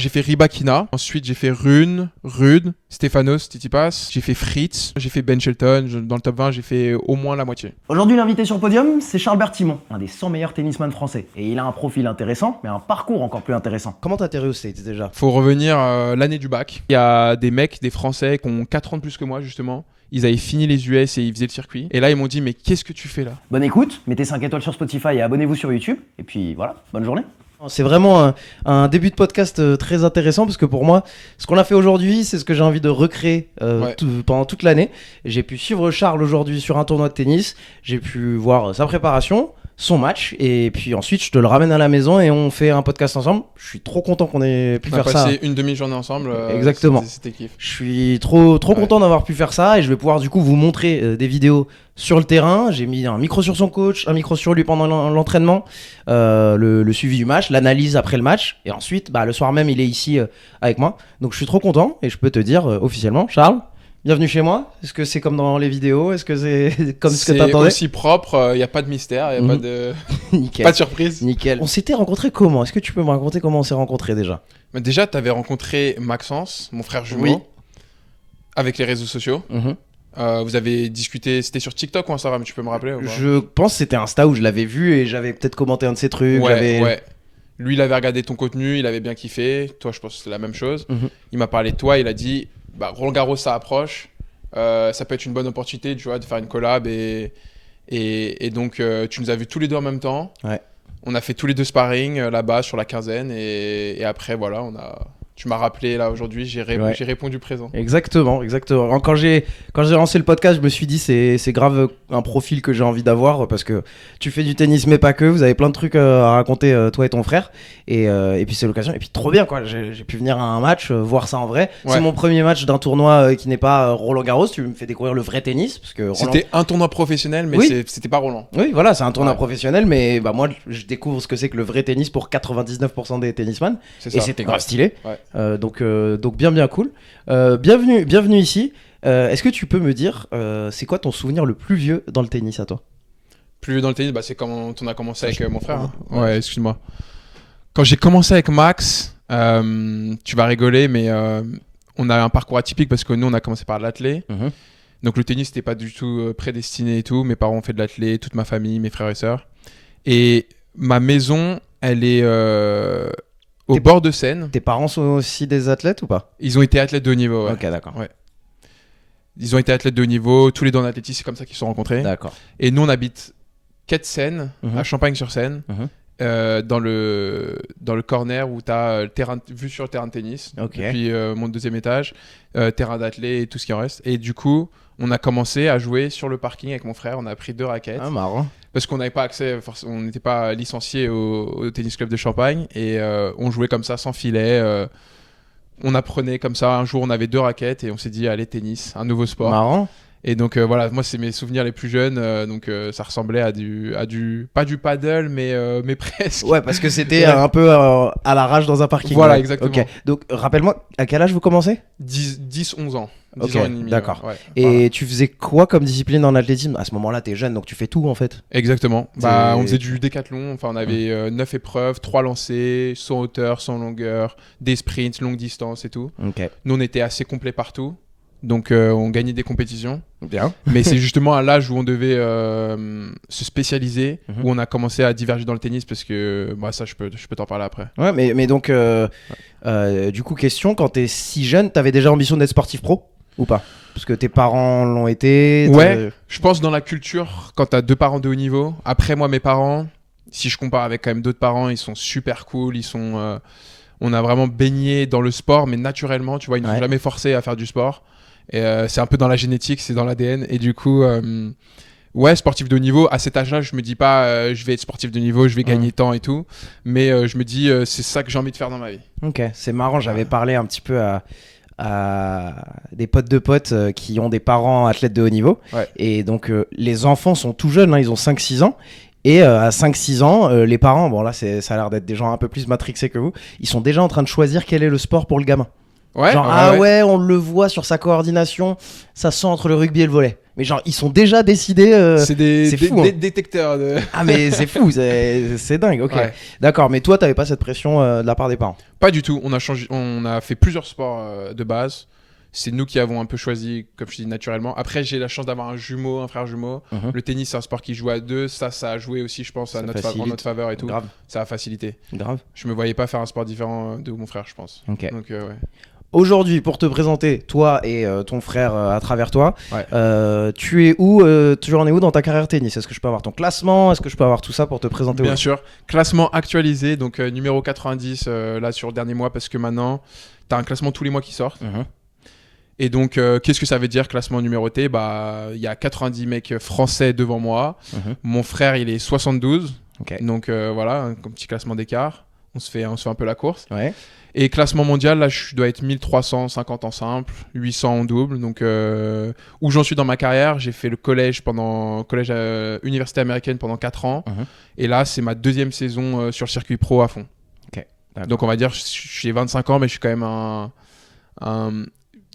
J'ai fait Rybakina, ensuite j'ai fait Rune, Rude, Stefanos, Tsitsipas, j'ai fait Fritz, j'ai fait Ben Shelton, dans le top 20 j'ai fait au moins la moitié. Aujourd'hui, l'invité sur le podium, c'est Charles Berthimont, un des 100 meilleurs tennisman français. Et il a un profil intéressant, mais un parcours encore plus intéressant. Comment t'as atterri aux States déjà? Faut revenir l'année du bac. Il y a des mecs, des Français qui ont 4 ans de plus que moi justement. Ils avaient fini les US et ils faisaient le circuit. Et là, ils m'ont dit, mais qu'est-ce que tu fais là? Bonne écoute, mettez 5 étoiles sur Spotify et abonnez-vous sur YouTube. Et puis voilà, bonne journée. C'est vraiment un début de podcast très intéressant parce que pour moi, ce qu'on a fait aujourd'hui, c'est ce que j'ai envie de recréer pendant toute l'année. J'ai pu suivre Charles aujourd'hui sur un tournoi de tennis, j'ai pu voir sa préparation, son match, et puis ensuite je te le ramène à la maison et on fait un podcast ensemble. Je suis trop content qu'on ait pu faire ça. On a passé une demi-journée ensemble. Exactement. C'était kiff. Je suis trop content d'avoir pu faire ça et je vais pouvoir du coup vous montrer des vidéos sur le terrain. J'ai mis un micro sur son coach, un micro sur lui pendant l'entraînement, le suivi du match, l'analyse après le match, et ensuite le soir même il est ici avec moi. Donc je suis trop content et je peux te dire officiellement, Charles, bienvenue chez moi. Est-ce que c'est comme dans les vidéos? Est-ce que c'est comme ce que t'attendais? C'est aussi propre, y a pas de mystère, y a pas de Nickel. pas de surprise. Nickel. On s'était rencontrés comment? Est-ce que tu peux me raconter comment on s'est rencontrés déjà? Déjà, t'avais rencontré Maxence, mon frère jumeau, Oui. Avec les réseaux sociaux. Vous avez discuté, c'était sur TikTok ou Instagram, tu peux me rappeler ou pas? Je pense que c'était Insta où je l'avais vu et j'avais peut-être commenté un de ses trucs. Ouais. Lui, il avait regardé ton contenu, il avait bien kiffé. Toi, je pense que c'est la même chose. Il m'a parlé de toi, il a dit Roland Garros, ça approche. Ça peut être une bonne opportunité, tu vois, de faire une collab. Et donc, tu nous as vus tous les deux en même temps. Ouais. On a fait tous les deux sparring là-bas sur la quinzaine. Et après, voilà, tu m'as rappelé là aujourd'hui, j'ai répondu présent. Exactement. Quand j'ai lancé le podcast, je me suis dit c'est grave un profil que j'ai envie d'avoir parce que tu fais du tennis mais pas que, vous avez plein de trucs à raconter toi et ton frère et puis c'est l'occasion et puis trop bien quoi, j'ai pu venir à un match voir ça en vrai. Ouais. C'est mon premier match d'un tournoi qui n'est pas Roland Garros, tu me fais découvrir le vrai tennis parce que c'était un tournoi professionnel mais oui. C'était pas Roland. Oui, voilà, c'est un tournoi professionnel mais moi je découvre ce que c'est que le vrai tennis pour 99% des tennisman et c'était grave stylé. Ouais. Donc bien cool. Bienvenue ici. Est-ce que tu peux me dire c'est quoi ton souvenir le plus vieux dans le tennis à toi? Plus vieux dans le tennis, c'est quand on a commencé avec mon frère. Ouais, excuse-moi. Quand j'ai commencé avec Max, tu vas rigoler, mais on a un parcours atypique parce que nous on a commencé par l'athlé. Donc le tennis n'était pas du tout prédestiné et tout. Mes parents ont fait de l'athlé, toute ma famille, mes frères et sœurs. Et ma maison, elle est au bord de Seine. Tes parents sont aussi des athlètes ou pas? Ils ont été athlètes de haut niveau, ouais. Ok, d'accord. Ouais. Ils ont été athlètes de haut niveau, tous les deux en athlétisme, c'est comme ça qu'ils se sont rencontrés. D'accord. Et nous, on habite quai de Seine, à Champagne-sur-Seine, dans le corner où tu as vue sur le terrain de tennis. Okay. Et puis mon deuxième étage, terrain d'athlé et tout ce qui en reste. Et du coup, on a commencé à jouer sur le parking avec mon frère. On a pris 2 raquettes. Ah, marrant. Parce qu'on n'avait pas accès, on n'était pas licencié au tennis club de Champagne. Et on jouait comme ça, sans filet. On apprenait comme ça. Un jour, on avait 2 raquettes et on s'est dit, allez, tennis, un nouveau sport. Marrant. Et donc voilà, moi c'est mes souvenirs les plus jeunes, donc ça ressemblait à du pas du paddle mais presque. Ouais, parce que c'était un peu à l'arrache dans un parking. Voilà, exactement. Ok. Donc rappelle-moi, à quel âge vous commencez? 10-11 ans. 10 ok, ans et demi. D'accord. Ouais, et voilà. tu faisais quoi comme discipline en athlétisme? À ce moment-là, t'es jeune, donc tu fais tout en fait. Exactement. On faisait du décathlon, enfin on avait 9 épreuves, 3 lancers, saut en hauteur, saut en longueur, des sprints, longue distance et tout. Ok. Nous on était assez complets partout. Donc on gagnait des compétitions. Bien. Mais c'est justement à l'âge où on devait se spécialiser, où on a commencé à diverger dans le tennis parce que ça je peux t'en parler après. Ouais, mais donc du coup question, quand t'es si jeune, t'avais déjà ambition d'être sportif pro ou pas? Parce que tes parents l'ont été. Ouais, je pense dans la culture, quand t'as 2 parents de haut niveau. Après moi mes parents, si je compare avec quand même d'autres parents, ils sont super cool, ils sont on a vraiment baigné dans le sport mais naturellement, tu vois, ils nous ont jamais forcé à faire du sport. Et c'est un peu dans la génétique, c'est dans l'ADN. Et du coup, sportif de haut niveau. À cet âge-là, je me dis pas je vais être sportif de niveau, je vais gagner tant et tout. Mais je me dis c'est ça que j'ai envie de faire dans ma vie. Ok, c'est marrant. J'avais parlé un petit peu à des potes de potes qui ont des parents athlètes de haut niveau. Ouais. Et donc, les enfants sont tout jeunes, ils ont 5-6 ans. Et à 5-6 ans, les parents, bon là, ça a l'air d'être des gens un peu plus matrixés que vous, ils sont déjà en train de choisir quel est le sport pour le gamin. Ouais, genre, on le voit sur sa coordination, ça sent entre le rugby et le volley. Mais genre, ils sont déjà décidés. C'est des fou, hein. détecteurs de. Ah, mais c'est fou, c'est dingue, ok. Ouais. D'accord, mais toi, t'avais pas cette pression de la part des parents. Pas du tout. On a fait plusieurs sports de base. C'est nous qui avons un peu choisi, comme je dis, naturellement. Après, j'ai la chance d'avoir un frère jumeau. Le tennis, c'est un sport qui joue à deux. Ça a joué aussi, je pense, en notre faveur et tout. Grave. Ça a facilité. Grave. Je me voyais pas faire un sport différent de mon frère, je pense. Ok. Donc, ouais. Aujourd'hui, pour te présenter, toi et ton frère à travers toi, Ouais. tu es où tu en es où dans ta carrière tennis? Est-ce que je peux avoir ton classement? Est-ce que je peux avoir tout ça pour te présenter? Bien sûr. Classement actualisé, donc numéro 90 là sur le dernier mois, parce que maintenant, tu as un classement tous les mois qui sort. Et donc, qu'est-ce que ça veut dire, classement numéroté? Bah, il y a 90 mecs français devant moi. Mon frère, il est 72. Donc, voilà, un petit classement d'écart. On se fait un peu la course. Ouais. Et classement mondial, là, je dois être 1350 en simple, 800 en double. Donc, où j'en suis dans ma carrière, j'ai fait le collège université américaine pendant 4 ans. Et là, c'est ma deuxième saison sur le circuit pro à fond. Donc, on va dire, j'ai 25 ans, mais je suis quand même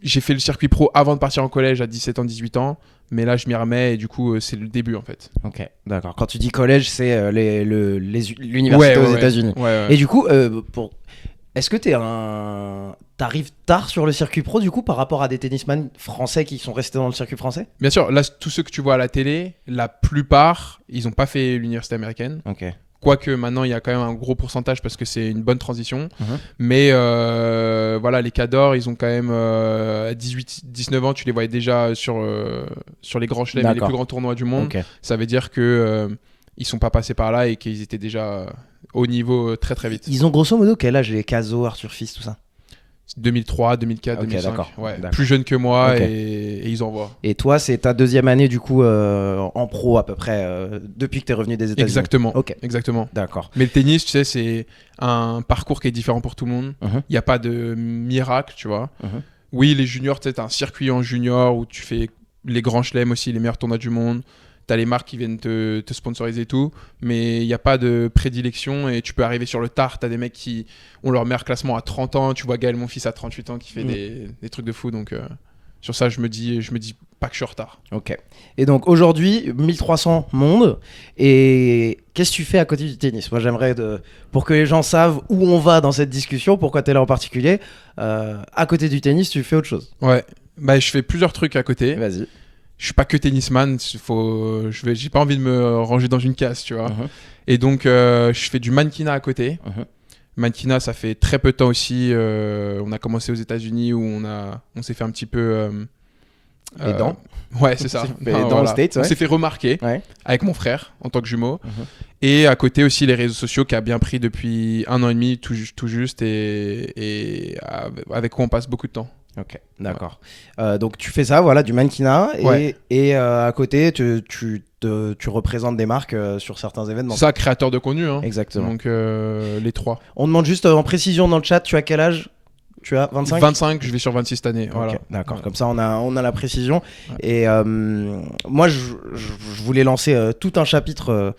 j'ai fait le circuit pro avant de partir en collège à 17 ans, 18 ans. Mais là, je m'y remets et du coup, c'est le début en fait. Ok, d'accord. Quand tu dis collège, c'est l'université aux États-Unis. Ouais. Et du coup, est-ce que t'arrives tard sur le circuit pro du coup par rapport à des tennisman français qui sont restés dans le circuit français? Bien sûr, là, tous ceux que tu vois à la télé, la plupart, ils n'ont pas fait l'université américaine. Quoique maintenant, il y a quand même un gros pourcentage parce que c'est une bonne transition. Mais voilà, les cadors, ils ont quand même à 18-19 ans, tu les voyais déjà sur les grands chelems et les plus grands tournois du monde. Ça veut dire qu'ils ne sont pas passés par là et qu'ils étaient déjà au niveau très très vite. Ils ont grosso modo quel âge, les Caso, Arthur Fils, tout ça? 2003, 2004, 2005. D'accord. Plus jeunes que moi et ils envoient. Et toi, c'est ta deuxième année du coup en pro à peu près depuis que tu es revenu des États-Unis. Exactement. Exactement. D'accord. Mais le tennis, tu sais, c'est un parcours qui est différent pour tout le monde. Il n'y a pas de miracle, tu vois. Oui, les juniors, tu sais, tu as un circuit en junior où tu fais les grands chelems aussi, les meilleurs tournois du monde. T'as les marques qui viennent te sponsoriser et tout, mais il n'y a pas de prédilection et tu peux arriver sur le tard. T'as des mecs qui ont leur meilleur classement à 30 ans. Tu vois Gaël, mon fils, à 38 ans qui fait des trucs de fou. Donc sur ça, je me dis pas que je suis en retard. Ok. Et donc aujourd'hui, 1300 monde. Et qu'est-ce que tu fais à côté du tennis? Moi, j'aimerais, pour que les gens savent où on va dans cette discussion, pourquoi tu es là en particulier, à côté du tennis, tu fais autre chose? Ouais, bah, je fais plusieurs trucs à côté. Vas-y. Je suis pas que tennisman, j'ai pas envie de me ranger dans une case, tu vois. Et donc, je fais du mannequinat à côté. Mannequinat, ça fait très peu de temps aussi. On a commencé aux États-Unis où on s'est fait un petit peu. Les dents. Ouais, c'est ça. Dans les States, on s'est fait remarquer avec mon frère en tant que jumeau. Et à côté aussi les réseaux sociaux qui a bien pris depuis 1 an et demi, tout juste, et avec quoi on passe beaucoup de temps. Ok, d'accord. Donc tu fais ça, voilà, du mannequinat et à côté tu représentes des marques sur certains événements. Ça, créateur de contenu. Hein. Exactement. Donc les trois. On demande juste en précision dans le chat, tu as quel âge? Tu as 25? 25, je vais sur 26 cette année. Okay, voilà. D'accord, comme ça on a la précision. Et moi je voulais lancer tout un chapitre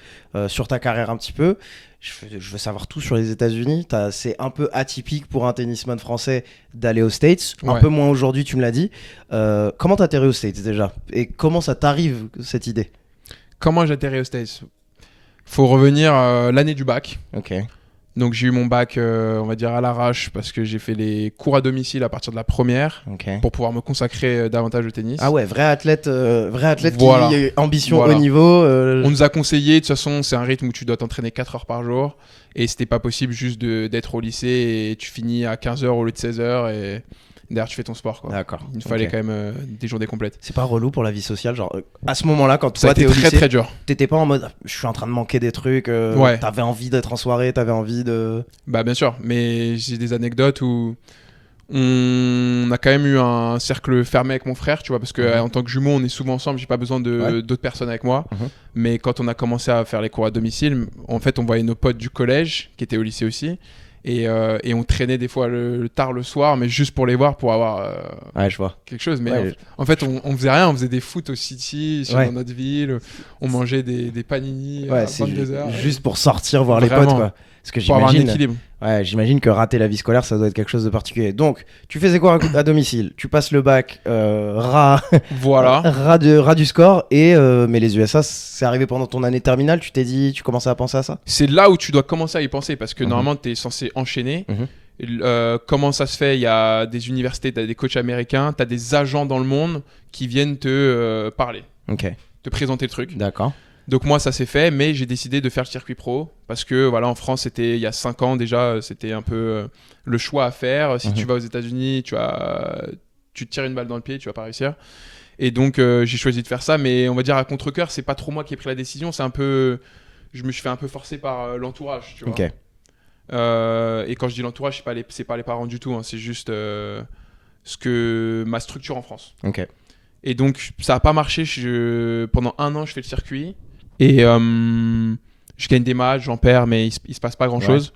sur ta carrière un petit peu. Je veux savoir tout sur les États-Unis. C'est un peu atypique pour un tennisman français d'aller aux States. Un peu moins aujourd'hui, tu me l'as dit. Comment t'atterris aux States déjà? Et comment ça t'arrive cette idée? Comment j'atterris aux States? Faut revenir l'année du bac. Ok. Donc j'ai eu mon bac, on va dire à l'arrache, parce que j'ai fait les cours à domicile à partir de la première pour pouvoir me consacrer davantage au tennis. Ah ouais, vrai athlète voilà. Qui a ambition haut niveau. On nous a conseillé, de toute façon, c'est un rythme où tu dois t'entraîner 4 heures par jour. Et c'était pas possible juste d'être au lycée et tu finis à 15 heures au lieu de 16 heures et derrière tu fais ton sport, quoi. D'accord. Il fallait quand même des journées complètes. C'est pas relou pour la vie sociale, genre à ce moment-là quand toi t'es au lycée, très dur. T'étais pas en mode je suis en train de manquer des trucs, t'avais envie d'être en soirée, t'avais envie de... Bah bien sûr, mais j'ai des anecdotes où on a quand même eu un cercle fermé avec mon frère, tu vois, parce que en tant que jumeau on est souvent ensemble, j'ai pas besoin d'autres personnes avec moi. Mais quand on a commencé à faire les cours à domicile, en fait on voyait nos potes du collège qui étaient au lycée aussi. Et on traînait des fois tard le soir, mais juste pour les voir, pour avoir je vois. quelque chose. Mais en fait, on faisait rien, on faisait des foot au City, dans notre ville, on mangeait des panini à 22h. Juste pour sortir voir les potes, quoi. Parce que Pour avoir un équilibre. j'imagine que rater la vie scolaire, ça doit être quelque chose de particulier. Donc, tu faisais quoi à domicile? Tu passes le bac, Voilà. ras du score, mais les USA, c'est arrivé pendant ton année terminale, tu t'es dit, tu commençais à penser à ça? C'est là où tu dois commencer à y penser parce que Mhm. normalement, tu es censé enchaîner. Mhm. Comment ça se fait? Il y a des universités, tu as des coachs américains, tu as des agents dans le monde qui viennent te parler, Ok, te présenter le truc. d'accord. Donc moi, ça s'est fait, mais j'ai décidé de faire le circuit pro parce que voilà, en France, c'était il y a 5 ans déjà, c'était un peu le choix à faire. Si Mhm. tu vas aux États-Unis, tu te tires une balle dans le pied, tu vas pas réussir. Et donc j'ai choisi de faire ça, mais on va dire à contre-cœur, c'est pas trop moi qui ai pris la décision, c'est un peu, je me suis fait un peu forcer par l'entourage, tu vois. Ok, Et quand je dis l'entourage, c'est pas les parents du tout, hein, c'est juste ma structure en France. ok. Et donc ça a pas marché. Pendant 1 an, je fais le circuit et je gagne des matchs, j'en perds, mais il se passe pas grand chose.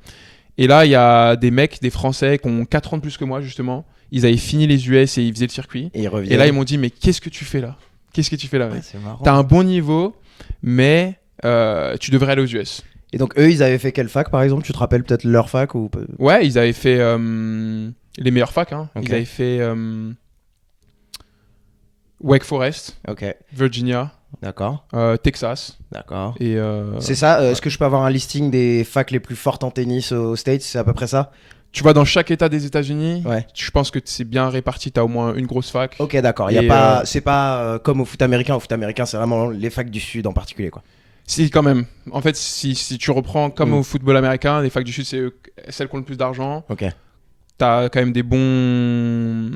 Et là, il y a des mecs, des Français qui ont 4 ans de plus que moi justement. Ils avaient fini les US et ils faisaient le circuit. Et ils reviennent. Et là, ils m'ont dit mais qu'est-ce que tu fais là? Qu'est-ce que tu fais là, mec? Ouais, c'est marrant. T'as un bon niveau, mais tu devrais aller aux US. Et donc, eux, ils avaient fait quelle fac, par exemple? Tu te rappelles peut-être leur fac ou... Ouais, ils avaient fait les meilleures facs. Hein. Ok. Ils avaient fait Wake Forest, Ok, Virginia, d'accord, Texas. d'accord. Et C'est ça, est-ce que je peux avoir un listing des facs les plus fortes en tennis aux States? C'est à peu près ça? tu vas dans chaque état des États-Unis. Ouais. Je pense que c'est bien réparti. T'as au moins une grosse fac. Ok, d'accord. Y a Et, pas, c'est pas comme au foot américain. Au foot américain, c'est vraiment les facs du Sud en particulier, quoi. Si, quand même. En fait, si tu reprends comme Mm. au football américain, les facs du Sud, c'est celles qui ont le plus d'argent. Ok. T'as quand même des bons.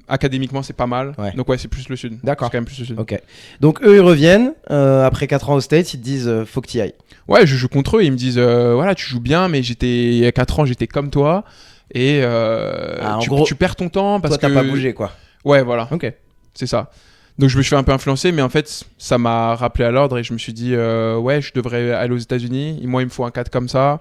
Académiquement, c'est pas mal. Ouais. Donc, ouais, c'est plus le Sud. D'accord. C'est quand même plus le Sud. Ok. Donc eux, ils reviennent après 4 ans aux States. Ils te disent, faut que tu y ailles. Ouais, je joue contre eux. Ils me disent voilà, tu joues bien, mais il y a 4 ans, j'étais comme toi. Et en gros, tu perds ton temps parce Toi, que. t'as pas bougé, quoi. Ouais, voilà. Ok. C'est ça. Donc je me suis fait un peu influencer, mais en fait, ça m'a rappelé à l'ordre et je me suis dit, ouais, je devrais aller aux États-Unis. Et moi, il me faut un cadre comme ça.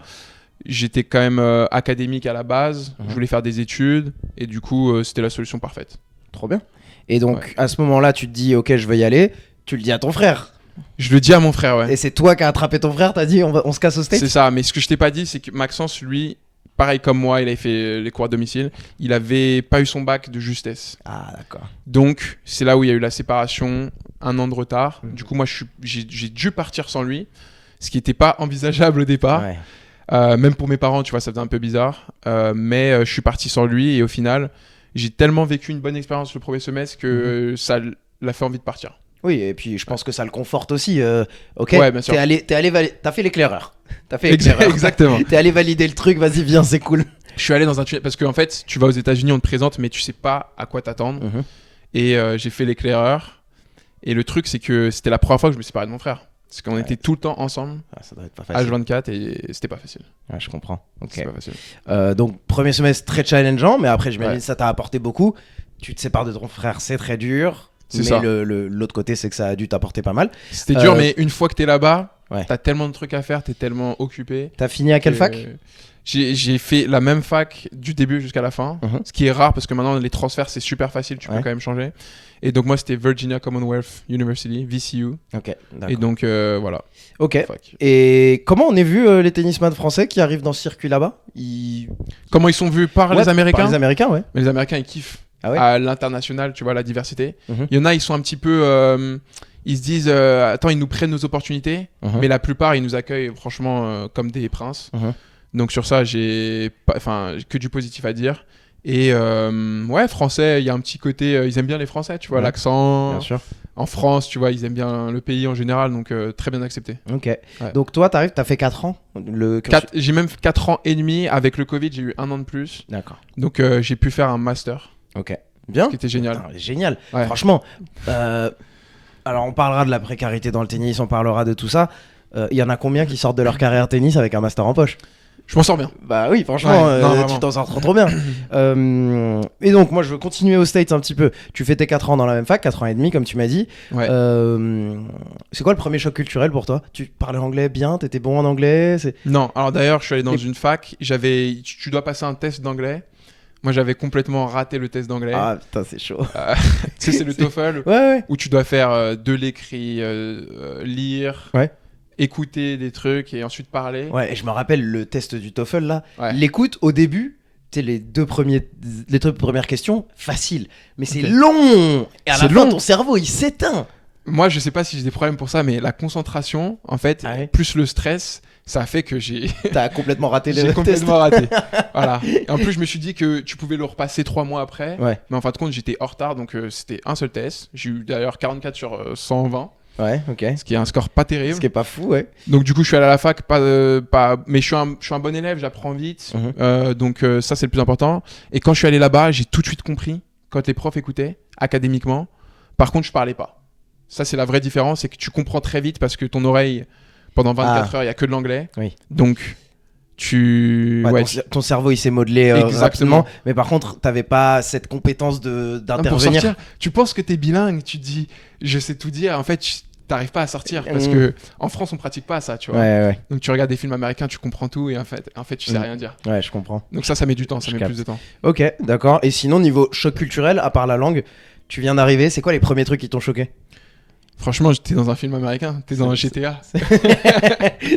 J'étais quand même académique à la base. Mhm. Je voulais faire des études. Et du coup, c'était la solution parfaite. Trop bien. Et donc, Ouais. à ce moment-là, tu te dis, ok, je veux y aller. Tu le dis à ton frère. Je le dis à mon frère, ouais. Et c'est toi qui as attrapé ton frère. T'as dit, on se casse aux States. C'est ça. Mais ce que je t'ai pas dit, c'est que Maxence, lui, pareil comme moi, il avait fait les cours à domicile. Il avait pas eu son bac de justesse. Ah, d'accord. Donc, c'est là où il y a eu la séparation, 1 an de retard. Mhm. Du coup, moi, j'ai dû partir sans lui, ce qui n'était pas envisageable au départ. Ouais. Même pour mes parents, tu vois, ça faisait un peu bizarre. Mais je suis parti sans lui et au final, j'ai tellement vécu une bonne expérience le premier semestre que ça l'a fait envie de partir. Oui, et puis je pense que ça le conforte aussi. Ok, Ouais, bien sûr. t'as fait l'éclaireur. T'as fait l'éclaireur. Exactement. T'es allé valider le truc, vas-y, viens, c'est cool. Je suis allé dans un tunnel parce qu'en fait, tu vas aux États-Unis, on te présente, mais tu sais pas à quoi t'attendre. Et j'ai fait l'éclaireur. Et le truc, c'est que c'était la première fois que je me séparais de mon frère. Parce qu'on était tout le temps ensemble, Ah, ça doit être pas facile. H24, et c'était pas facile. Ouais, je comprends. Ok. C'était pas facile. Donc, premier semestre très challengeant, mais après, j'imagine Ouais. que ça t'a apporté beaucoup. Tu te sépares de ton frère, c'est très dur. C'est Mais ça. l'autre côté, c'est que ça a dû t'apporter pas mal. C'était dur, mais une fois que t'es là-bas, Ouais. t'as tellement de trucs à faire, t'es tellement occupé. T'as fini à quelle que- fac? J'ai fait la même fac du début jusqu'à la fin, Mhm. ce qui est rare parce que maintenant les transferts c'est super facile, tu Ouais. peux quand même changer. Et donc moi c'était Virginia Commonwealth University, VCU. Ok, Et d'accord. donc voilà. Ok. Fac. Et comment on est vu les tennisman français qui arrivent dans ce circuit là-bas? Comment ils sont vus par Ouais, les Américains? Par les Américains, ouais. Mais les Américains ils kiffent Ah ouais? à l'international, tu vois, la diversité. Mhm. Il y en a, ils sont un petit peu. Ils se disent attends, ils nous prennent nos opportunités, Mhm. mais la plupart ils nous accueillent franchement comme des princes. Mhm. Donc sur ça, j'ai que du positif à dire. Et ouais, français, il y a un petit côté. Ils aiment bien les Français, tu vois, Ouais. l'accent. Bien sûr. En France, tu vois, ils aiment bien le pays en général, donc très bien accepté. Ok. Donc toi, t'as fait 4 ans J'ai même 4 ans et demi. Avec le Covid, j'ai eu 1 an de plus. D'accord. Donc j'ai pu faire un master, Ok. Bien. ce qui était génial. Putain, génial. Ouais. Franchement. Alors on parlera de la précarité dans le tennis, on parlera de tout ça. Il y en a combien qui sortent de leur carrière tennis avec un master en poche? Je m'en sors bien. Bah oui, franchement, Ouais, non, tu vraiment. t'en sors trop bien. Et donc, moi, je veux continuer aux States un petit peu. Tu fais tes 4 ans dans la même fac, 4 ans et demi, comme tu m'as dit. Ouais. C'est quoi le premier choc culturel pour toi? Tu parlais anglais bien? T'étais bon en anglais? Non, alors d'ailleurs, je suis allé dans Et- une fac. Tu dois passer un test d'anglais. Moi, j'avais complètement raté le test d'anglais. Ah putain, c'est chaud. Tu sais, c'est le TOEFL Ouais, ouais. où tu dois faire de l'écrit, lire, Ouais. écouter des trucs et ensuite parler. Ouais, et je me rappelle le test du TOEFL là. Ouais. L'écoute au début, tu sais, les deux premières questions, facile. Mais c'est Ok. long. Et à la C'est fin, long. ton cerveau, il s'éteint. Moi, je sais pas si j'ai des problèmes pour ça, mais la concentration, en fait, Ah ouais. plus le stress, ça a fait que j'ai T'as complètement raté le j'ai test. complètement raté. Voilà. Et en plus, je me suis dit que tu pouvais le repasser 3 mois après. Ouais. Mais en fin de compte, j'étais en retard, donc c'était un seul test. J'ai eu d'ailleurs 44 sur 120, Ouais, ok. ce qui est un score pas terrible. Ce qui est pas fou, ouais. Donc du coup, je suis allé à la fac, mais je suis un bon élève, j'apprends vite. Donc ça, c'est le plus important. Et quand je suis allé là-bas, j'ai tout de suite compris, quand les profs écoutaient, académiquement. Par contre, je parlais pas. Ça, c'est la vraie différence, c'est que tu comprends très vite parce que ton oreille, pendant 24 heures, il y a que de l'anglais. Oui. Donc, Ouais, ton cerveau, il s'est modelé Exactement. rapidement. Mais par contre, t'avais pas cette compétence Pour d'intervenir. sortir, tu penses que t'es bilingue, tu te dis, je sais tout dire. En fait, t'arrives pas à sortir parce que en France, on pratique pas ça, tu vois. Ouais. Donc, tu regardes des films américains, tu comprends tout et en fait, tu sais rien dire. Ouais, je comprends. Donc ça met du temps, ça Je met capte. plus de temps. Ok, d'accord. Et sinon, niveau choc culturel, à part la langue, tu viens d'arriver, c'est quoi les premiers trucs qui t'ont choqué? Franchement, t'es dans un film américain, t'es dans un GTA.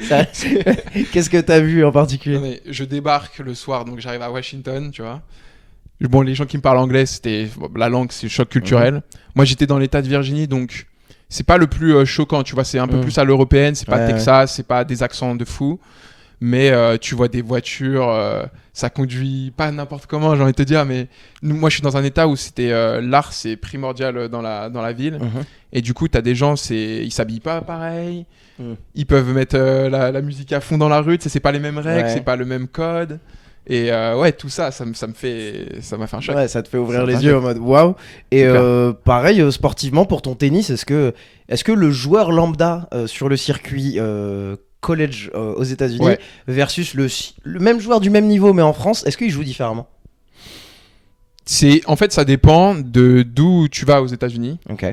Ça- Qu'est-ce que t'as vu en particulier? Non, mais je débarque le soir, donc j'arrive à Washington, tu vois. Bon, les gens qui me parlent anglais, la langue, c'est le choc culturel. Moi, j'étais dans l'État de Virginie, donc c'est pas le plus choquant, tu vois. C'est un peu plus à l'européenne, c'est pas Ouais, Texas, c'est pas des accents de fou. Mais tu vois des voitures, ça conduit pas n'importe comment, j'ai envie de te dire. Mais moi, je suis dans un état où l'art, c'est primordial dans la ville. Et du coup, t'as des gens, ils s'habillent pas pareil. Ils peuvent mettre la musique à fond dans la rue. Tu sais, c'est pas les mêmes règles, Ouais. c'est pas le même code. Et ouais, tout ça, ça m'a fait un choc. Ouais, ça te fait ouvrir Ça me les fait yeux un en mode waouh. Et C'est pareil, sportivement, pour ton tennis, est-ce que le joueur lambda sur le circuit college aux États-Unis Ouais. versus le même joueur du même niveau mais en France, est-ce qu'il joue différemment? En fait, ça dépend de d'où tu vas aux États-Unis. Ok.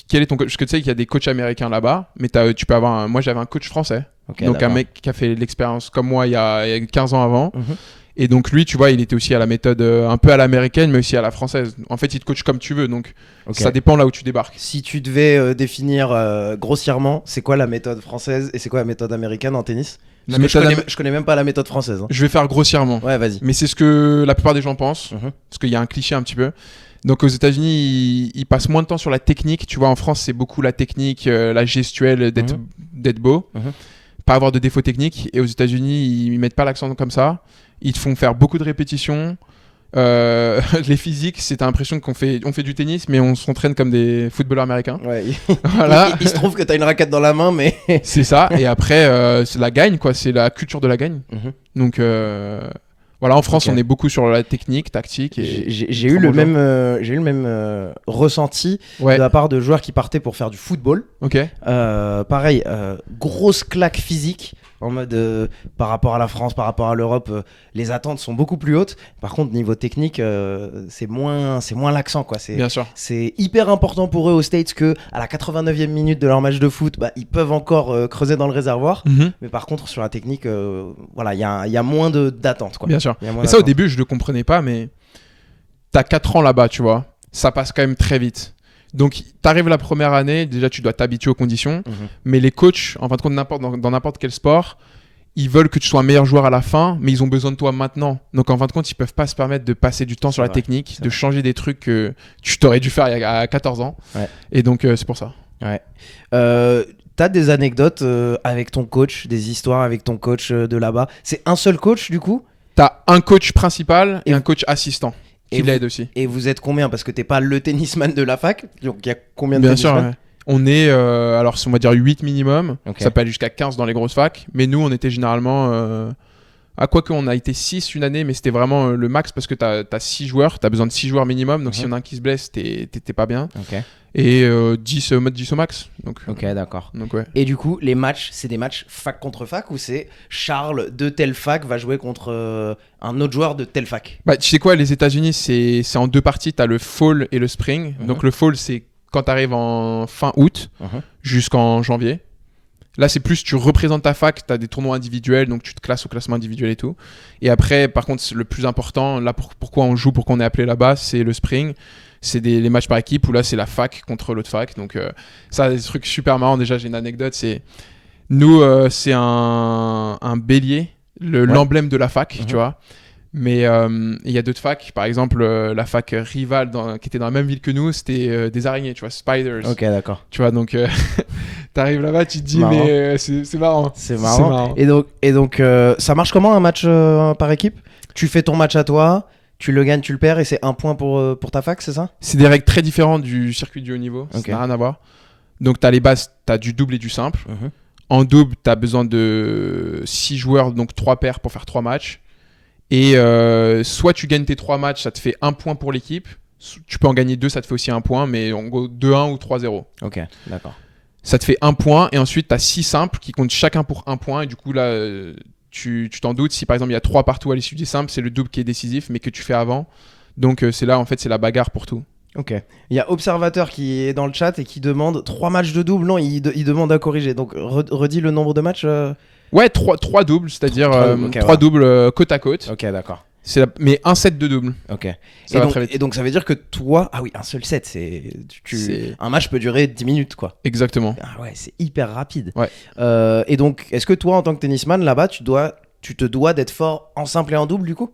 Quel est ton coach? Parce que tu sais qu'il y a des coachs américains là-bas, mais tu peux avoir moi, j'avais un coach français. Ok, Donc un d'accord. mec qui a fait l'expérience comme moi il y a 15 ans avant. Mhm. Et donc lui, tu vois, il était aussi à la méthode un peu à l'américaine, mais aussi à la française. En fait, il te coach comme tu veux, donc Ok. ça dépend là où tu débarques. Si tu devais définir grossièrement, c'est quoi la méthode française et c'est quoi la méthode américaine en tennis? La Parce que méthode je connais même pas la méthode française. Hein. Je vais faire grossièrement, Ouais, vas-y. mais c'est ce que la plupart des gens pensent, Mhm. parce qu'il y a un cliché un petit peu. Donc aux États-Unis, ils passent moins de temps sur la technique. Tu vois, en France, c'est beaucoup la technique, la gestuelle, d'être beau, Mhm. pas avoir de défauts techniques. Et aux États-Unis, ils mettent pas l'accent comme ça. Ils te font faire beaucoup de répétitions. Les physiques, c'est t'as l'impression on fait du tennis, mais on s'entraîne comme des footballeurs américains. Ouais. Voilà, Il se trouve que t'as une raquette dans la main, mais. c'est ça. Et après, c'est la gagne, quoi. C'est la culture de la gagne. Mhm. Donc voilà, en France, Ok. on est beaucoup sur la technique, tactique. Et J'ai eu le même ressenti ouais, de la part de joueurs qui partaient pour faire du football. ok. Pareil, grosse claque physique en mode par rapport à la France, par rapport à l'Europe, les attentes sont beaucoup plus hautes. Par contre, niveau technique, c'est moins l'accent quoi. Bien sûr. C'est hyper important pour eux aux States que à la 89e minute de leur match de foot, bah, ils peuvent encore creuser dans le réservoir. Mais par contre, sur la technique, voilà, il y a moins d'attentes quoi. Bien sûr. Il y a moins Mais ça, au d'attentes. début, je le comprenais pas, mais t'as 4 ans là-bas, tu vois. Ça passe quand même très vite. Donc, t'arrives la première année, déjà, tu dois t'habituer aux conditions. Mhm. Mais les coachs, en fin de compte, dans n'importe quel sport, ils veulent que tu sois un meilleur joueur à la fin, mais ils ont besoin de toi maintenant. Donc, en fin de compte, ils peuvent pas se permettre de passer du temps sur la vrai, technique, c'est de vrai. changer des trucs que tu t'aurais dû faire il y a 14 ans. Ouais. Et donc, c'est pour ça. T'as des anecdotes avec ton coach, des histoires avec ton coach de là-bas. C'est un seul coach du coup? T'as un coach principal et Et- un coach assistant et qui vous- l'aide aussi. Et vous êtes combien? Parce que t'es pas le tennisman de la fac. Donc il y a combien de Bien sûr, tennisman? ouais. On est, alors on va dire 8 minimum. Ok. Ça peut aller jusqu'à 15 dans les grosses facs. Mais nous, on était généralement. À quoi qu'on a été 6 une année, mais c'était vraiment le max parce que t'as 6 joueurs. T'as besoin de 6 joueurs minimum. Donc Mhm. s'il y en a un qui se blesse, t'es pas bien. Ok. Et 10 au max. Donc, Ok, d'accord. donc ouais. Et du coup, les matchs, c'est des matchs fac contre fac ou c'est Charles de telle fac va jouer contre un autre joueur de telle fac? Bah, tu sais quoi, les États-Unis, c'est en 2 parties. T'as le fall et le spring. Mhm. Donc le fall, c'est quand t'arrives en fin août jusqu'en janvier. Là, c'est plus tu représentes ta fac, tu as des tournois individuels, donc tu te classes au classement individuel et tout. Et après, par contre, le plus important, là, pourquoi on joue, pourquoi on est appelé là-bas, c'est le spring. C'est les matchs par équipe où là, c'est la fac contre l'autre fac. Donc, ça, des trucs super marrants. Déjà, j'ai une anecdote, c'est Nous, c'est un bélier, l'emblème de la fac, tu vois. Mais il y a d'autres facs, par exemple la fac rivale qui était dans la même ville que nous, c'était des araignées, tu vois, spiders. Ok, d'accord. Tu vois, donc t'arrives là-bas, tu te dis, Marrant. mais c'est marrant. C'est marrant. Et donc ça marche comment un match par équipe? Tu fais ton match à toi, tu le gagnes, tu le perds et c'est un point pour ta fac, c'est ça? C'est des règles très différentes du circuit du haut niveau, Ok. ça n'a rien à voir. Donc t'as les bases, t'as du double et du simple. Mhm. En double, t'as besoin de 6 joueurs, donc 3 paires pour faire 3 matchs. Et soit tu gagnes tes 3 matchs, ça te fait 1 point pour l'équipe. Tu peux en gagner 2, ça te fait aussi 1 point, mais en gros 2-1 ou 3-0. Ok, d'accord. Ça te fait 1 point, et ensuite tu as 6 simples qui comptent chacun pour 1 point. Et du coup, là, tu t'en doutes. Si par exemple il y a 3 partout à l'issue des simples, c'est le double qui est décisif, mais que tu fais avant. Donc c'est là, en fait, c'est la bagarre pour tout. Ok. Il y a Observateur qui est dans le chat et qui demande 3 matchs de double. Non, il demande à corriger. Donc redis le nombre de matchs. Ouais, 3 doubles, c'est-à-dire Ok, 3 voilà. doubles côte à côte. Ok, d'accord. Mais un set de double. Ok. Ça va très vite. Et donc ça veut dire que toi, ah oui, un seul set, un match peut durer 10 minutes quoi. Exactement. Ah ouais, c'est hyper rapide. Ouais. Et donc, est-ce que toi, en tant que tennisman, là-bas, tu te dois d'être fort en simple et en double du coup?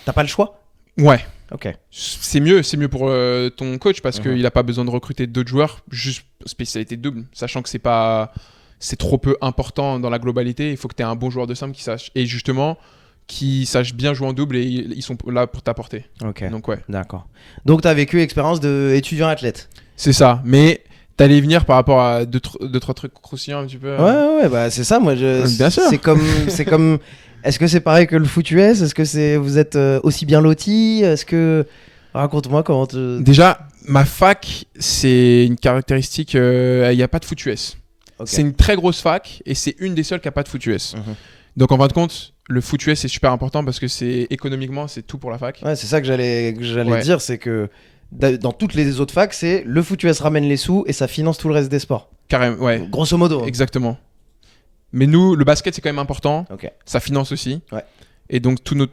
T'as pas le choix? Ouais. Ok. C'est mieux pour ton coach parce Mhm. qu'il n'a pas besoin de recruter d'autres joueurs, juste spécialité double, sachant que c'est trop peu important dans la globalité. Il faut que tu aies un bon joueur de simple qui sache, et justement, qui sache bien jouer en double, et ils sont là pour t'apporter. Ok. Donc ouais, D'accord. Donc t'as vécu expérience d'étudiant athlète. c'est ça. Mais t'allais venir par rapport à deux, trois trucs croustillants un petit peu. Ouais, bah c'est ça, moi. Bien sûr. C'est comme. Est-ce que c'est pareil que le foot US? Est-ce que vous êtes aussi bien lotis? Raconte-moi comment tu. Déjà, ma fac, c'est une caractéristique, il n'y a pas de foot US. Ok. C'est une très grosse fac, et c'est une des seules qui n'a pas de foot US. Mhm. Donc en fin de compte, le foot US c'est super important parce que économiquement c'est tout pour la fac. Ouais, c'est ça que j'allais Ouais. dire, c'est que dans toutes les autres facs, c'est le foot US ramène les sous et ça finance tout le reste des sports. Carrément, ouais, Grosso modo. exactement. Mais nous, le basket c'est quand même important, Ok. ça finance aussi. Ouais. Et donc tout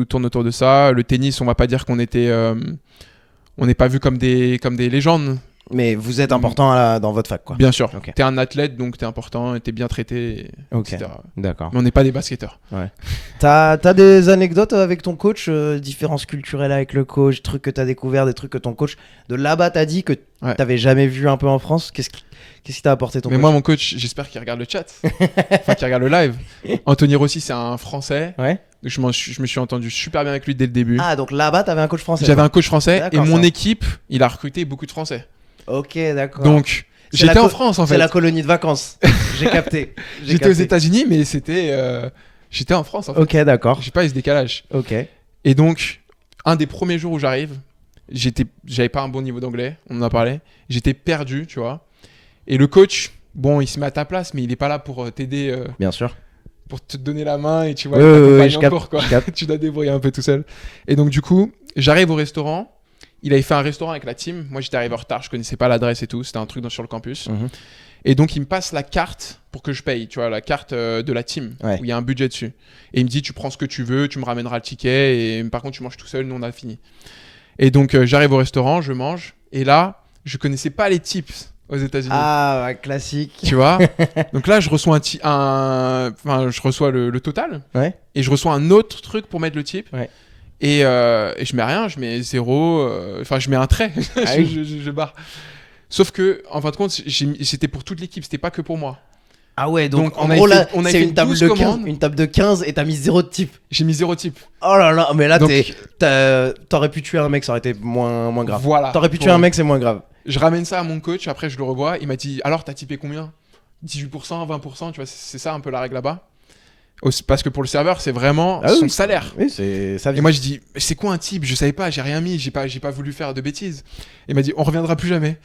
tourne autour de ça. Le tennis, on va pas dire qu'on était, on n'est pas vu comme des légendes. Mais vous êtes important dans votre fac, quoi. Bien sûr. Ok. T'es un athlète, donc t'es important, et t'es bien traité, Ok. etc. D'accord. Mais on n'est pas des basketteurs. T'as des anecdotes avec ton coach, différences culturelles avec le coach, trucs que t'as découvert, des trucs que ton coach de là-bas t'a dit que Ouais. t'avais jamais vu un peu en France? Qu'est-ce qui t'a apporté ton Mais coach? moi, mon coach, j'espère qu'il regarde le chat, enfin qu'il regarde le live. Anthony Rossi, c'est un Français. Ouais. Donc je me suis entendu super bien avec lui dès le début. Ah, donc là-bas, t'avais un coach français. J'avais un coach français, et D'accord, mon ça. équipe, il a recruté beaucoup de Français. Ok, d'accord. Donc, C'est j'étais la en France en C'est fait. la colonie de vacances. J'ai capté. J'ai J'étais aux capté. États-Unis, mais j'étais en France en fait. Ok, d'accord. J'ai pas eu ce décalage. Ok. Et donc, un des premiers jours où j'arrive, j'avais pas un bon niveau d'anglais, on en a parlé. J'étais perdu, tu vois. Et le coach, bon, il se met à ta place, mais il est pas là pour t'aider, Bien sûr. pour te donner la main et tu vois, Ouais, il ouais, t'accompagne je en capte, cours, quoi. je capte. Tu dois te débrouiller un peu tout seul. Et donc, du coup, j'arrive au restaurant. Il avait fait un restaurant avec la team. Moi, j'étais arrivé en retard, je connaissais pas l'adresse et tout. C'était un truc sur le campus. Mhm. Et donc, il me passe la carte pour que je paye, tu vois, la carte de la team, Ouais. où il y a un budget dessus. Et il me dit, tu prends ce que tu veux, tu me ramèneras le ticket, et par contre, tu manges tout seul, nous, on a fini. Et donc, j'arrive au restaurant, je mange, et là, je connaissais pas les tips aux États-Unis. Ah, ouais, classique. Tu vois. Donc là, je reçois je reçois le total, Ouais. et je reçois un autre truc pour mettre le tip. Ouais. Et je mets rien, je mets 0, enfin je mets un trait, Ah oui. je barre. Sauf que, en fin de compte, c'était pour toute l'équipe, c'était pas que pour moi. Ah ouais, donc, Donc, en on a gros, fait- là, on a c'est fait une table 12 de 15, commandes. une table de 15 et t'as mis 0 de type. J'ai mis 0 type. Oh là là, mais là, Donc- t'aurais pu tuer un mec, ça aurait été moins grave. Voilà. T'aurais pu Pour- tuer un mec, c'est moins grave. Je ramène ça à mon coach, après je le revois, il m'a dit, alors t'as typé combien? 18%, 20%, tu vois, c'est ça un peu la règle là-bas. Parce que pour le serveur, c'est vraiment Ah son oui. salaire. Oui, c'est ça. Et moi je dis, mais c'est quoi un type? Je savais pas, j'ai rien mis, j'ai pas voulu faire de bêtises. Il m'a dit, on reviendra plus jamais.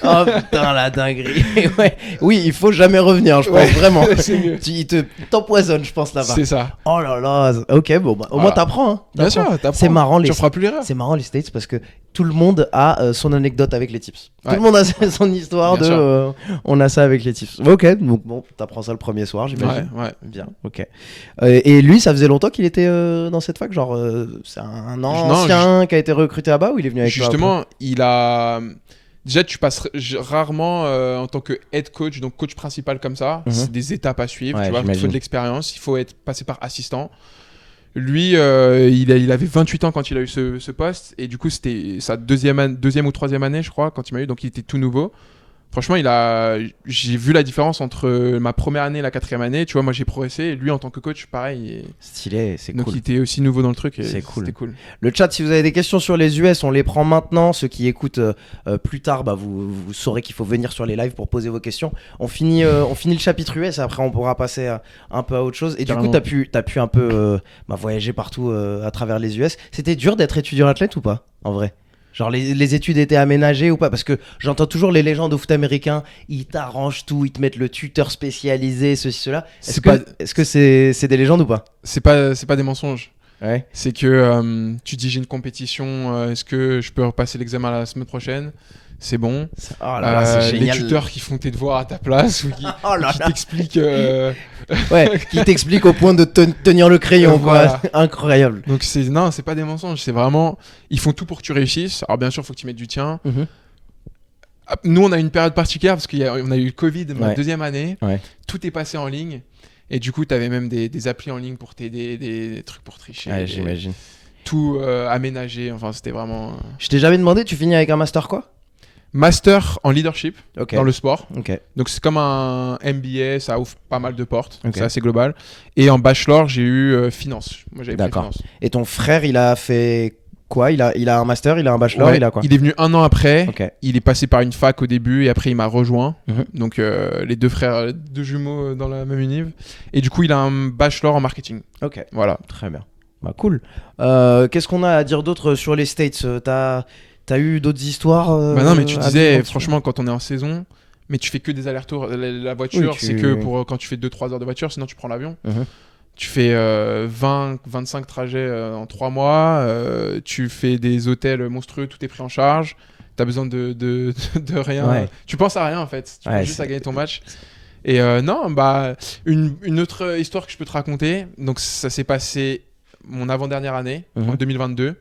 Oh putain, la dinguerie. Ouais. Oui, il faut jamais revenir, je pense, Ouais. vraiment. C'est mieux. Il t'empoisonne, je pense, là-bas. C'est ça. Oh là là. Ok, bon, bah, au Voilà. moins t'apprends. Hein. Bien T'apprends. sûr, t'apprends. C'est marrant, Tu feras plus l'erreur. C'est marrant les States parce que tout le monde a son anecdote avec les tips. Ouais. Tout le monde a son histoire Bien de sûr. on a ça avec les tips. Ok, donc bon, t'apprends ça le premier soir, j'imagine. Ouais. Bien, ok. Et lui, ça faisait longtemps qu'il était dans cette fac, genre c'est un ancien qui a été recruté là-bas ou il est venu avec toi Justement, il a. déjà tu passes rarement en tant que head coach, donc coach principal comme ça. C'est des étapes à suivre. Ouais, Tu vois, il faut j'imagine. de l'expérience, il faut être passé par assistant. Lui, il avait 28 ans quand il a eu ce poste, et du coup c'était sa deuxième ou troisième année, je crois, quand il m'a eu, donc il était tout nouveau. Franchement, j'ai vu la différence entre ma première année et la quatrième année. Tu vois, moi j'ai progressé, et lui en tant que coach, pareil. Stylé, c'est Donc cool. il était aussi nouveau dans le truc. Et C'est cool. C'était cool. Le chat, si vous avez des questions sur les US, on les prend maintenant. Ceux qui écoutent plus tard, bah, vous saurez qu'il faut venir sur les lives pour poser vos questions. On finit le chapitre US et après on pourra passer un peu à autre chose. Et Carrément. du coup, t'as pu un peu voyager partout à travers les US. C'était dur d'être étudiant athlète ou pas, en vrai? Genre les études étaient aménagées ou pas? Parce que j'entends toujours les légendes au foot américain, ils t'arrangent tout, ils te mettent le tuteur spécialisé, ceci, cela. Est-ce que c'est des légendes ou pas? C'est pas des mensonges. Ouais. C'est que tu dis j'ai une compétition, est-ce que je peux repasser l'examen la semaine prochaine? C'est bon. Oh là là, c'est les génial. tuteurs qui font tes devoirs à ta place ou qui, Oh là qui là. t'expliquent. Ouais, qui t'explique au point de tenir le crayon, Voilà. quoi. Incroyable. Donc non, c'est pas des mensonges, c'est vraiment ils font tout pour que tu réussisses. Alors bien sûr, faut que tu mettes du tien. Mhm. Nous, on a une période particulière parce qu'on a eu le Covid ma Ouais. deuxième année. Ouais. Tout est passé en ligne. Et du coup, tu avais même des applis en ligne pour t'aider, des trucs pour tricher. Ouais, j'imagine. Tout aménagé. Enfin, c'était vraiment. Je t'ai jamais demandé, tu finis avec un master quoi? Master en leadership Ok. dans le sport. Ok. Donc, c'est comme un MBA, ça ouvre pas mal de portes. Ok. C'est assez global. Et en bachelor, j'ai eu finance. Moi, j'avais pris D'accord. finance. Et ton frère, il a fait quoi? Il a un master, il a un bachelor, Ouais, il a quoi? il est venu un an après. Ok. Il est passé par une fac au début et après il m'a rejoint. Mhm. Donc les deux frères, deux jumeaux dans la même univ. Et du coup il a un bachelor en marketing. Ok. Voilà. Très bien. Bah cool. Qu'est-ce qu'on a à dire d'autre sur les States? T'as eu d'autres histoires Bah non mais tu à disais vivre franchement quand on est en saison, mais tu fais que des allers-retours. La voiture Oui, c'est que pour quand tu fais 2-3 heures de voiture, sinon tu prends l'avion. Mhm. Tu fais 20-25 trajets en 3 mois. Tu fais des hôtels monstrueux, tout est pris en charge. T'as besoin de rien. Ouais. Tu penses à rien en fait. Tu Ouais, penses juste c'est- à gagner ton match. Et non, bah une autre histoire que je peux te raconter. Donc ça s'est passé mon avant-dernière année, en 2022.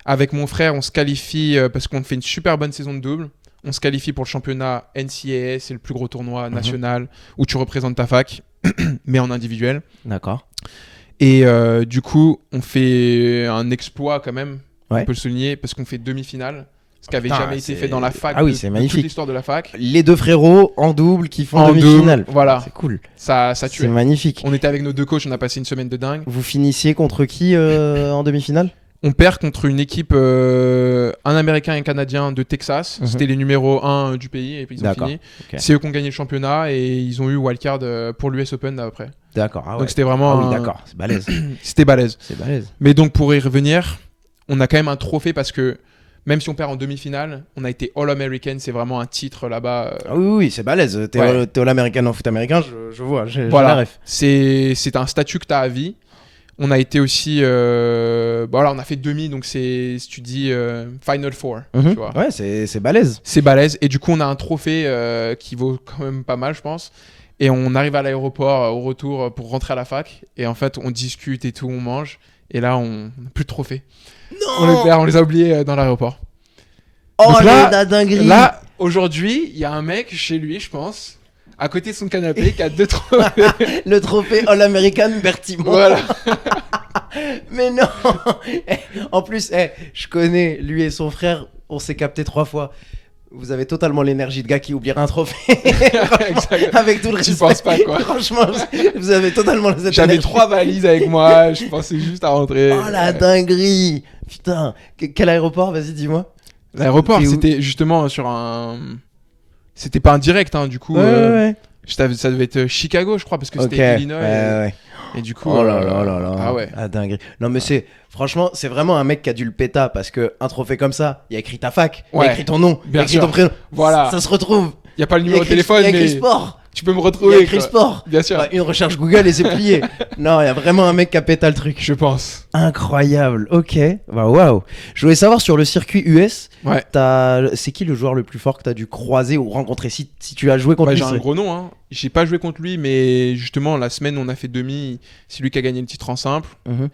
Avec mon frère, on se qualifie parce qu'on fait une super bonne saison de double. On se qualifie pour le championnat NCAA, c'est le plus gros tournoi national où tu représentes ta fac, mais en individuel. D'accord. Et du coup, on fait un exploit quand même, Ouais. on peut le souligner, parce qu'on fait demi-finale. Ce qui avait Putain, jamais été c'est- fait dans la fac Ah oui, de c'est toute magnifique. l'histoire de la fac. Les deux frérots en double qui font En demi-finale. double, voilà. C'est cool. Ça C'est tuait. magnifique. On était avec nos deux coachs, on a passé une semaine de dingue. Vous finissiez contre qui en demi-finale? On perd contre une équipe, un Américain et un Canadien de Texas. Mhm. C'était les numéros 1 du pays et puis ils ont D'accord. fini. Ok. C'est eux qui ont gagné le championnat et ils ont eu wildcard pour l'US Open après. D'accord. Ah ouais. Donc c'était vraiment... Ah oui, d'accord. C'est balèze. C'était balèze. C'est balèze. Mais donc pour y revenir, on a quand même un trophée parce que même si on perd en demi-finale, on a été All-American, c'est vraiment un titre là-bas. Ah oui, oui, c'est balèze. T'es Ouais. all-américain en foot américain, je vois. J'ai la Voilà, ref. c'est un statut que tu as à vie. On a été aussi... voilà, on a fait demi, donc c'est, si tu dis Final Four, Mhm. tu vois. Ouais, c'est balèze. C'est balèze. Et du coup, on a un trophée qui vaut quand même pas mal, je pense. Et on arrive à l'aéroport au retour pour rentrer à la fac. Et en fait, on discute et tout, on mange. Et là, on n'a plus de trophée. On les a oubliés dans l'aéroport. Oh Donc là- la dinguerie. Là, aujourd'hui, il y a un mec chez lui, je pense, à côté de son canapé, qui a 2 trophées. Le trophée All-American Bertimont. Voilà. Mais non. En plus, je connais lui et son frère, on s'est capté 3 fois. Vous avez totalement l'énergie de gars qui oublierait un trophée. Exact. Avec tout le J'y respect. pense pas, quoi. Franchement, vous avez totalement cette J'avais énergie. 3 valises avec moi, je pensais juste à rentrer. Oh la dinguerie. Putain. Quel aéroport? Vas-y, dis-moi. L'aéroport, T'es où? c'était justement sur un... C'était pas un direct, hein, du coup. Ouais. Ça devait être Chicago, je crois, parce que Ok. c'était Illinois. Ouais. Et du coup... Oh là là là là. Ah ouais. Ah dinguerie. Non mais franchement, c'est vraiment un mec qui a dû le péta parce que un trophée comme ça, il y a écrit ta fac, il y Ouais. a écrit ton nom, il y Bien a écrit sûr. ton prénom. Voilà. Ça se retrouve. Il y a pas le Il y a numéro de écrit, téléphone, il y a écrit mais sport. tu peux me Il y a retrouver. écrit quoi. sport. Bien sûr, Ouais, une recherche Google et c'est plié. Non, il y a vraiment un mec qui a péta le truc. je pense. Incroyable. Ok. Waouh. Je voulais savoir sur le circuit US, Ouais. c'est qui le joueur le plus fort que tu as dû croiser ou rencontrer si tu as joué contre Bah, lui? j'ai un gros nom. Hein. J'ai pas joué contre lui, mais justement, la semaine, on a fait demi. C'est lui qui a gagné le titre en simple. Mhm.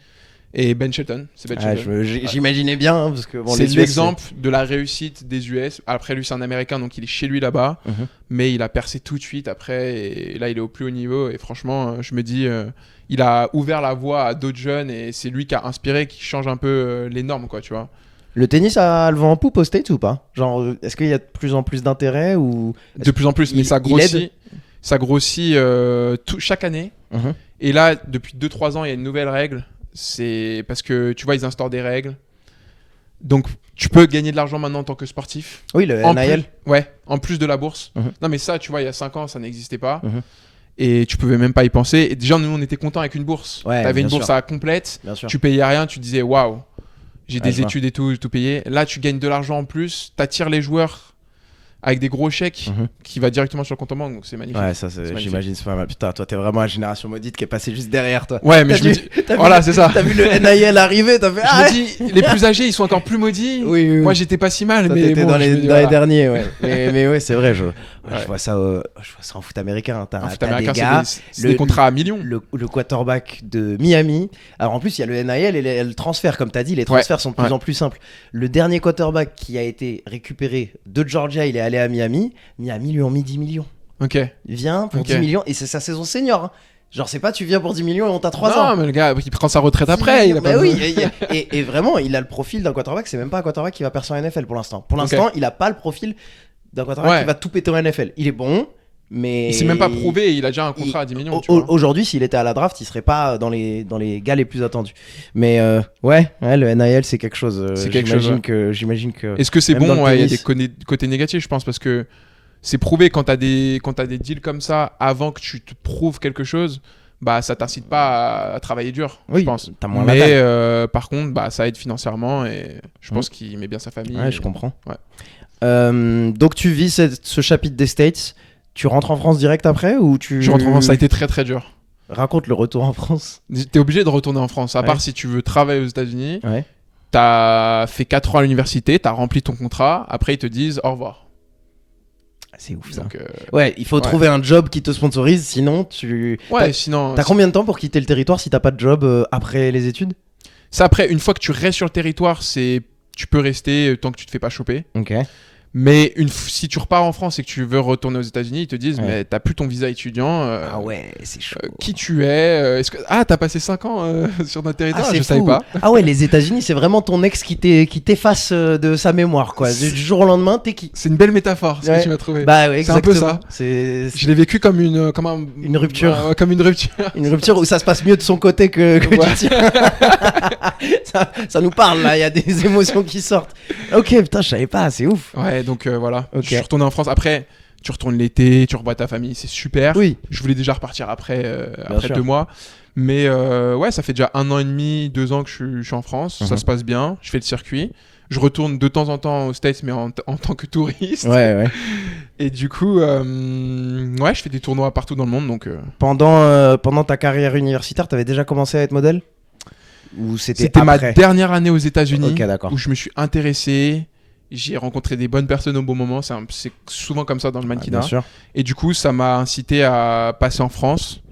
Et Ben Shelton, c'est Ben Shelton. J'imaginais bien, hein, parce que bon, c'est les US, l'exemple de la réussite des US. Après, lui, c'est un Américain, donc il est chez lui là-bas. Mais il a percé tout de suite après. Et là, il est au plus haut niveau. Et franchement, je me dis, il a ouvert la voie à d'autres jeunes. Et c'est lui qui a inspiré, qui change un peu les normes, quoi, tu vois. Le tennis a le vent en poupe aux States ou pas? Genre, est-ce qu'il y a de plus en plus d'intérêt ou... De plus en plus, mais ça grossit. Ça grossit chaque année. Et là, depuis 2-3 ans, il y a une nouvelle règle. C'est parce que, tu vois, ils instaurent des règles. Donc, tu peux gagner de l'argent maintenant en tant que sportif. Oui, le NIL. Ouais, en plus de la bourse. Non, mais ça, tu vois, il y a 5 ans, ça n'existait pas. Et tu pouvais même pas y penser. Et déjà, nous, on était contents avec une bourse. Ouais, t'avais une bien bourse sûr. à complète. Bien sûr. Tu payais rien, tu disais, waouh, j'ai des je vois. études et tout payé. Là, tu gagnes de l'argent en plus. T'attires les joueurs avec des gros chèques qui va directement sur le compte en banque. Donc, c'est magnifique. Ouais, ça, j'imagine, c'est pas mal. Putain, toi, t'es vraiment la génération maudite qui est passée juste derrière toi. Ouais, mais je me dis, voilà, c'est ça. T'as vu le NIL arriver, t'as fait. Je me dis, les plus âgés, ils sont encore plus maudits. Oui. Moi, j'étais pas si mal, Toi, mais t'étais bon, dans les voilà. derniers, ouais. mais ouais, c'est vrai, je vois ça en foot américain. En foot T'as américain, des gars, c'est des contrats à millions. le quarterback de Miami. Alors en plus, il y a le NIL et le transfert, comme t'as dit, les transferts sont de plus en plus simples. Le dernier quarterback qui a été récupéré de Georgia, il est allé à Miami. Miami lui ont mis 10 millions. Ok. Il vient pour 10 millions et c'est sa saison senior. Hein. Genre, c'est pas tu viens pour 10 millions et on t'a 3 ans. Non, mais le gars, il prend sa retraite après. Il a pas oui, et vraiment, il a le profil d'un quarterback. C'est même pas un quarterback qui va percer en NFL pour l'instant. Pour l'instant, il a pas le profil d'un quarterback qui va tout péter en NFL. Il est bon, mais. Il s'est même pas prouvé. Il a déjà un contrat à 10 millions. Aujourd'hui, s'il était à la draft, il serait pas dans les gars les plus attendus. Mais ouais, le NIL, c'est quelque chose. J'imagine que. Est-ce que c'est bon? Il y a des côtés négatifs, je pense, parce que. C'est prouvé quand t'as des deals comme ça avant que tu te prouves quelque chose, bah ça t'incite pas à travailler dur, je pense. T'as moins mais par contre, bah ça aide financièrement et je pense qu'il met bien sa famille. Ouais, je comprends. Ouais. Donc tu vis ce chapitre des States, tu rentres en France direct après ou tu... Je rentre en France, ça a été très très dur. Raconte le retour en France. T'es obligé de retourner en France, à part si tu veux travailler aux États-Unis. Ouais. T'as fait 4 ans à l'université, t'as rempli ton contrat, après ils te disent au revoir. C'est ouf ça. Donc, ouais, il faut trouver un job qui te sponsorise, sinon tu. Ouais, sinon. T'as combien de temps pour quitter le territoire si t'as pas de job après les études? Ça, après, une fois que tu restes sur le territoire, tu peux rester tant que tu te fais pas choper. Ok. Mais si tu repars en France et que tu veux retourner aux États-Unis, ils te disent mais t'as plus ton visa étudiant. Ah ouais, c'est chaud. Qui tu es t'as passé 5 ans sur notre territoire, je savais pas. Ah ouais, les États-Unis, c'est vraiment ton ex qui t'efface de sa mémoire quoi. Du jour au lendemain, t'es qui? C'est une belle métaphore ce que tu m'as trouvé. Bah ouais, exactement. C'est un peu ça. Je l'ai vécu comme une rupture. Comme une rupture. Une rupture où ça se passe mieux de son côté que du tien. ça nous parle là, il y a des émotions qui sortent. Ok, putain, je savais pas, c'est ouf. Ouais, donc voilà. Okay. Je suis retourné en France. Après, tu retournes l'été, tu revois ta famille, c'est super. Oui. Je voulais déjà repartir après 2 mois. Mais ouais, ça fait déjà 1 an et demi, 2 ans que je suis en France. Ça se passe bien. Je fais le circuit. Je retourne de temps en temps aux States, mais en tant que touriste. Ouais. Et du coup, ouais, je fais des tournois partout dans le monde. Donc, pendant ta carrière universitaire, t'avais déjà commencé à être modèle? Ou c'était ma dernière année aux États-Unis où je me suis intéressé. J'ai rencontré des bonnes personnes au bon moment. C'est souvent comme ça dans le mannequinat. Bien sûr. Et du coup, ça m'a incité à passer en France.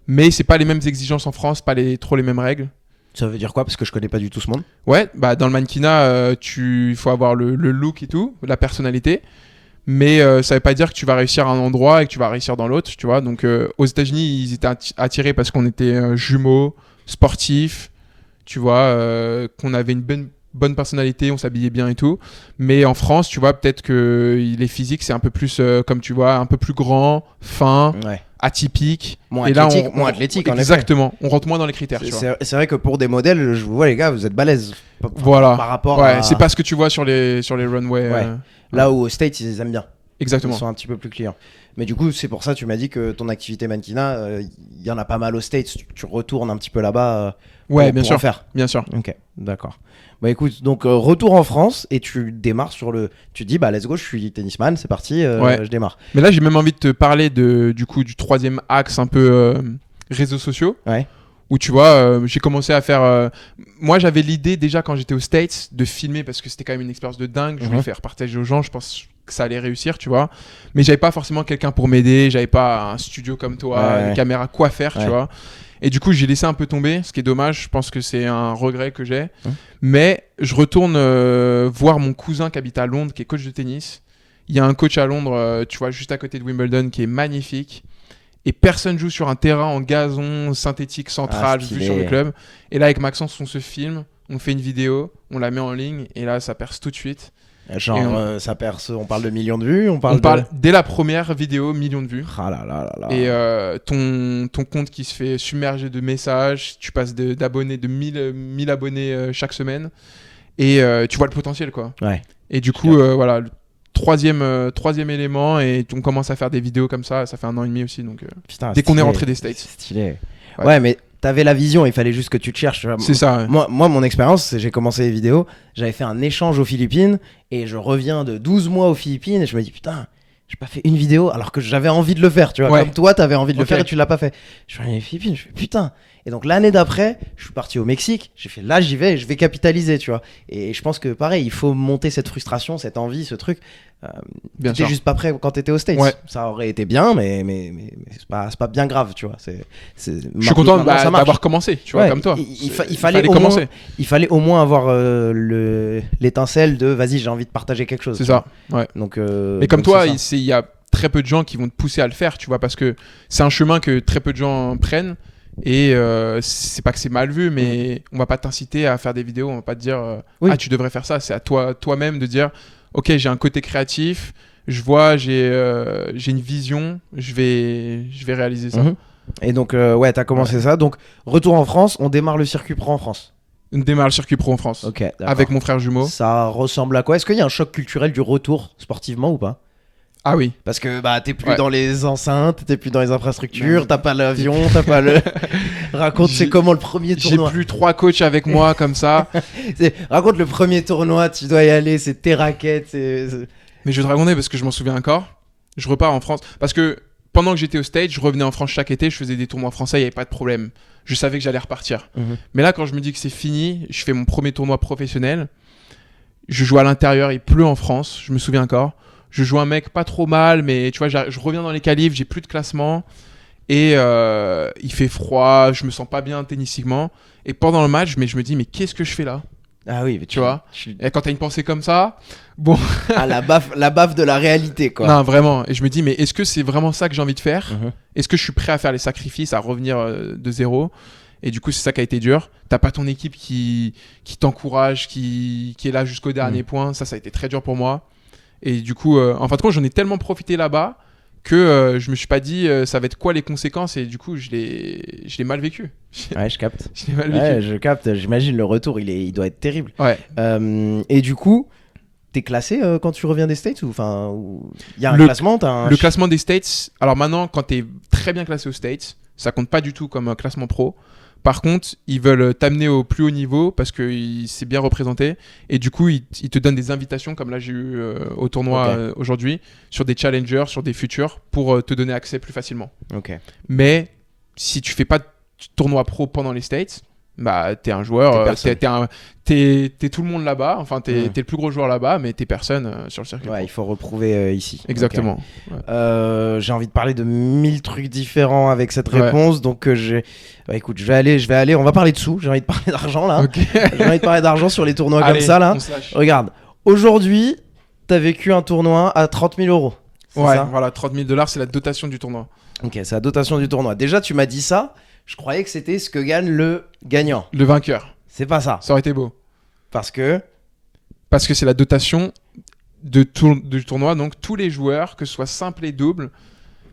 Mais c'est pas les mêmes exigences en France, pas trop les mêmes règles. Ça veut dire quoi? Parce que je connais pas du tout ce monde. Ouais, bah dans le mannequinat, il faut avoir le look et tout, la personnalité. Mais ça veut pas dire que tu vas réussir à un endroit et que tu vas réussir dans l'autre, tu vois. Donc aux États-Unis, ils étaient attirés parce qu'on était jumeaux, sportifs, tu vois, qu'on avait une bonne personnalité, on s'habillait bien et tout. Mais en France, tu vois, peut-être que les physiques, c'est un peu plus, comme tu vois, un peu plus grand, fin, atypique. Moins athlétique, en effet. Exactement. On rentre moins dans les critères. C'est vrai que pour des modèles, je vous vois, les gars, vous êtes balèzes. Voilà. Par rapport à... c'est pas ce que tu vois sur les runways. Ouais. Là où aux States, ils les aiment bien. Exactement. Ils sont un petit peu plus clients. Mais du coup, c'est pour ça que tu m'as dit que ton activité mannequinat, il y en a pas mal aux States. Tu retournes un petit peu là-bas ouais, pour en faire. Bien sûr. Ok, d'accord. Bah écoute, donc retour en France et tu démarres sur le... Tu te dis, bah let's go, je suis tennisman, c'est parti, je démarre. Mais là, j'ai même envie de te parler du 3e axe un peu réseaux sociaux. Ouais. Où tu vois, j'ai commencé à faire... Moi, j'avais l'idée déjà quand j'étais aux States de filmer parce que c'était quand même une expérience de dingue. Je voulais faire partager aux gens. Je pense que ça allait réussir, tu vois. Mais j'avais pas forcément quelqu'un pour m'aider, j'avais pas un studio comme toi, une caméra, quoi faire, tu vois. Et du coup, j'ai laissé un peu tomber, ce qui est dommage. Je pense que c'est un regret que j'ai. Mais je retourne voir mon cousin qui habite à Londres, qui est coach de tennis. Il y a un coach à Londres, tu vois, juste à côté de Wimbledon, qui est magnifique. Et personne joue sur un terrain en gazon synthétique central, vu sur le club. Et là, avec Maxence, on se filme, on fait une vidéo, on la met en ligne, et là, ça perce tout de suite. Genre, ça perce, on parle de millions de vues, on parle dès la première vidéo, millions de vues. Ah là là là là. Et ton compte qui se fait submerger de messages, tu passes d'abonnés, de 1000 abonnés chaque semaine, et tu vois le potentiel, quoi. Ouais. Et du coup, voilà, le troisième élément, et on commence à faire des vidéos comme ça fait 1 an et demi aussi, donc Putain, dès qu'on est rentré des States. Stylé. Ouais, mais t'avais la vision, il fallait juste que tu te cherches. C'est ça. Ouais. Moi, mon expérience, c'est j'ai commencé les vidéos, j'avais fait un échange aux Philippines et je reviens de 12 mois aux Philippines et je me dis putain, j'ai pas fait une vidéo alors que j'avais envie de le faire, tu vois. Ouais. Comme toi, t'avais envie de le faire et tu l'as pas fait. Je suis allé aux Philippines, je fais putain. Et donc l'année d'après, je suis parti au Mexique, j'ai fait là, j'y vais, je vais capitaliser, tu vois. Et je pense que pareil, il faut monter cette frustration, cette envie, ce truc. Bien t'étais sûr. juste pas prêt quand t'étais aux States. Ouais. Ça aurait été bien, mais c'est pas bien grave, tu vois. Je suis content d'avoir commencé, tu vois, comme toi. Il fallait commencer. Il fallait au moins avoir l'étincelle de vas-y, j'ai envie de partager quelque chose. C'est ça. Ouais. Donc, mais comme toi, il y a très peu de gens qui vont te pousser à le faire, tu vois, parce que c'est un chemin que très peu de gens prennent. Et c'est pas que c'est mal vu, mais on va pas t'inciter à faire des vidéos, on va pas te dire ah, tu devrais faire ça. C'est à toi-même de dire ok, j'ai un côté créatif, je vois, j'ai une vision, je vais réaliser ça. Et donc ouais, t'as commencé ça. Donc retour en France, on démarre le circuit pro en France. On démarre le circuit pro en France. Ok. Avec mon frère jumeau. Ça ressemble à quoi? Est-ce qu'il y a un choc culturel du retour sportivement ou pas? Ah oui. Parce que bah t'es plus dans les enceintes, t'es plus dans les infrastructures, t'as pas l'avion, t'as pas le. Raconte, c'est comment le premier tournoi? J'ai plus 3 coachs avec moi comme ça. Raconte le premier tournoi, tu dois y aller, c'est tes raquettes. Mais je vais te raconter parce que je m'en souviens encore. Je repars en France parce que pendant que j'étais au stage, je revenais en France chaque été, je faisais des tournois français, il n'y avait pas de problème. Je savais que j'allais repartir. Mais là, quand je me dis que c'est fini, je fais mon premier tournoi professionnel. Je joue à l'intérieur, il pleut en France, je me souviens encore. Je joue un mec pas trop mal, mais tu vois, je reviens dans les qualifs, j'ai plus de classement. Et il fait froid, je me sens pas bien tennistiquement. Et pendant le match, je me dis, mais qu'est-ce que je fais là? Ah oui, mais tu vois. Et quand t'as une pensée comme ça, bon. Ah, la baffe de la réalité, quoi. Non, vraiment. Et je me dis, mais est-ce que c'est vraiment ça que j'ai envie de faire? Est-ce que je suis prêt à faire les sacrifices, à revenir de zéro? Et du coup, c'est ça qui a été dur. T'as pas ton équipe qui t'encourage, qui est là jusqu'au dernier point. Ça a été très dur pour moi. Et du coup, en fin de compte, j'en ai tellement profité là-bas que je me suis pas dit ça va être quoi les conséquences, et du coup je l'ai mal vécu. Ouais, je capte. Je l'ai mal vécu. Ouais, je capte. J'imagine le retour, il doit être terrible. Ouais. Et du coup, t'es classé quand tu reviens des States, ou enfin il y a un classement, le classement des States. Alors maintenant, quand t'es très bien classé aux States, ça compte pas du tout comme un classement pro. Par contre, ils veulent t'amener au plus haut niveau parce que c'est bien représenté. Et du coup, ils te donnent des invitations, comme là j'ai eu au tournoi aujourd'hui, sur des challengers, sur des futurs, pour te donner accès plus facilement. Okay. Mais si tu fais pas de tournoi pro pendant les States, bah t'es un joueur, t'es tout le monde là-bas. Enfin, t'es le plus gros joueur là-bas, mais t'es personne sur le circuit. Ouais, il faut reprouver ici. Exactement. Okay. Ouais. J'ai envie de parler de 1000 trucs différents avec cette réponse, donc écoute, je vais aller. On va parler de sous. J'ai envie de parler d'argent là. Okay. J'ai envie de parler d'argent sur les tournois comme ça là. Regarde, aujourd'hui, t'as vécu un tournoi à 30 000 euros. Ouais, voilà, 30 000 $, c'est la dotation du tournoi. Ok, c'est la dotation du tournoi. Déjà, tu m'as dit ça. Je croyais que c'était ce que gagne le gagnant. Le vainqueur. C'est pas ça. Ça aurait été beau. Parce que c'est la dotation du tournoi. Donc tous les joueurs, que ce soit simple et double,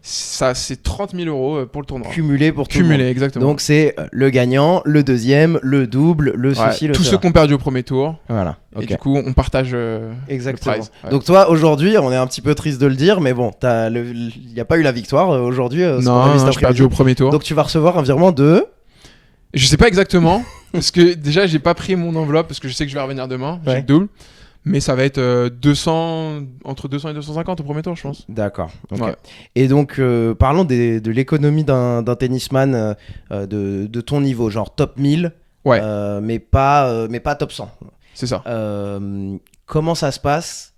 ça c'est 30 000 € pour le tournoi. Cumulé pour tout le monde. Exactement. Donc c'est le gagnant, le deuxième, le double, le ceci, le tous ceux qui ont perdu au premier tour. Voilà. Et du coup, on partage exactement. le prize. Ouais. Donc toi, aujourd'hui, on est un petit peu triste de le dire, mais bon, il n'y a pas eu la victoire aujourd'hui. Non, j'ai perdu au premier tour. Donc tu vas recevoir un virement de... Je sais pas exactement, parce que déjà, j'ai pas pris mon enveloppe, parce que je sais que je vais revenir demain, j'ai le double. Mais ça va être entre 200 et 250 au premier tour, je pense. D'accord. Okay. Ouais. Et donc, parlons de l'économie d'un tennisman de ton niveau, genre top 1000, mais pas top 100. C'est ça. Comment ça se passe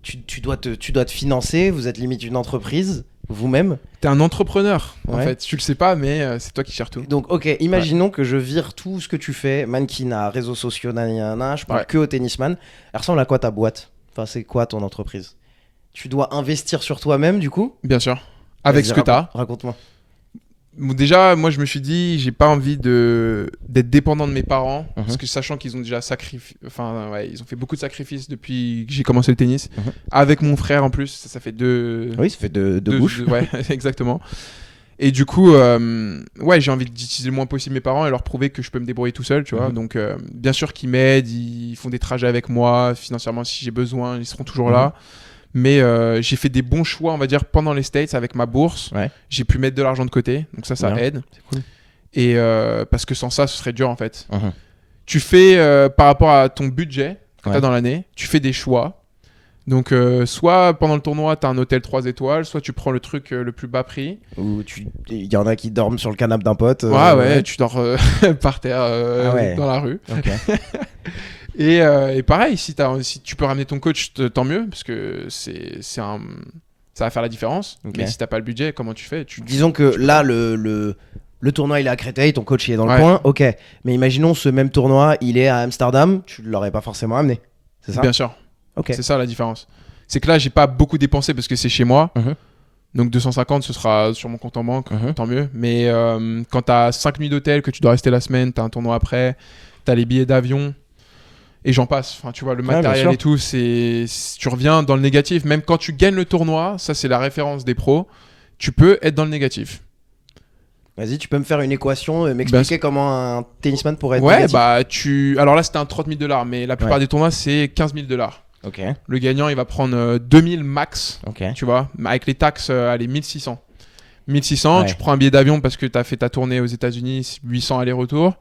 tu dois te financer, vous êtes limite une entreprise, vous-même. T'es un entrepreneur, en Ouais. fait. Tu le sais pas, mais c'est toi qui gères tout. Donc, ok, imaginons que je vire tout ce que tu fais, mannequinat, réseaux sociaux, nanana, je parle Ouais. que au tennisman. Elle ressemble à quoi ta boîte? Enfin, c'est quoi ton entreprise? Tu dois investir sur toi-même, du coup? Bien sûr. Avec ce que t'as. Raconte-moi. Bon, déjà, moi, je me suis dit, j'ai pas envie d'être dépendant de mes parents, Mhm. parce que sachant qu'ils ont déjà ils ont fait beaucoup de sacrifices depuis que j'ai commencé le tennis. Mhm. Avec mon frère, en plus, ça fait deux... Oui, ça fait deux bouches. ouais, exactement. Et du coup, j'ai envie d'utiliser le moins possible mes parents et leur prouver que je peux me débrouiller tout seul, tu vois. Mhm. Donc, bien sûr qu'ils m'aident, ils font des trajets avec moi, financièrement, si j'ai besoin, ils seront toujours Mhm. là. Mais j'ai fait des bons choix, on va dire, pendant les States avec ma bourse. Ouais. J'ai pu mettre de l'argent de côté, donc ça Bien. aide. C'est cool. Et parce que sans ça, ce serait dur en fait. Mhm. Tu fais, par rapport à ton budget que tu as Ouais. dans l'année, tu fais des choix. Donc, soit pendant le tournoi, tu as un hôtel 3 étoiles, soit tu prends le truc le plus bas prix. Ou il y en a qui dorment sur le canapé d'un pote. Ouais, tu dors par terre Ah ouais. dans la rue. Ok. Et pareil, si tu peux ramener ton coach, tant mieux, parce que ça va faire la différence. Ok. Mais si t'as pas le budget, comment tu fais? Disons que là, le tournoi, il est à Créteil, ton coach, il est dans le Ouais. coin. Ok. Mais imaginons ce même tournoi, il est à Amsterdam. Tu l'aurais pas forcément amené. C'est ça? Bien sûr. Ok. C'est ça la différence. C'est que là, j'ai pas beaucoup dépensé parce que c'est chez moi. Mhm. Donc 250, ce sera sur mon compte en banque, Mhm. tant mieux. Mais quand t'as 5 nuits d'hôtel, que tu dois rester la semaine, t'as un tournoi après, t'as les billets d'avion, et j'en passe. Enfin, tu vois, le Ouais, bien matériel sûr. et tout, tu reviens dans le négatif. Même quand tu gagnes le tournoi, ça c'est la référence des pros, tu peux être dans le négatif. Vas-y, tu peux me faire une équation et m'expliquer comment un tennisman pourrait être Ouais, négatif. bah alors là c'était un 30 000 $, mais la plupart Ouais. des tournois c'est 15 000 $. Ok. Le gagnant il va prendre 2000 max. Ok. Tu vois, avec les taxes, allez, 1600. 1600, Ouais. tu prends un billet d'avion parce que tu as fait ta tournée aux États-Unis, 800 aller-retour.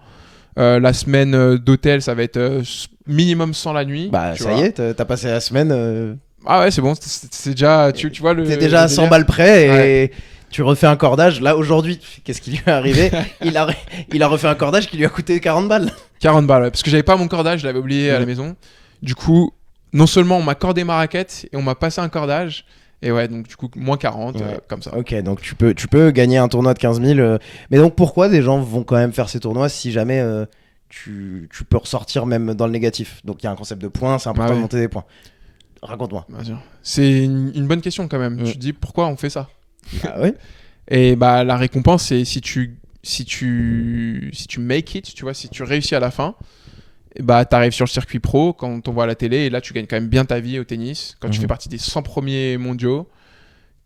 La semaine d'hôtel, ça va être minimum 100 la nuit. Bah, tu ça vois. y est, t'as passé la semaine. Ah ouais, c'est bon, c'est déjà. Tu vois le. T'es déjà à le 100 délire. balles près et tu refais un cordage. Là, aujourd'hui, qu'est-ce qui lui est arrivé? il a refait un cordage qui lui a coûté 40 balles. 40 balles, ouais, parce que j'avais pas mon cordage, je l'avais oublié à la maison. Du coup, non seulement on m'a cordé ma raquette et on m'a passé un cordage. Et ouais, donc du coup, moins 40, Ouais. comme ça. Ok, donc tu peux gagner un tournoi de 15 000. Mais donc pourquoi des gens vont quand même faire ces tournois si jamais tu peux ressortir même dans le négatif? Donc il y a un concept de points, c'est important Ah ouais. de monter des points. Raconte-moi. Bien sûr. C'est une bonne question quand même. Mm. Tu te dis pourquoi on fait ça? Ah oui. Et bah la récompense c'est si tu make it, tu vois, si tu réussis à la fin, et bah t'arrives sur le circuit pro quand on voit à la télé et là tu gagnes quand même bien ta vie au tennis. Quand tu Mhm. fais partie des 100 premiers mondiaux,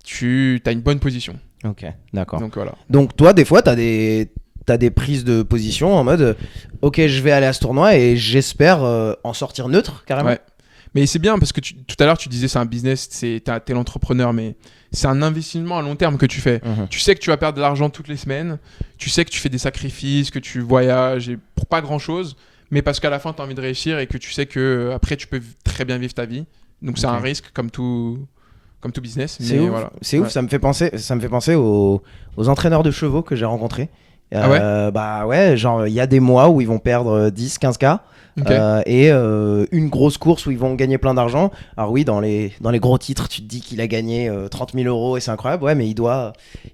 tu as une bonne position. Ok, d'accord. Donc voilà. Donc toi, des fois, t'as des prises de position en mode ok, je vais aller à ce tournoi et j'espère en sortir neutre carrément. Ouais. Mais c'est bien parce que tout à l'heure tu disais c'est un business, t'es l'entrepreneur, mais c'est un investissement à long terme que tu fais. Mhm. Tu sais que tu vas perdre de l'argent toutes les semaines, tu sais que tu fais des sacrifices, que tu voyages et pour pas grand chose, mais parce qu'à la fin tu as envie de réussir et que tu sais que après tu peux très bien vivre ta vie. Donc c'est Ok. un risque comme tout business. C'est mais ouf, voilà. c'est ouf, Ouais. ça me fait penser aux entraîneurs de chevaux que j'ai rencontrés. Ah ouais Bah ouais, genre il y a des mois où ils vont perdre 10-15K Ok. et une grosse course où ils vont gagner plein d'argent. Alors oui, dans les gros titres, tu te dis qu'il a gagné 30 000 € et c'est incroyable, ouais, mais il doit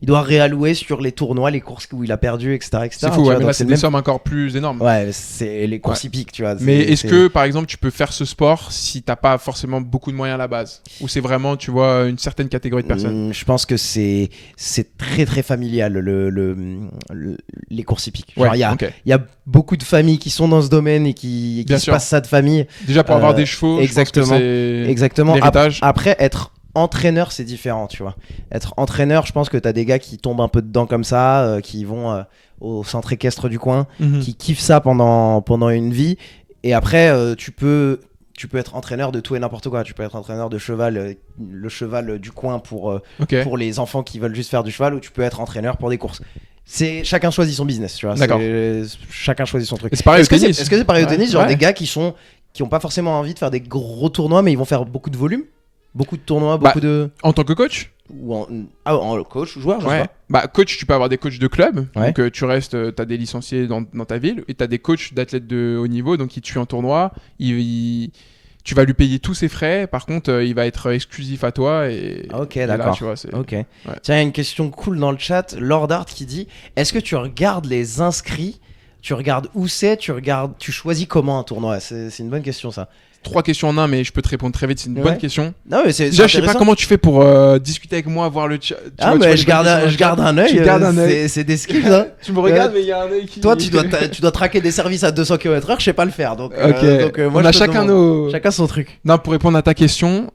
réallouer sur les tournois, les courses où il a perdu, etc. C'est tu fou, vois, ouais, mais donc là c'est c'est le des même- sommes encore plus énormes. Ouais, c'est les courses Ouais. hippiques, tu vois. Mais c'est- est-ce que par exemple tu peux faire ce sport si t'as pas forcément beaucoup de moyens à la base? Ou c'est vraiment, tu vois, une certaine catégorie de personnes? Je pense que c'est très très familial les courses hippiques. Genre, Ouais, il ok. y a beaucoup de familles qui sont dans ce domaine et qui Bien se sûr. passent ça de famille. Déjà pour avoir des chevaux, exactement. je pense que c'est Exactement. l'héritage. Après, être entraîneur, c'est différent, tu vois. Être entraîneur, je pense que t'as des gars qui tombent un peu dedans comme ça, qui vont au centre équestre du coin, Mhm. qui kiffent ça pendant une vie. Et après, tu peux être entraîneur de tout et n'importe quoi. Tu peux être entraîneur de cheval, le cheval du coin pour les enfants qui veulent juste faire du cheval, ou tu peux être entraîneur pour des courses. C'est chacun choisit son business, tu vois. D'accord. Chacun choisit son truc. Et c'est pareil au Est-ce que tennis. c'est pareil au Ouais, tennis, genre ouais. des gars qui ont pas forcément envie de faire des gros tournois, mais ils vont faire beaucoup de volume, beaucoup de tournois, Bah, beaucoup de En tant que coach, ou en coach ou joueur, je sais ouais. pas. Bah, coach, tu peux avoir des coachs de club. Ouais. Donc, tu restes, t'as des licenciés dans ta ville. Et t'as des coachs d'athlètes de haut niveau. Donc, ils te suivent en tournoi. tu vas lui payer tous ses frais. Par contre, il va être exclusif à toi. Et D'accord. Là, tu vois, c'est... Ok. Tiens, il y a une question cool dans le chat. Lord Art qui dit est-ce que tu regardes les inscrits? Tu regardes où c'est? Tu choisis comment un tournoi? C'est une bonne question, ça. 3 questions en un, mais je peux te répondre très vite. C'est une bonne question. Non, mais c'est Déjà, je sais pas intéressant. comment tu fais pour discuter avec moi, voir le chat. Je garde un œil. C'est des skills. Hein. Tu me regardes, mais il y a un œil qui. Toi, tu dois traquer des services à 200 km/h. Je sais pas le faire. Donc, moi, on a chacun son truc. Non, pour répondre à ta question,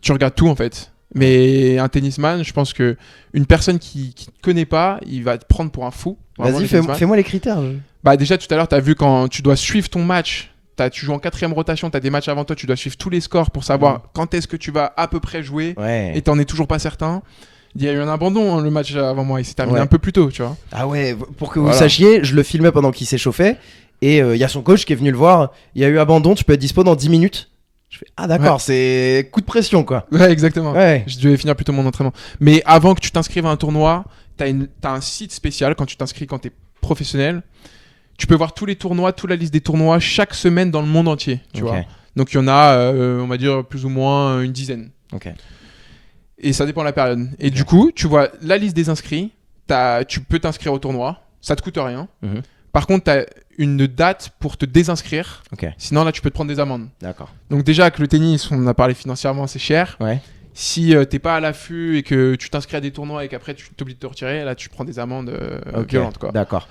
tu regardes tout en fait. Mais un tennisman, je pense que une personne qui te connaît pas, il va te prendre pour un fou. Vas-y, fais-moi les critères. Bah déjà tout à l'heure, tu as vu quand tu dois suivre ton match. Tu joues en 4ème rotation, tu as des matchs avant toi, tu dois suivre tous les scores pour savoir quand est-ce que tu vas à peu près jouer et t'en es toujours pas certain. Il y a eu un abandon, le match avant moi, il s'est terminé un peu plus tôt, tu vois. Ah ouais, pour que vous sachiez, je le filmais pendant qu'il s'échauffait et il y a son coach qui est venu le voir, il y a eu abandon, tu peux être dispo dans 10 minutes. Je fais d'accord, c'est coup de pression quoi. Ouais, exactement. Je devais finir plutôt mon entraînement. Mais avant que tu t'inscrives à un tournoi, t'as un site spécial quand tu t'inscris quand t'es professionnel. Tu peux voir tous les tournois, toute la liste des tournois chaque semaine dans le monde entier, tu vois. Donc il y en a, on va dire plus ou moins une dizaine. Et ça dépend de la période. Et du coup, tu vois la liste des inscrits, tu peux t'inscrire au tournoi, ça te coûte rien. Par contre, tu as une date pour te désinscrire. Sinon, là, tu peux te prendre des amendes. D'accord. Donc déjà, avec le tennis, on a parlé financièrement, c'est cher. Si t'es pas à l'affût et que tu t'inscris à des tournois et qu'après tu t'oublies de te retirer, là tu prends des amendes violentes quoi. D'accord.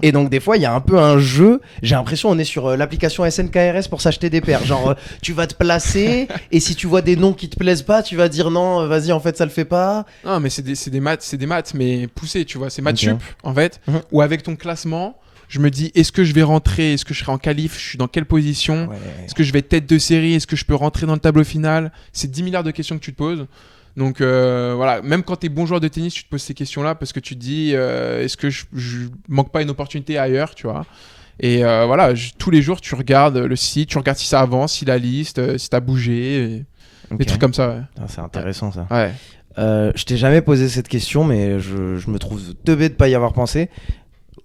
Et donc des fois il y a un peu un jeu. J'ai l'impression on est sur l'application SNKRS pour s'acheter des paires. Genre tu vas te placer et si tu vois des noms qui te plaisent pas, tu vas dire non, vas-y en fait ça le fait pas. Non mais c'est des maths mais poussés, tu vois, c'est maths sup en fait. Ou avec ton classement. Je me dis, est-ce que je vais rentrer? Est-ce que je serai en qualif? Je suis dans quelle position? Est-ce que je vais être tête de série? Est-ce que je peux rentrer dans le tableau final? C'est 10 milliards de questions que tu te poses. Donc voilà, même quand tu es bon joueur de tennis, tu te poses ces questions-là parce que tu te dis, est-ce que je manque pas une opportunité ailleurs, tu vois? Et voilà, tous les jours, tu regardes le site, tu regardes si ça avance, si la liste, si tu as bougé, des trucs comme ça. Ouais. Ah, c'est intéressant ça. Ouais. Je t'ai jamais posé cette question, mais je me trouve teubé de pas y avoir pensé.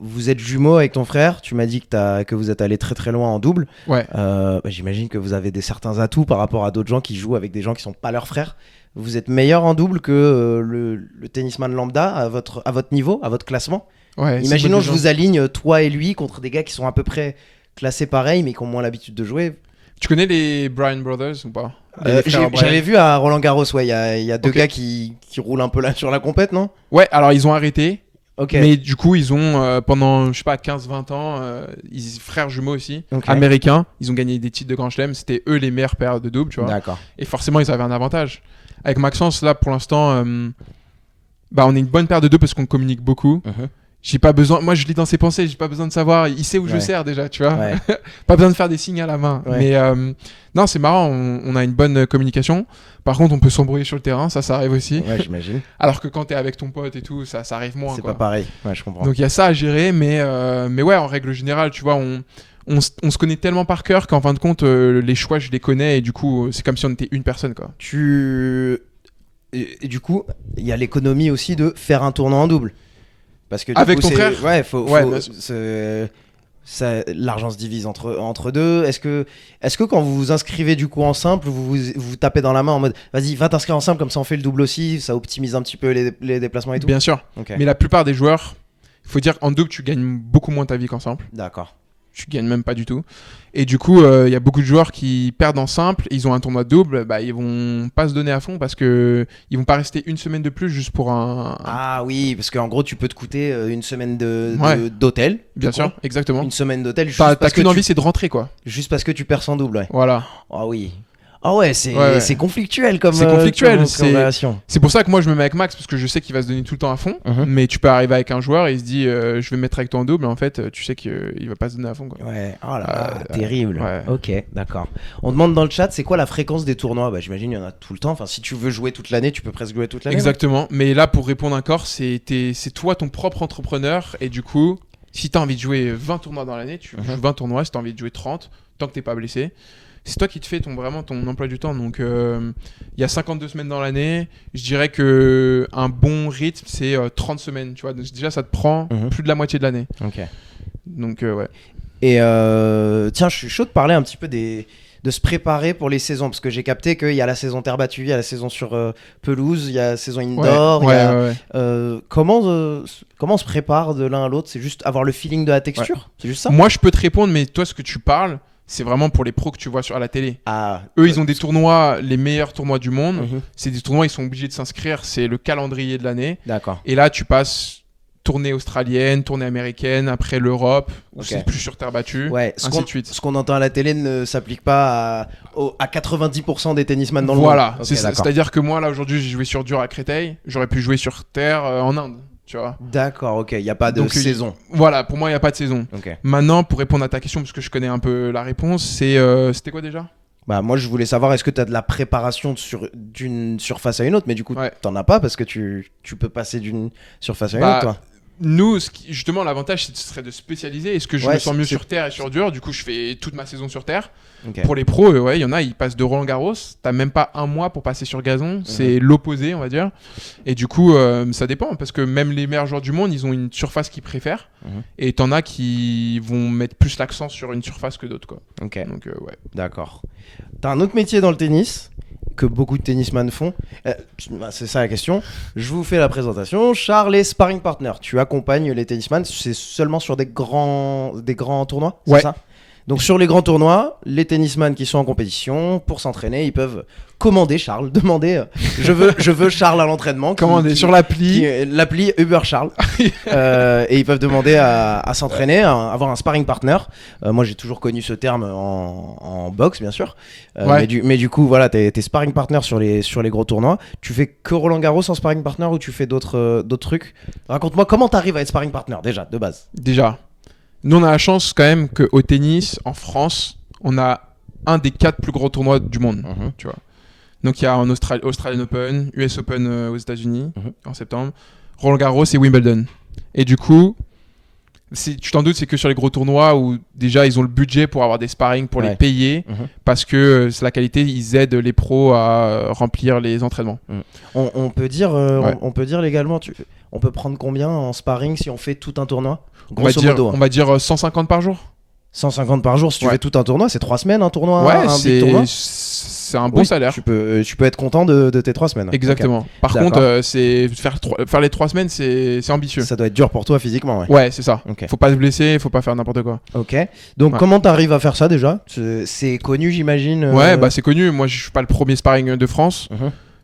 Vous êtes jumeaux avec ton frère, tu m'as dit que vous êtes allé très très loin en double. J'imagine que vous avez certains atouts par rapport à d'autres gens qui jouent avec des gens qui sont pas leurs frères. Vous êtes meilleur en double que le tennisman lambda à votre niveau, à votre classement. Imaginons je vous aligne toi et lui contre des gars qui sont à peu près classés pareil mais qui ont moins l'habitude de jouer. Tu connais les Bryan Brothers ou pas? J'avais vu à Roland Garros, il y a deux gars qui roulent un peu là sur la compète, non? Ouais, alors ils ont arrêté. Mais du coup, ils ont, pendant, je sais pas, 15-20 ans, frères jumeaux aussi, américains, ils ont gagné des titres de Grand Chelem. C'était eux les meilleurs paires de double, tu vois. D'accord. Et forcément, ils avaient un avantage. Avec Maxence, là, pour l'instant, on est une bonne paire de deux parce qu'on communique beaucoup. J'ai pas besoin, moi je lis dans ses pensées, j'ai pas besoin de savoir, il sait où je sers déjà, tu vois. Pas besoin de faire des signes à la main. Mais non, c'est marrant, on a une bonne communication. Par contre, on peut s'embrouiller sur le terrain, ça arrive aussi. Ouais, j'imagine. Alors que quand t'es avec ton pote et tout, ça arrive moins. C'est pas pareil, ouais, je comprends. Donc il y a ça à gérer, mais ouais, en règle générale, tu vois, on se connaît tellement par cœur qu'en fin de compte, les choix, je les connais et du coup, c'est comme si on était une personne, quoi. Et du coup, il y a l'économie aussi de faire un tournoi en double. Parce que avec ton frère, l'argent se divise entre deux. Est-ce que quand vous vous inscrivez du coup en simple, vous tapez dans la main en mode vas-y, va t'inscrire en simple, comme ça on fait le double aussi, ça optimise un petit peu les déplacements et tout? Bien sûr. Mais la plupart des joueurs, il faut dire qu'en double, tu gagnes beaucoup moins ta vie qu'en simple. D'accord. Tu gagnes même pas du tout. Et du coup, il y a beaucoup de joueurs qui perdent en simple, ils ont un tournoi de double, ils vont pas se donner à fond parce que ils vont pas rester une semaine de plus juste pour un... Ah oui, parce qu'en gros, tu peux te coûter une semaine d'hôtel. Bien sûr, exactement. Une semaine d'hôtel juste t'as qu'une envie, c'est de rentrer, quoi. Juste parce que tu perds sans double, ouais. Voilà. Ah oui. Ah ouais, c'est conflictuel comme relation. C'est pour ça que moi je me mets avec Max parce que je sais qu'il va se donner tout le temps à fond. Mais tu peux arriver avec un joueur et il se dit je vais me mettre avec toi en double, et en fait tu sais qu'il va pas se donner à fond, quoi. Ouais, oh là, terrible. Ok, d'accord. On demande dans le chat c'est quoi la fréquence des tournois? J'imagine il y en a tout le temps. Enfin, si tu veux jouer toute l'année, tu peux presque jouer toute l'année. Exactement. Mais là, pour répondre encore, c'est toi ton propre entrepreneur et du coup, si t'as envie de jouer 20 tournois dans l'année, tu joues 20 tournois. Si t'as envie de jouer 30, tant que t'es pas blessé. C'est toi qui te fais vraiment ton emploi du temps. Donc, il y a 52 semaines dans l'année. Je dirais qu'un bon rythme, c'est 30 semaines. Tu vois. Donc, déjà, ça te prend plus de la moitié de l'année. Ok. Donc, ouais. Et tiens, je suis chaud de parler un petit peu de se préparer pour les saisons, parce que j'ai capté qu'il y a la saison terre battue, il y a la saison sur pelouse, il y a la saison indoor. Comment on se prépare de l'un à l'autre? C'est juste avoir le feeling de la texture? C'est juste ça? Moi, je peux te répondre, mais toi, ce que tu parles, c'est vraiment pour les pros que tu vois à la télé. Eux, ils ont des tournois, les meilleurs tournois du monde. C'est des tournois, ils sont obligés de s'inscrire. C'est le calendrier de l'année. D'accord. Et là, tu passes tournée australienne, tournée américaine, après l'Europe, où c'est plus sur terre battue, ainsi de suite. Ce qu'on entend à la télé ne s'applique pas à 90% des tennisman dans le monde. Voilà, c'est-à-dire que moi, là, aujourd'hui, j'ai joué sur dur à Créteil. J'aurais pu jouer sur terre en Inde. Tu vois. D'accord, ok, il n'y a pas de saison. Voilà, pour moi, il n'y a pas de saison. Maintenant, pour répondre à ta question, parce que je connais un peu la réponse, c'était quoi déjà? Bah, moi, je voulais savoir, est-ce que tu as de la préparation d'une surface à une autre, mais du coup, t'en as pas parce que tu peux passer d'une surface à une autre, toi. Nous, justement, l'avantage, ce serait de spécialiser. Est-ce que je me sens mieux sur terre et sur dur? Du coup, je fais toute ma saison sur terre. Pour les pros, il y en a, ils passent de Roland Garros. T'as même pas un mois pour passer sur gazon. C'est l'opposé, on va dire. Et du coup, ça dépend. Parce que même les meilleurs joueurs du monde, ils ont une surface qu'ils préfèrent. Et t'en as qui vont mettre plus l'accent sur une surface que d'autres, quoi. Ok. Donc, D'accord. T'as un autre métier dans le tennis que beaucoup de tennisman font. C'est ça la question. Je vous fais la présentation. Charles est sparring partner. Tu accompagnes les tennisman. C'est seulement sur des grands tournois, c'est ça? Donc sur les grands tournois, les tennisman qui sont en compétition, pour s'entraîner, ils peuvent commander Charles, demander je veux Charles à l'entraînement. Commander sur l'appli Uber Charles. Et ils peuvent demander à s'entraîner, à avoir un sparring partner. Moi j'ai toujours connu ce terme en boxe bien sûr. Mais du coup voilà, t'es sparring partner sur les gros tournois. Tu fais que Roland Garros en sparring partner ou tu fais d'autres trucs? Raconte-moi comment t'arrives à être sparring partner déjà, de base. Nous, on a la chance quand même qu'au tennis, en France, on a un des 4 plus gros tournois du monde. Tu vois. Donc, il y a en Australian Open, US Open aux États-Unis en septembre, Roland Garros et Wimbledon. Et du coup, tu t'en doutes, c'est que sur les gros tournois où déjà ils ont le budget pour avoir des sparring pour les payer parce que c'est la qualité, ils aident les pros à remplir les entraînements. On peut dire légalement, on peut prendre combien en sparring si on fait tout un tournoi? On va dire 150 par jour. 150 par jour si tu fais tout un tournoi, c'est 3 semaines un tournoi? C'est un bon salaire. Tu peux être content de tes 3 semaines. Exactement. Par contre, faire les 3 semaines, c'est ambitieux. Ça doit être dur pour toi physiquement. Ouais, c'est ça. Faut pas se blesser, faut pas faire n'importe quoi. Ok. Donc comment t'arrives à faire ça déjà? C'est connu, j'imagine. Ouais, c'est connu. Moi, je suis pas le premier sparring de France.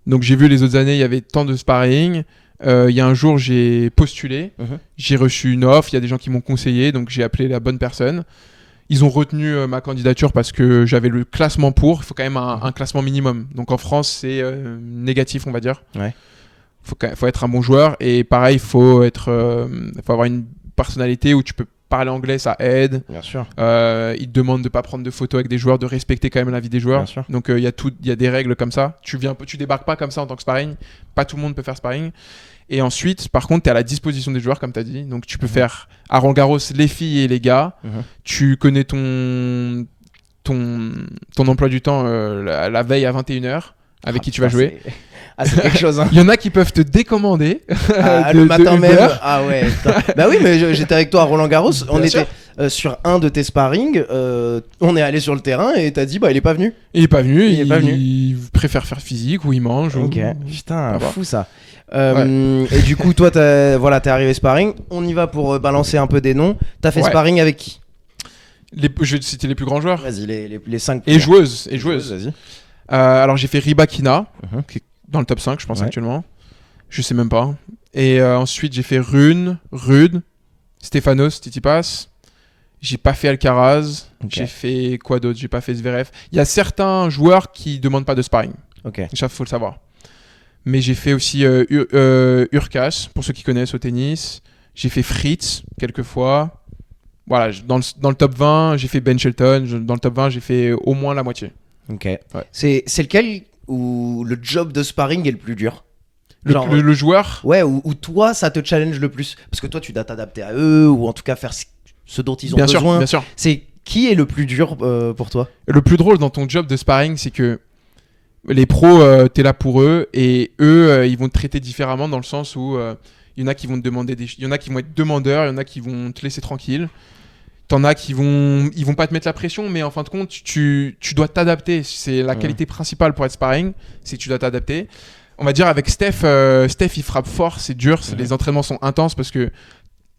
Donc j'ai vu les autres années, il y avait tant de sparring. Il y a un jour, j'ai postulé, j'ai reçu une offre, il y a des gens qui m'ont conseillé, donc j'ai appelé la bonne personne. Ils ont retenu ma candidature parce que j'avais le classement pour. Il faut quand même un classement minimum. Donc en France, c'est négatif, on va dire. Faut être un bon joueur. Et pareil, faut avoir une personnalité où tu peux parler anglais, ça aide. Bien sûr. Ils te demandent de pas prendre de photos avec des joueurs, de respecter quand même la vie des joueurs. Bien sûr. Donc il y a des règles comme ça. Tu débarques pas comme ça en tant que sparring. Pas tout le monde peut faire sparring. Et ensuite, par contre, tu es à la disposition des joueurs, comme tu as dit. Donc tu peux faire à Roland Garros les filles et les gars. Tu connais ton emploi du temps la veille à 21h avec qui tu vas jouer. C'est quelque chose. Il y en a qui peuvent te décommander le matin même. Ah ouais. Bah oui, mais j'étais avec toi à Roland Garros. On était sur un de tes sparring. On est allé sur le terrain et t'as dit il est pas venu. Il est pas venu. Il préfère faire physique ou il mange. Ok. Putain, fou ça. Et du coup, toi, t'es arrivé sparring. On y va pour balancer un peu des noms. T'as fait sparring avec qui? Je vais te citer les plus grands joueurs. Vas-y, les 5 et joueuses. Vas-y. Alors j'ai fait Rybakina, qui est dans le top 5 je pense actuellement. Je sais même pas. Et ensuite j'ai fait Rune, Rude, Stefanos, Tsitsipas. J'ai pas fait Alcaraz. J'ai fait quoi d'autre? J'ai pas fait Zverev. Il y a certains joueurs qui demandent pas de sparring. Ça faut le savoir. Mais j'ai fait aussi Urkas, pour ceux qui connaissent au tennis. J'ai fait Fritz quelques fois. Voilà, dans le top 20, j'ai fait Ben Shelton. Dans le top 20, j'ai fait au moins la moitié. Ok. C'est lequel où le job de sparring est le plus dur? Le joueur? Ouais, où toi, ça te challenge le plus. Parce que toi, tu dois t'adapter à eux, ou en tout cas faire ce dont ils ont besoin. Bien sûr. C'est qui est le plus dur pour toi? Le plus drôle dans ton job de sparring, c'est que les pros, t'es là pour eux, et eux, ils vont te traiter différemment dans le sens où il y en a qui vont te demander il y en a qui vont être demandeurs, il y en a qui vont te laisser tranquille. T'en as qui ils vont pas te mettre la pression, mais en fin de compte, tu dois t'adapter. C'est la qualité principale pour être sparring, c'est que tu dois t'adapter. On va dire avec Steph, il frappe fort, c'est dur, les entraînements sont intenses parce que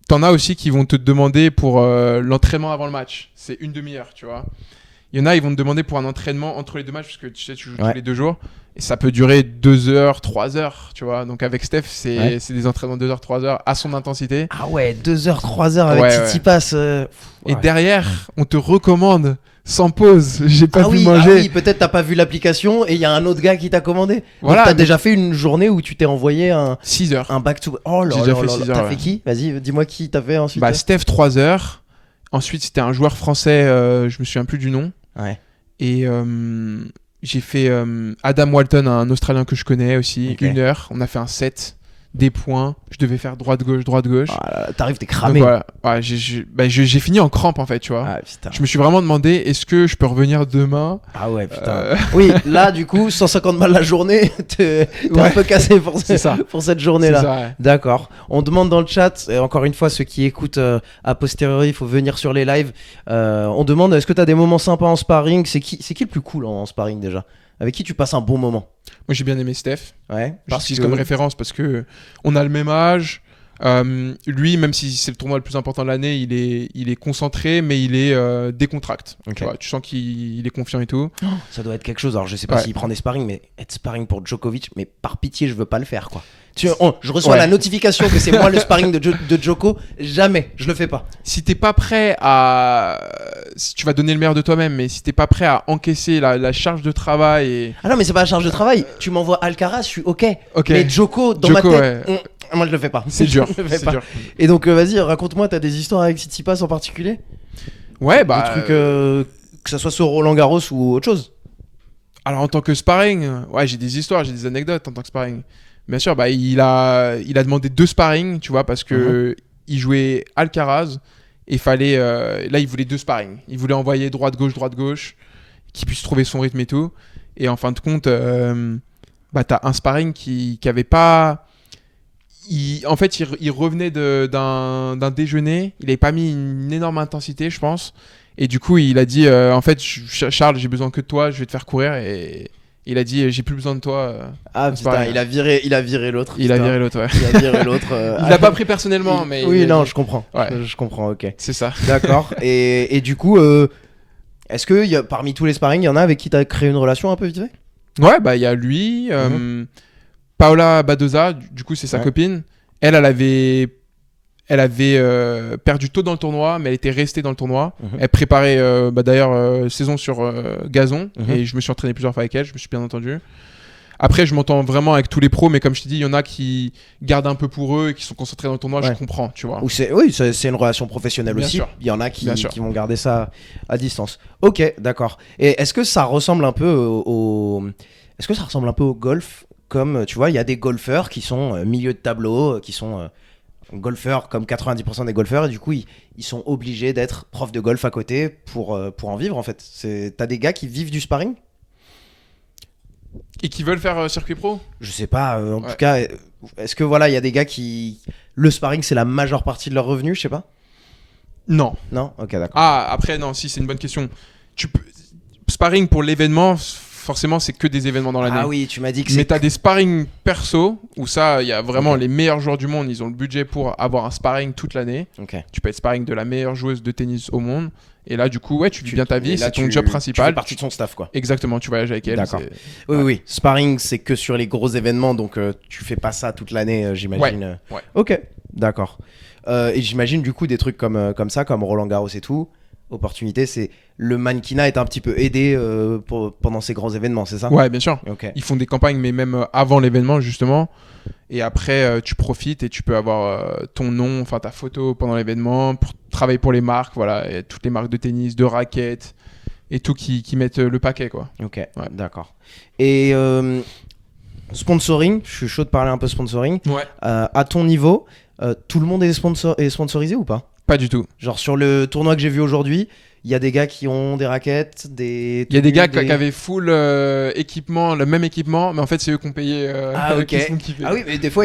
t'en as aussi qui vont te demander pour l'entraînement avant le match. C'est une demi-heure, tu vois. Il y en a, ils vont te demander pour un entraînement entre les deux matchs parce que tu sais, tu joues tous les 2 jours. Et ça peut durer 2 heures, 3 heures, tu vois. Donc avec Steph, c'est des entraînements 2 heures, 3 heures à son intensité. Ah ouais, 2 heures, 3 heures avec Tsitsipas. Et derrière, on te recommande sans pause. J'ai pas pu manger. Ah oui, peut-être t'as pas vu l'application et il y a un autre gars qui t'a commandé. Voilà. Donc t'as déjà fait une journée où tu t'es envoyé 6 heures. un back to. Oh là J'ai là déjà fait là 6 là. heures, T'as fait qui? Vas-y, dis-moi qui t'as fait ensuite. Bah Steph 3 heures. Ensuite, c'était un joueur français, je me souviens plus du nom. Ouais. Et j'ai fait Adam Walton, un Australien que je connais aussi, 1 heure. On a fait un set, des points. Je devais faire droite-gauche, droite-gauche. Ah là, t'arrives, t'es cramé. Donc, voilà. Ouais, j'ai fini en crampe en fait, tu vois. Ah, putain. Je me suis vraiment demandé, est-ce que je peux revenir demain? Ah ouais, putain. Oui, là, du coup, 150 balles la journée, t'es un peu cassé pour cette journée-là. C'est ça, ouais. D'accord. On demande dans le chat, et encore une fois, ceux qui écoutent a posteriori, il faut venir sur les lives. On demande, est-ce que t'as des moments sympas en sparring? C'est qui le plus cool en sparring déjà? Avec qui tu passes un bon moment? Moi, j'ai bien aimé Steph. Ouais. J'utilise comme référence parce que on a le même âge. Lui, même si c'est le tournoi le plus important de l'année, il est concentré, mais il est décontracté. Okay. Tu sens qu'il est confiant et tout. Ça doit être quelque chose. Alors, je sais pas s'il prend des sparring, mais être sparring pour Djokovic, mais par pitié, je veux pas le faire, quoi. Je reçois la notification que c'est moi le sparring de Djoko. Jamais, je le fais pas. Si t'es pas prêt si tu vas donner le meilleur de toi-même, mais si t'es pas prêt à encaisser la charge de travail Ah non, mais c'est pas la charge de travail. Tu m'envoies Alcaraz, je suis ok. Mais Djoko, dans ma tête, moi je le fais pas. C'est dur. Dur. Et donc vas-y, raconte-moi, t'as des histoires avec Tsitsipas en particulier? Ouais, bah. Des trucs, que ça soit sur Roland Garros ou autre chose. Alors en tant que sparring, ouais, j'ai des histoires, j'ai des anecdotes en tant que sparring. Bien sûr, bah il a demandé 2 sparring, tu vois, parce que il jouait Alcaraz et fallait là il voulait 2 sparring. Il voulait envoyer droite gauche, qu'il puisse trouver son rythme et tout. Et en fin de compte, bah t'as un sparring qui avait pas. En fait, il revenait d'un déjeuner. Il avait pas mis une énorme intensité, je pense. Et du coup, il a dit en fait, Charles, j'ai besoin que de toi. Je vais te faire courir et il a dit j'ai plus besoin de toi. Ah putain, il a viré l'autre. Il a viré l'autre, ouais. Il a viré l'autre. Il l'a pas pris personnellement, mais. Oui, non, je comprends. Ouais. Je comprends, ok. C'est ça. D'accord. Et du coup, est-ce que parmi tous les sparring, il y en a avec qui t'as créé une relation un peu vite fait? Ouais, bah il y a lui, Paola Badoza, du coup c'est sa copine. Elle avait perdu tôt dans le tournoi, mais elle était restée dans le tournoi. Elle préparait d'ailleurs saison sur gazon et je me suis entraîné plusieurs fois avec elle, je me suis bien entendu. Après, je m'entends vraiment avec tous les pros, mais comme je t'ai dit, il y en a qui gardent un peu pour eux et qui sont concentrés dans le tournoi, je comprends, tu vois. Oui, c'est une relation professionnelle bien aussi. Sûr. Il y en a qui vont garder ça à distance. Ok, d'accord. Et est-ce que ça ressemble un peu au golf? Comme, tu vois, il y a des golfeurs qui sont milieu de tableau, qui sont golfeurs comme 90% des golfeurs, et du coup, ils sont obligés d'être prof de golf à côté pour en vivre, en fait. T'as des gars qui vivent du sparring? Et qui veulent faire circuit pro? Je sais pas, en tout cas, est-ce que voilà, il y a des gars qui... Le sparring, c'est la majeure partie de leur revenu, je sais pas? Non. Non? Ok, d'accord. Ah, après, non, si, c'est une bonne question. Sparring pour l'événement, forcément, c'est que des événements dans l'année. Ah oui, tu m'as dit que mais t'as des sparring perso, où ça, il y a vraiment les meilleurs joueurs du monde, ils ont le budget pour avoir un sparring toute l'année. Tu peux être sparring de la meilleure joueuse de tennis au monde. Et là, du coup, tu vis bien ta vie, c'est ton job principal. Tu fais partie de son staff, quoi. Exactement, tu voyages avec elle. D'accord. Oui. Sparring, c'est que sur les gros événements, donc tu fais pas ça toute l'année, j'imagine. Ouais. Ok, d'accord. Et j'imagine, du coup, des trucs comme ça, comme Roland Garros et tout. Opportunité, c'est le mannequinat est un petit peu aidé pendant ces grands événements, c'est ça? Ouais, bien sûr. Okay. Ils font des campagnes, mais même avant l'événement, justement. Et après, tu profites et tu peux avoir ton nom, enfin ta photo pendant l'événement, pour travailler pour les marques, voilà, et toutes les marques de tennis, de raquettes et tout qui mettent le paquet, quoi. Ok, d'accord. Et sponsoring, je suis chaud de parler un peu sponsoring. Ouais. À ton niveau, tout le monde est sponsorisé ou pas? Pas du tout. Genre sur le tournoi que j'ai vu aujourd'hui, il y a des gars qui ont des raquettes, il y a des gars qui avaient full équipement, le même équipement, mais en fait c'est eux qui ont payé. Ah ok. Ah oui, mais des fois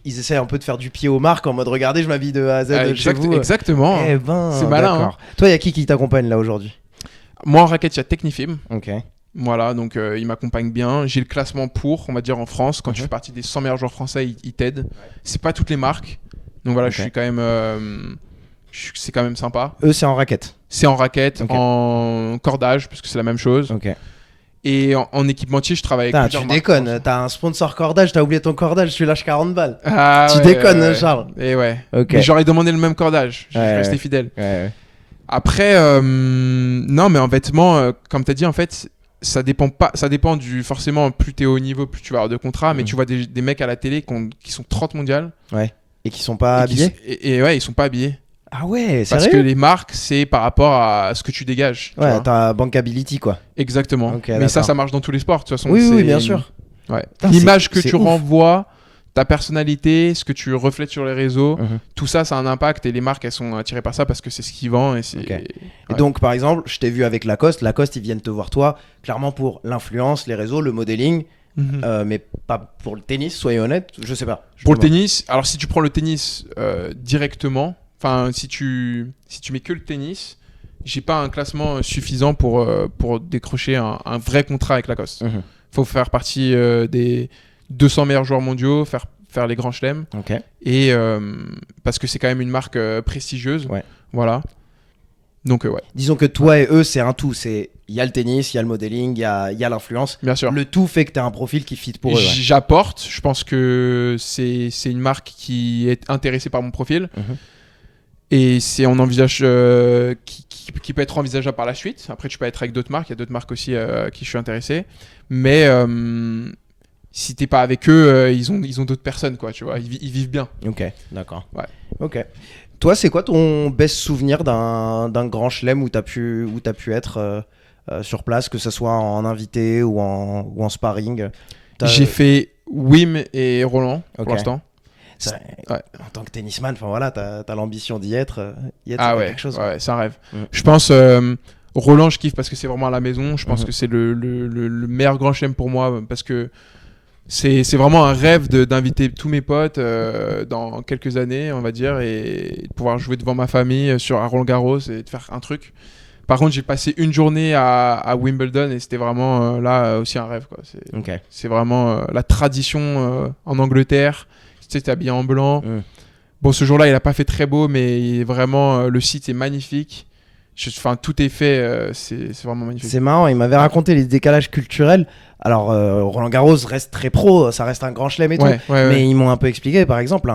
ils essaient un peu de faire du pied aux marques en mode regardez, je m'habille de A à Z chez vous. Exactement. Eh ben, c'est malin. d'accord. Toi, il y a qui t'accompagne là aujourd'hui? Moi en raquette, il y a Technifib. Ok. Voilà, donc il m'accompagne bien. J'ai le classement pour, on va dire en France. Quand tu fais partie des 100 meilleurs joueurs français, ils t'aident. C'est pas toutes les marques. Donc voilà, je suis quand même. C'est quand même sympa. Eux, c'est en raquette. C'est en raquette, en cordage, parce que c'est la même chose. Ok. Et en équipementier, je travaille avec Putain, plusieurs tu marques. déconnes, t'as un sponsor cordage, t'as oublié ton cordage, tu lâches 40 balles. Ah, Tu déconnes, Charles. Et ouais. Ok. Mais j'aurais demandé le même cordage. Je suis Ouais, resté fidèle. Ouais. Après, non, mais en vêtements, comme tu as dit, en fait, ça dépend pas. Ça dépend du. Forcément, plus t'es au haut niveau, plus tu vas avoir de contrats. Mais tu vois des mecs à la télé qui sont 30 mondiales. Ouais. Et qui sont pas habillés. Et ouais, ils sont pas habillés. Ah ouais, Parce sérieux? que les marques, c'est par rapport à ce que tu dégages. Tu Ouais, vois. t'as bankability quoi. Exactement. Ok, mais d'accord. ça marche dans tous les sports. De toute façon, Oui, oui, bien sûr. Ouais. Putain, L'image que c'est tu ouf. renvoies, ta personnalité, ce que tu reflètes sur les réseaux, Mhm. tout ça, ça a un impact. Et les marques, elles sont attirées par ça parce que c'est ce qui vend. Et c'est. Ok. Ouais. Et donc, par exemple, je t'ai vu avec Lacoste. Lacoste, ils viennent te voir toi, clairement pour l'influence, les réseaux, le modeling, mais pas pour le tennis, soyez honnête. Je sais pas. Pour le tennis, alors si tu prends le tennis directement, enfin si tu mets que le tennis, j'ai pas un classement suffisant pour décrocher un vrai contrat avec Lacoste. Mhm. Faut faire partie des 200 meilleurs joueurs mondiaux, faire les grands chelems, Ok. et parce que c'est quand même une marque prestigieuse. Ouais. Voilà. Donc ouais, Disons que toi et eux, c'est un tout. Il y a le tennis, il y a le modeling, il y a l'influence. bien sûr. Le tout fait que t'as un profil qui fit pour eux. Ouais. J'apporte. Je pense que c'est une marque qui est intéressée par mon profil. Mhm. Et on envisage qui peut être envisageable par la suite. Après, tu peux être avec d'autres marques. Il y a d'autres marques aussi à qui je suis intéressé. Mais si t'es pas avec eux, ils ont d'autres personnes, quoi. Tu vois, ils vivent bien. Ok, d'accord. Ouais. Ok. Toi, c'est quoi ton best souvenir d'un grand chelem où t'as pu être sur place, que ce soit en invité ou en sparring? J'ai fait Wim et Roland Ok. pour l'instant. Ça- Ouais. En tant que tennisman, enfin voilà, t'as l'ambition d'y être. Ah c'est ouais, quelque chose. ouais, c'est un rêve. Mm. Je pense Roland, je kiffe parce que c'est vraiment à la maison. Je pense Mhm. que c'est le meilleur grand chelem pour moi parce que c'est vraiment un rêve d'inviter tous mes potes dans quelques années, on va dire, et de pouvoir jouer devant ma famille à Roland-Garros et de faire un truc. Par contre, j'ai passé une journée à Wimbledon et c'était vraiment là aussi un rêve, quoi. Ok. C'est vraiment la tradition en Angleterre. Tu sais, t'es habillé en blanc. Mm. Bon, ce jour-là, il a pas fait très beau, mais vraiment, le site est magnifique. Enfin, tout est fait, c'est vraiment magnifique. C'est marrant, il m'avait raconté les décalages culturels. Alors, Roland Garros reste très pro, ça reste un grand chelem et tout. Ouais, Mais ils m'ont un peu expliqué, par exemple,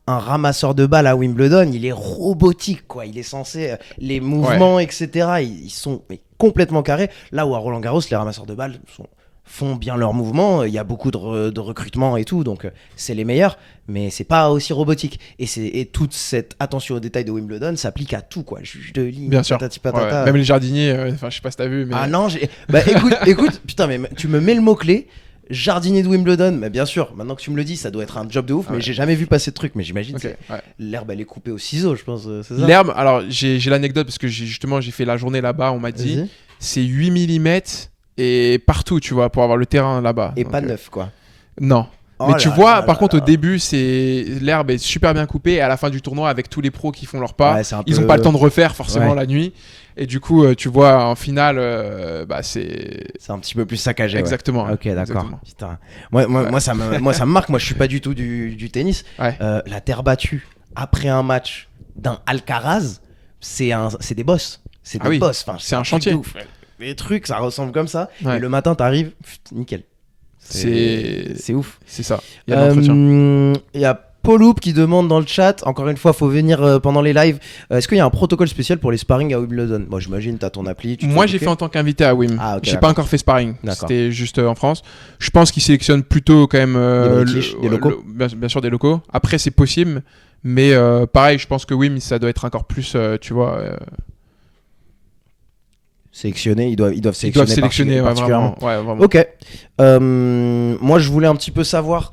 un ramasseur de balles à Wimbledon, il est robotique, quoi. Il est censé. Les mouvements, etc., ils sont complètement carrés. Là où à Roland Garros, les ramasseurs de balles font bien leurs mouvements. Il y a beaucoup de recrutement et tout, donc c'est les meilleurs. Mais c'est pas aussi robotique. Et toute cette attention aux détails de Wimbledon s'applique à tout, quoi. Juge de ligne, Bien sûr. patati patata. Ouais. Même les jardiniers, enfin, je sais pas si t'as vu, mais. Ah non, bah écoute, putain, mais tu me mets le mot-clé. Jardinier de Wimbledon, mais bien sûr, maintenant que tu me le dis, ça doit être un job de ouf, Ah mais ouais. j'ai jamais vu passer de truc, mais j'imagine Ok, que ouais. l'herbe elle est coupée au ciseau, je pense, c'est ça? L'herbe, alors j'ai l'anecdote parce que j'ai fait la journée là-bas, on m'a dit, Vas-y. c'est 8 mm et partout, tu vois, pour avoir le terrain là-bas. Et Donc, pas neuf, quoi. Non. Oh Mais tu là vois, là par là contre, là. au début, l'herbe est super bien coupée et à la fin du tournoi, avec tous les pros qui font leur pas, Ouais, c'est un ils peu- ont pas le temps de refaire forcément Ouais. la nuit. Et du coup, tu vois, en finale, bah, c'est. C'est un petit peu plus saccagé. Ouais. Exactement. Ok, d'accord. Exactement. Putain. Moi, ça me marque. Moi, je suis pas du tout du tennis. Ouais. La terre battue après un match d'un Alcaraz, c'est des boss. C'est des Ah oui, boss. Enfin, c'est un truc chantier. de ouf. Les trucs, ça ressemble comme ça. Ouais. Et le matin, t'arrives, nickel. C'est ouf. ça. Il y a de l'entretien. Il y a Pauloup qui demande dans le chat, encore une fois, faut venir pendant les lives. Est-ce qu'il y a un protocole spécial pour les sparring à Wimbledon? Moi, j'imagine, t'as ton appli. tu te Moi, fais j'ai booker. fait en tant qu'invité à Wim. Ah, ok, j'ai d'accord. pas encore fait sparring. D'accord. C'était juste en France. Je pense qu'ils sélectionnent plutôt quand même British, des locaux. bien sûr des locaux. Après, c'est possible, mais pareil, je pense que Wim, ça doit être encore plus, tu vois. Sélectionner, ils doivent Ils doivent sélectionner, sélectionner, ouais, particulièrement. vraiment. Ouais, vraiment. Ok. Moi, je voulais un petit peu savoir.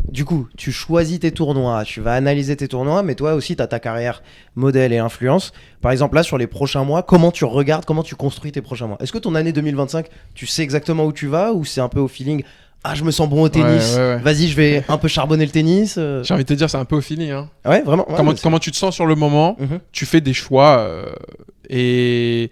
Du coup, tu choisis tes tournois, tu vas analyser tes tournois, mais toi aussi, tu as ta carrière modèle et influence. Par exemple, là, sur les prochains mois, comment tu regardes, comment tu construis tes prochains mois? Est-ce que ton année 2025, tu sais exactement où tu vas ou c'est un peu au feeling? ah, je me sens bon au tennis. Ouais. Vas-y, je vais un peu charbonner le tennis. J'ai envie de te dire, c'est un peu au feeling. Hein. Ouais, vraiment. Ouais, Comment tu te sens sur le moment, Mhm. tu fais des choix et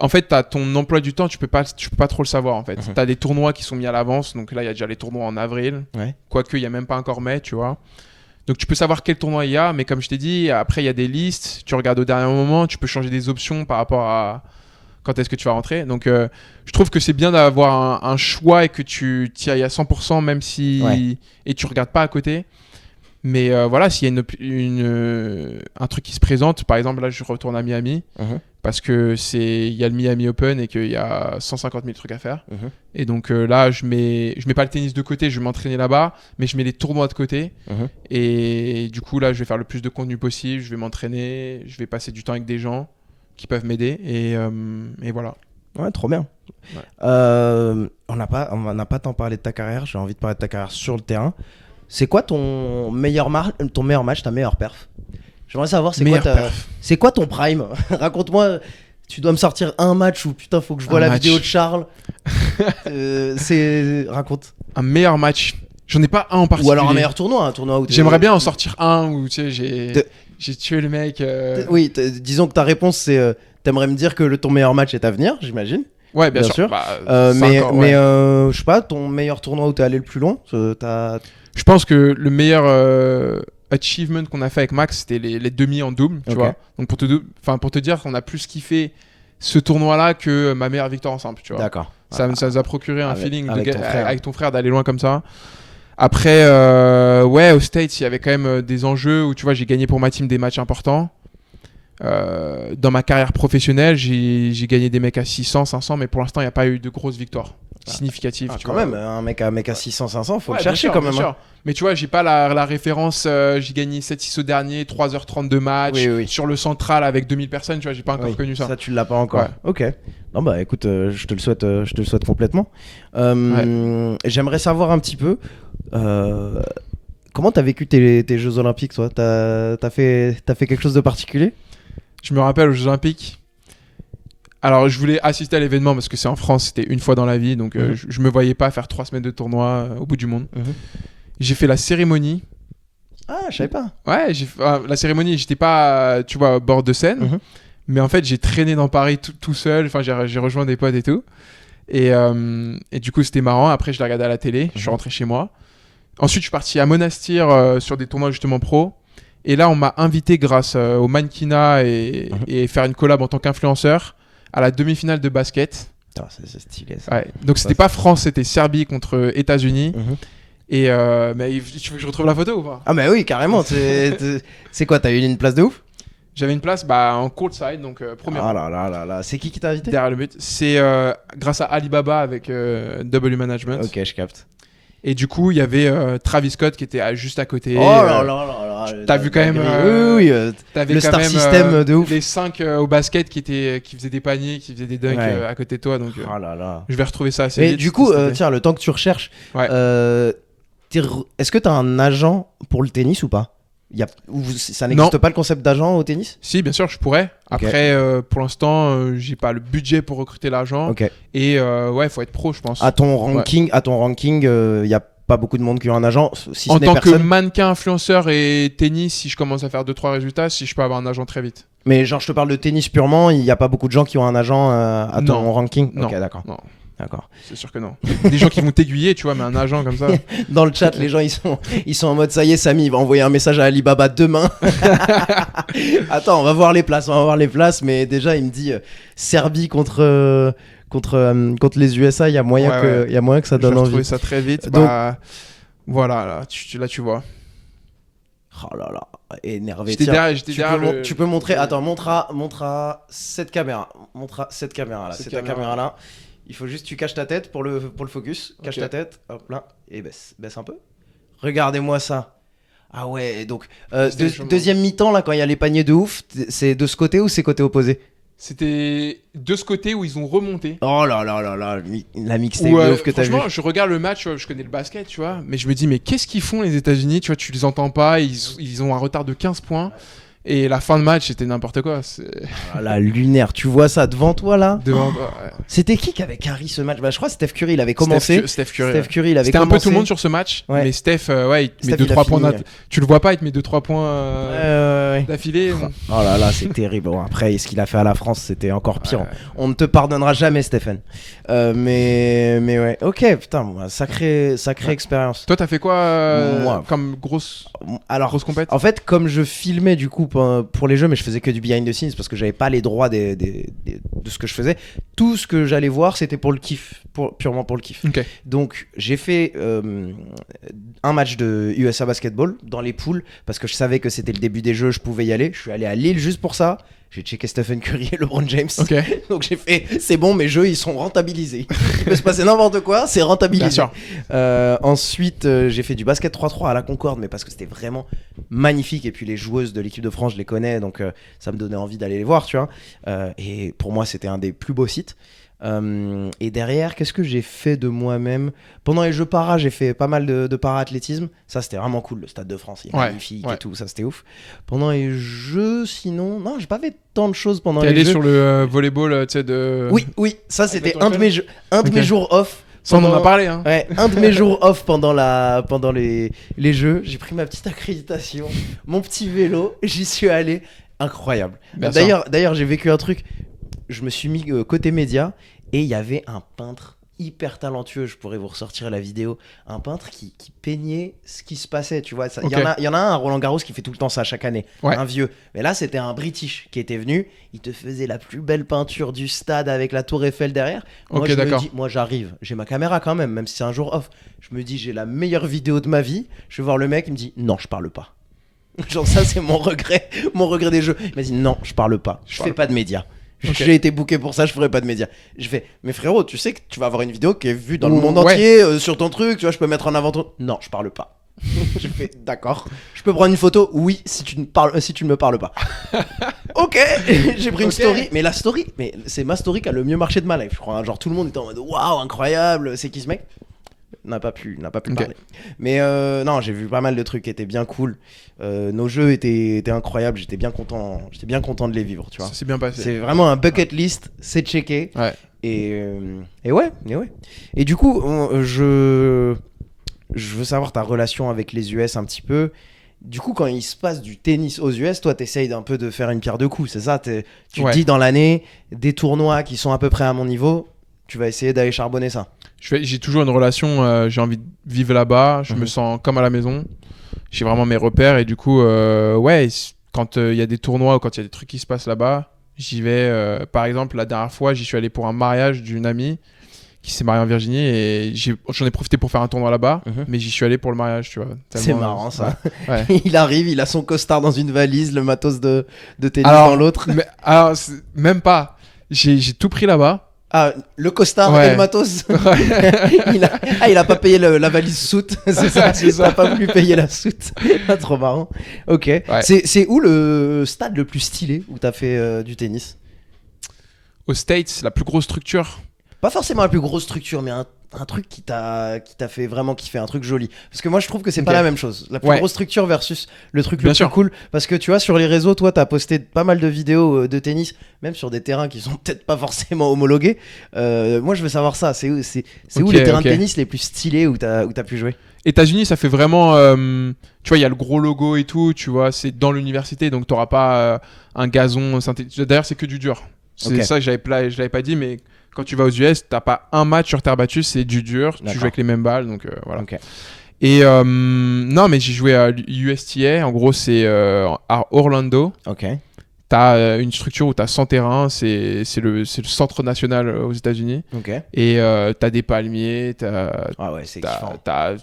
en fait, t'as ton emploi du temps, tu peux pas trop le savoir en fait. Mhm. T'as des tournois qui sont mis à l'avance, donc là il y a déjà les tournois en avril, Ouais. quoique il y a même pas encore mai, tu vois. Donc tu peux savoir quel tournoi il y a, mais comme je t'ai dit, après il y a des listes, tu regardes au dernier moment, tu peux changer des options par rapport à quand est-ce que tu vas rentrer. Donc je trouve que c'est bien d'avoir un choix et que tu t'y ailles à 100%, même si Ouais. et tu regardes pas à côté. Mais voilà, s'il y a un truc qui se présente, par exemple là je retourne à Miami Mhm. parce que il y a le Miami Open et qu'il y a 150 000 trucs à faire. Mhm. Et donc là je mets pas le tennis de côté, je vais m'entraîner là-bas, mais je mets les tournois de côté. Mhm. Et du coup là je vais faire le plus de contenu possible, je vais m'entraîner, je vais passer du temps avec des gens qui peuvent m'aider et voilà. Ouais, trop bien. Ouais. On n'a pas tant parlé de ta carrière. J'ai envie de parler de ta carrière sur le terrain. C'est quoi ton meilleur match, ta meilleure perf? J'aimerais savoir c'est quoi ton prime? Raconte-moi. Tu dois me sortir un match où putain faut que je vois la vidéo de Charles. Raconte. Un meilleur match. J'en ai pas un en particulier. Ou alors un meilleur tournoi, un tournoi où J'aimerais bien en sortir un où tu sais j'ai tué le mec. Oui, disons que ta réponse c'est t'aimerais me dire que ton meilleur match est à venir, j'imagine. Ouais, bien sûr. Bah, mais ouais. je sais pas, ton meilleur tournoi où t'es allé le plus loin, Je pense que le meilleur achievement qu'on a fait avec Max, c'était les demi en double, tu Ok. vois. Donc pour te dire qu'on a plus kiffé ce tournoi-là que ma meilleure victoire en simple, tu vois. D'accord. Ça nous a procuré un Avec- feeling avec ton frère. avec ton frère d'aller loin comme ça. Après, ouais, aux States, il y avait quand même des enjeux où, tu vois, j'ai gagné pour ma team des matchs importants. Dans ma carrière professionnelle, j'ai gagné des mecs à 600, 500, mais pour l'instant, il n'y a pas eu de grosses victoires significatives. Tu Quand vois. même, un mec à 600, 500, faut Ouais, le chercher bien sûr, quand même. bien sûr. Mais tu vois, j'ai pas la référence. J'ai gagné 7-6 au dernier, 3h30 de match Oui. sur le central avec 2000 personnes. Tu vois, j'ai pas encore Oui, connu ça. Ça, tu l'as pas encore. Ouais. Ok. Non, bah écoute, je te le souhaite complètement. J'aimerais savoir un petit peu comment t'as vécu tes Jeux Olympiques, toi. T'as fait quelque chose de particulier? Je me rappelle aux Jeux Olympiques. Alors, je voulais assister à l'événement parce que c'est en France, c'était une fois dans la vie. Donc, je me voyais pas faire 3 semaines de tournoi au bout du monde. J'ai fait la cérémonie. Ah, je savais pas. Ouais, la cérémonie, j'étais pas, tu vois, au bord de scène. Mais en fait, j'ai traîné dans Paris tout seul. Enfin, j'ai rejoint des potes et tout. Et du coup, c'était marrant. Après, je l'ai regardé à la télé. Je suis rentré chez moi. Ensuite, je suis parti à Monastir sur des tournois justement pro. Et là, on m'a invité grâce au mannequinat et faire une collab en tant qu'influenceur à la demi-finale de basket. Putain, c'est stylé ça. Ouais. Donc, c'était pas France, c'était Serbie contre États-Unis. Mhm. Et mais tu veux que je retrouve la photo ou pas? Ah, bah oui, carrément. C'est quoi, t'as eu une place de ouf? J'avais une place en courtside, donc première. Ah là. C'est qui t'a invité? Derrière le but. C'est grâce à Alibaba avec W Management. Ok, je capte. Et du coup, il y avait Travis Scott qui était juste à côté. Oh là. T'as vu quand même, Oui. T'avais Le quand star même, system de ouf. les 5 au basket qui faisaient des paniers, qui faisaient des dunks Ouais. à côté de toi. Donc, Oh là. je vais retrouver ça assez Mais vite. du coup, c'était- tiens, le temps que tu recherches, Ouais. est-ce que t'as un agent pour le tennis ou pas? Ça n'existe pas le concept d'agent au tennis? Si, bien sûr, je pourrais. Ok. Après, pour l'instant, j'ai pas le budget pour recruter l'argent. Ok. Et ouais, faut être pro, je pense. À ton ranking, il y a pas beaucoup de monde qui ont un agent, si En ce n'est tant que personne. mannequin, influenceur et tennis, si je commence à faire 2-3 résultats, si je peux avoir un agent très vite. Mais genre, je te parle de tennis purement, il y a pas beaucoup de gens qui ont un agent à ton Non. ranking. Non. Ok, d'accord. Non, D'accord. c'est sûr que non. Des gens qui vont t'aiguiller, tu vois, mais un agent comme ça. Dans le chat, les gens ils sont en mode ça y est, Samy il va envoyer un message à Alibaba demain. Attends, on va voir les places, mais déjà il me dit Serbie contre les USA, il y a moyen Ouais, il y a moyen que ça Je vais donne retrouver envie. ça très vite. Donc- Bah, voilà, là, tu vois. Oh là là, énervé. J'étais Tiens, derrière, tu peux, tu peux montrer. Attends, montre à cette caméra. Montre à cette caméra là. Cette C'est ta caméra. caméra là. Il faut juste que tu caches ta tête pour le focus. Cache Ok. ta tête. Hop là. Et baisse un peu. Regardez-moi ça. Ah ouais, donc deuxième mi-temps là quand il y a les paniers de ouf, c'est de ce côté ou c'est côté opposé? C'était de ce côté où ils ont remonté. Oh là là là là, la mixtape Où, de ouf que t'as vu. franchement, je regarde le match, je connais le basket, tu vois, mais je me dis, mais qu'est-ce qu'ils font les États-Unis, tu vois, tu les entends pas, ils ont un retard de 15 points. Et la fin de match, c'était n'importe quoi. Ah, la lunaire, tu vois ça devant toi là. Devant toi, ouais. C'était qui avait carry ce match? Bah, je crois que Steph Curry, il avait commencé. Steph Curry. Steph Curry, il avait C'était un commencé. peu tout le monde sur ce match, Ouais. mais Steph, il te Steph, met il a 2-3 points. fini, ouais. Tu le vois pas, il te met 2-3 points Ouais. d'affilée. Oh là là, c'est terrible. Bon, après, ce qu'il a fait à la France, c'était encore pire. Ouais. On ne te pardonnera jamais, Stephen. Mais ouais. Ok, putain, sacrée expérience. Toi, t'as fait quoi Moi. comme grosse Alors, compète? en fait, comme je filmais du coup pour les jeux, mais je faisais que du behind the scenes parce que j'avais pas les droits de ce que je faisais. Tout ce que j'allais voir, c'était pour le kiff, purement pour le kiff. Ok. Donc, j'ai fait un match de USA Basketball dans les poules parce que je savais que c'était le début des jeux, je pouvais y aller. Je suis allé à Lille juste pour ça. J'ai checké Stephen Curry et LeBron James. Ok. Donc j'ai fait, c'est bon, mes jeux ils sont rentabilisés. Il peut se passer n'importe quoi, c'est rentabilisé. Bien sûr. Ensuite, j'ai fait du basket 3-3 à la Concorde, mais parce que c'était vraiment magnifique. Et puis les joueuses de l'équipe de France, je les connais, donc ça me donnait envie d'aller les voir, tu vois. Et pour moi, c'était un des plus beaux sites. Et derrière, qu'est-ce que j'ai fait de moi-même? Pendant les Jeux para, j'ai fait pas mal de para-athlétisme. Ça, c'était vraiment cool. Le Stade de France, il est magnifique et tout. Ça, c'était ouf. Pendant les Jeux, sinon, non, j'ai pas fait tant de choses pendant T'es les allé Jeux. sur le volleyball, tu sais, de. Oui, ça, c'était Avec un de mes jeux, de mes jours off. Ça, on en a parlé, hein. Ouais, un de mes jours off pendant les Jeux. J'ai pris ma petite accréditation, mon petit vélo, j'y suis allé. Incroyable. Bien sûr. D'ailleurs, j'ai vécu un truc. Je me suis mis côté média et il y avait un peintre hyper talentueux, je pourrais vous ressortir la vidéo, un peintre qui peignait ce qui se passait, tu vois. Il Ok. y en a un à Roland Garros qui fait tout le temps ça chaque année, Ouais. un vieux. Mais là, c'était un British qui était venu, il te faisait la plus belle peinture du stade avec la tour Eiffel derrière. Moi, Ok, je me d'accord. dis, moi j'arrive, j'ai ma caméra quand même si c'est un jour off. Je me dis, j'ai la meilleure vidéo de ma vie, je vais voir le mec, il me dit, non, je parle pas. Genre ça, c'est mon regret des jeux. Il m'a dit, non, je parle pas, je fais pas de médias. Ok. J'ai été booké pour ça, je ferai pas de médias. Je fais, mais frérot, tu sais que tu vas avoir une vidéo qui est vue dans le monde Ouais. entier, sur ton truc, tu vois, je peux mettre en avant ton... Non, je parle pas. Je fais, d'accord. Je peux prendre une photo? Oui, si tu ne me parles pas. Ok, j'ai pris une Ok. story. Mais la story, mais c'est ma story qui a le mieux marché de ma life, je crois. Genre tout le monde était en mode, waouh, incroyable, c'est qui ce mec? N'a pas pu Ok. parler. Mais non, j'ai vu pas mal de trucs qui étaient bien cool. Nos jeux étaient incroyables. J'étais bien content de les vivre, tu vois. Ça s'est bien passé. C'est vraiment un bucket list, c'est checké. Ouais. Et ouais. Et du coup, je veux savoir ta relation avec les US un petit peu. Du coup, quand il se passe du tennis aux US, toi, t'essayes un peu de faire une pierre deux coups, c'est ça? Tu Ouais. te dis dans l'année, des tournois qui sont à peu près à mon niveau, tu vas essayer d'aller charbonner ça. J'ai toujours une relation, j'ai envie de vivre là-bas, je me sens comme à la maison, j'ai vraiment mes repères et du coup, quand il y a des tournois ou quand il y a des trucs qui se passent là-bas, j'y vais. Par exemple, la dernière fois, j'y suis allé pour un mariage d'une amie qui s'est mariée en Virginie et j'en ai profité pour faire un tournoi là-bas, mais j'y suis allé pour le mariage, tu vois. C'est Tellement, marrant ça. Ouais. Il arrive, il a son costard dans une valise, le matos de tennis Alors, dans l'autre. Alors, même pas. J'ai tout pris là-bas. Ah, le costard Ouais. et le matos. il a pas payé la valise soute. C'est ça. C'est ça. Il a pas voulu payer la soute. Ah, trop marrant. Ok. Ouais. C'est où le stade le plus stylé où t'as fait du tennis? Aux States, la plus grosse structure. Pas forcément la plus grosse structure, mais un truc qui t'a fait vraiment kiffer, un truc joli. Parce que moi je trouve que c'est pas Ok. la même chose. La plus Ouais. grosse structure versus le truc Bien le sûr. plus cool. Parce que tu vois, sur les réseaux, toi t'as posté pas mal de vidéos de tennis, même sur des terrains qui sont peut-être pas forcément homologués. Moi je veux savoir ça. C'est où Ok, les terrains ok. de tennis les plus stylés où t'as pu jouer? États-Unis, ça fait vraiment. Tu vois, il y a le gros logo et tout, tu vois, c'est dans l'université, donc t'auras pas un gazon synthétique. D'ailleurs, c'est que du dur. C'est Ok. ça que je l'avais pas dit, mais quand tu vas aux US, t'as pas un match sur terre battue, c'est du dur. Tu D'accord. joues avec les mêmes balles, donc voilà. Ok. Et non, mais j'ai joué à l'USTA. En gros, c'est à Orlando. Ok. T'as une structure où t'as 100 terrains. C'est le centre national aux États-Unis. Ok. Et t'as des palmiers. Ah ouais, c'est kiffant. T'as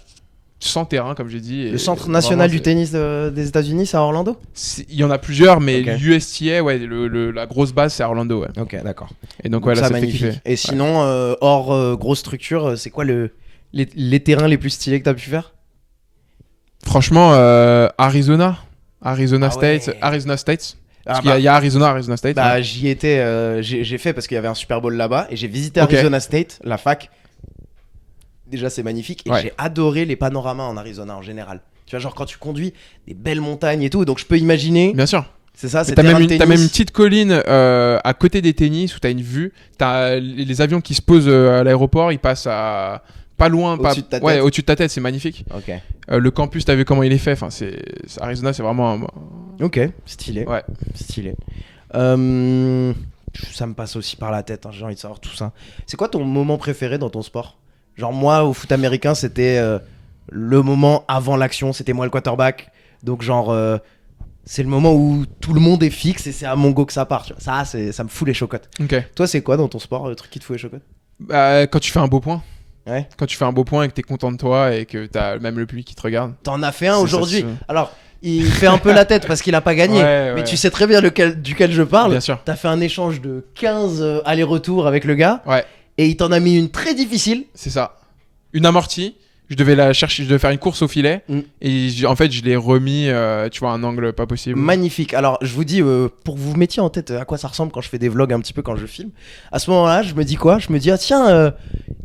100 terrains, comme j'ai dit. Le centre national du tennis des États-Unis, c'est à Orlando? Il y en a plusieurs, mais Ok. l'USTA, ouais, la grosse base, c'est à Orlando, ouais. Ok, d'accord. Et donc, ouais, là, ça ça fait magnifique. kiffer. Et sinon, hors grosse structure, c'est quoi les terrains les plus stylés que t'as pu faire? Franchement, Arizona Ah State, ouais. Arizona State. Parce Ah qu'il y a Arizona State. Bah, hein. j'y étais, j'ai fait parce qu'il y avait un Super Bowl là-bas et j'ai visité Ok. Arizona State, la fac. Déjà, c'est magnifique et Ouais. j'ai adoré les panoramas en Arizona en général. Tu vois, genre quand tu conduis des belles montagnes et tout, donc je peux imaginer Bien sûr. C'est ça, c'est T'as terrain même, de t'as même tennis. une petite colline à côté des tennis où t'as une vue. T'as les avions qui se posent à l'aéroport, ils passent à pas loin, Au-dessus de ta ouais, tête. au-dessus de ta tête, c'est magnifique. Ok. Le campus, t'as vu comment il est fait. Enfin, Arizona, c'est vraiment. Ok, stylé. Ouais. Stylé. Ça me passe aussi par la tête, hein, j'ai envie de savoir tout ça. C'est quoi ton moment préféré dans ton sport? Genre moi, au foot américain, c'était le moment avant l'action, c'était moi le quarterback. Donc genre, c'est le moment où tout le monde est fixe et c'est à mon go que ça part. Tu vois. Ça me fout les chocottes. Ok. Toi, c'est quoi dans ton sport, le truc qui te fout les chocottes? Quand tu fais un beau point. Ouais. Quand tu fais un beau point et que t'es content de toi et que t'as même le public qui te regarde. T'en as fait un C'est aujourd'hui. ça, Alors, il fait un peu la tête parce qu'il a pas gagné. Ouais, mais ouais. tu sais très bien duquel je parle. Bien sûr. T'as fait un échange de 15 allers-retours avec le gars. Ouais, Et il t'en a mis une très difficile. c'est ça. Une amortie. Je devais la chercher, je devais faire une course au filet. Mm. Et en fait, je l'ai remis, tu vois, à un angle pas possible. Magnifique. Alors, je vous dis, pour que vous vous mettiez en tête à quoi ça ressemble quand je fais des vlogs un petit peu quand je filme. À ce moment-là, je me dis quoi? Je me dis, ah tiens,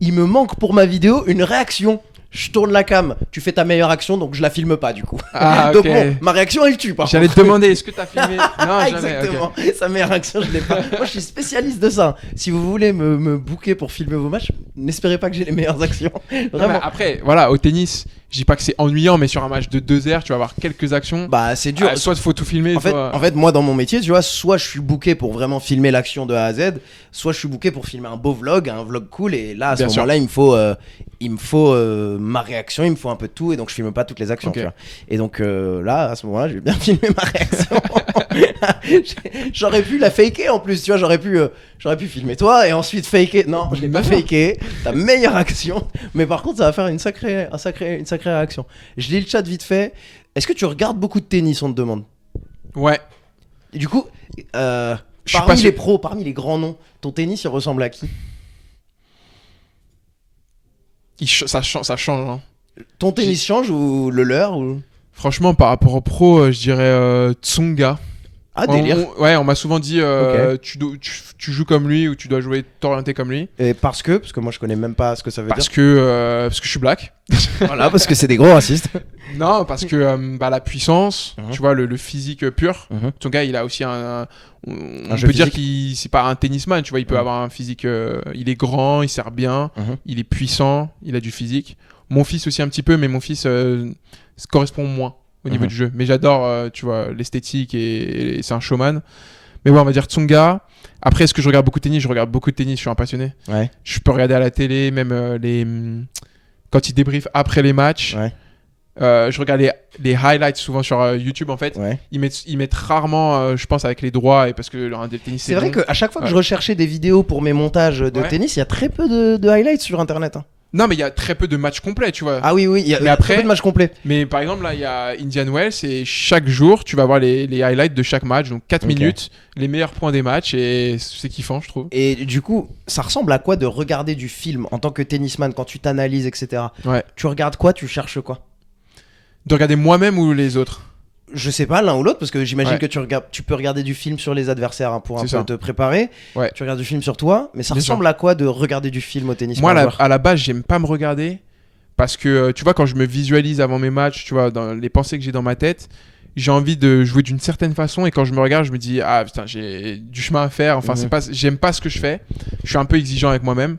il me manque pour ma vidéo une réaction. Je tourne la cam, tu fais ta meilleure action, donc je la filme pas du coup. Ah, Donc ok. bon, ma réaction elle tue par J'allais te contre. demander, est-ce que t'as filmé? Non, jamais. Exactement. ok. Sa meilleure action, je l'ai pas. Moi, je suis spécialiste de ça. Si vous voulez me booker pour filmer vos matchs, n'espérez pas que j'ai les meilleures actions. Non, mais Vraiment. après, voilà, au tennis, je dis pas que c'est ennuyant, mais sur un match de 2 heures, tu vas avoir quelques actions. Bah, c'est dur. Soit il faut tout filmer, En fait, soit... moi, dans mon métier, tu vois, soit je suis booké pour vraiment filmer l'action de A à Z, soit je suis booké pour filmer un beau vlog, un vlog cool. Et là, à ce Bien sûr. moment-là, il me faut ma réaction, il me faut un peu de tout, et donc je filme pas toutes les actions. Ok. Tu vois. Et donc là, à ce moment-là, j'ai bien filmé ma réaction. J'aurais pu la faker en plus, tu vois, j'aurais pu filmer toi et ensuite faker. Non, je l'ai pas faké. Ta meilleure action, mais par contre, ça va faire une sacrée réaction. Je lis le chat vite fait. Est-ce que tu regardes beaucoup de tennis, on te demande? Ouais. Et du coup, Je suis pas parmi sûr- les pros, parmi les grands noms, ton tennis il ressemble à qui? Ça change. Hein. Ton tennis change ou le leur ou... Franchement, par rapport au pro, je dirais Tsonga. Ah, délire. On m'a souvent dit tu joues comme lui ou tu dois t'orienter comme lui. Et parce que moi je connais même pas ce que ça veut Parce dire. que je suis black. Voilà, parce que c'est des gros racistes. Non, parce que la puissance, Mhm. tu vois, le physique pur. Mhm. Tsonga, il a aussi on jeu peut dire physique. qu'il c'est pas un tennisman, tu vois, il peut Mhm. avoir un physique. Il est grand, il sert bien, Mhm. il est puissant, il a du physique. Mon fils aussi un petit peu, mais mon fils se correspond moins au niveau Mhm. du jeu. Mais j'adore, tu vois, l'esthétique et c'est un showman. Mais ouais, on va dire Tsonga. Après, est-ce que je regarde beaucoup de tennis? Je regarde beaucoup de tennis, je suis un passionné. Ouais. Je peux regarder à la télé, même quand ils débriefent après les matchs. Ouais. Je regarde les highlights souvent sur YouTube en fait. Ouais. Ils mettent rarement, je pense, avec les droits et parce que un des tennis C'est vrai long. qu'à chaque fois que Ouais. je recherchais des vidéos pour mes montages de Ouais. tennis, il y a très peu de highlights sur internet. Hein. Non, mais il y a très peu de matchs complets, tu vois. Ah oui, il y a Mais après- très peu de matchs complets. Mais par exemple, là, il y a Indian Wells et chaque jour, tu vas voir les highlights de chaque match, donc 4 Ok. minutes, les meilleurs points des matchs et c'est kiffant, je trouve. Et du coup, ça ressemble à quoi de regarder du film en tant que tennisman quand tu t'analyses, etc. Ouais. Tu regardes quoi? Tu cherches quoi? De regarder moi-même ou les autres. Je sais pas, l'un ou l'autre, parce que j'imagine Ouais. que tu peux regarder du film sur les adversaires hein, pour un C'est peu ça. te préparer. Ouais. Tu regardes du film sur toi, mais ça Bien ressemble à quoi de regarder du film au tennis? Moi, par joueur à la base, j'aime pas me regarder parce que, tu vois, quand je me visualise avant mes matchs, tu vois, dans les pensées que j'ai dans ma tête, j'ai envie de jouer d'une certaine façon et quand je me regarde, je me dis, ah putain, j'ai du chemin à faire. Enfin, Mhm. j'aime pas ce que je fais. Je suis un peu exigeant avec moi-même.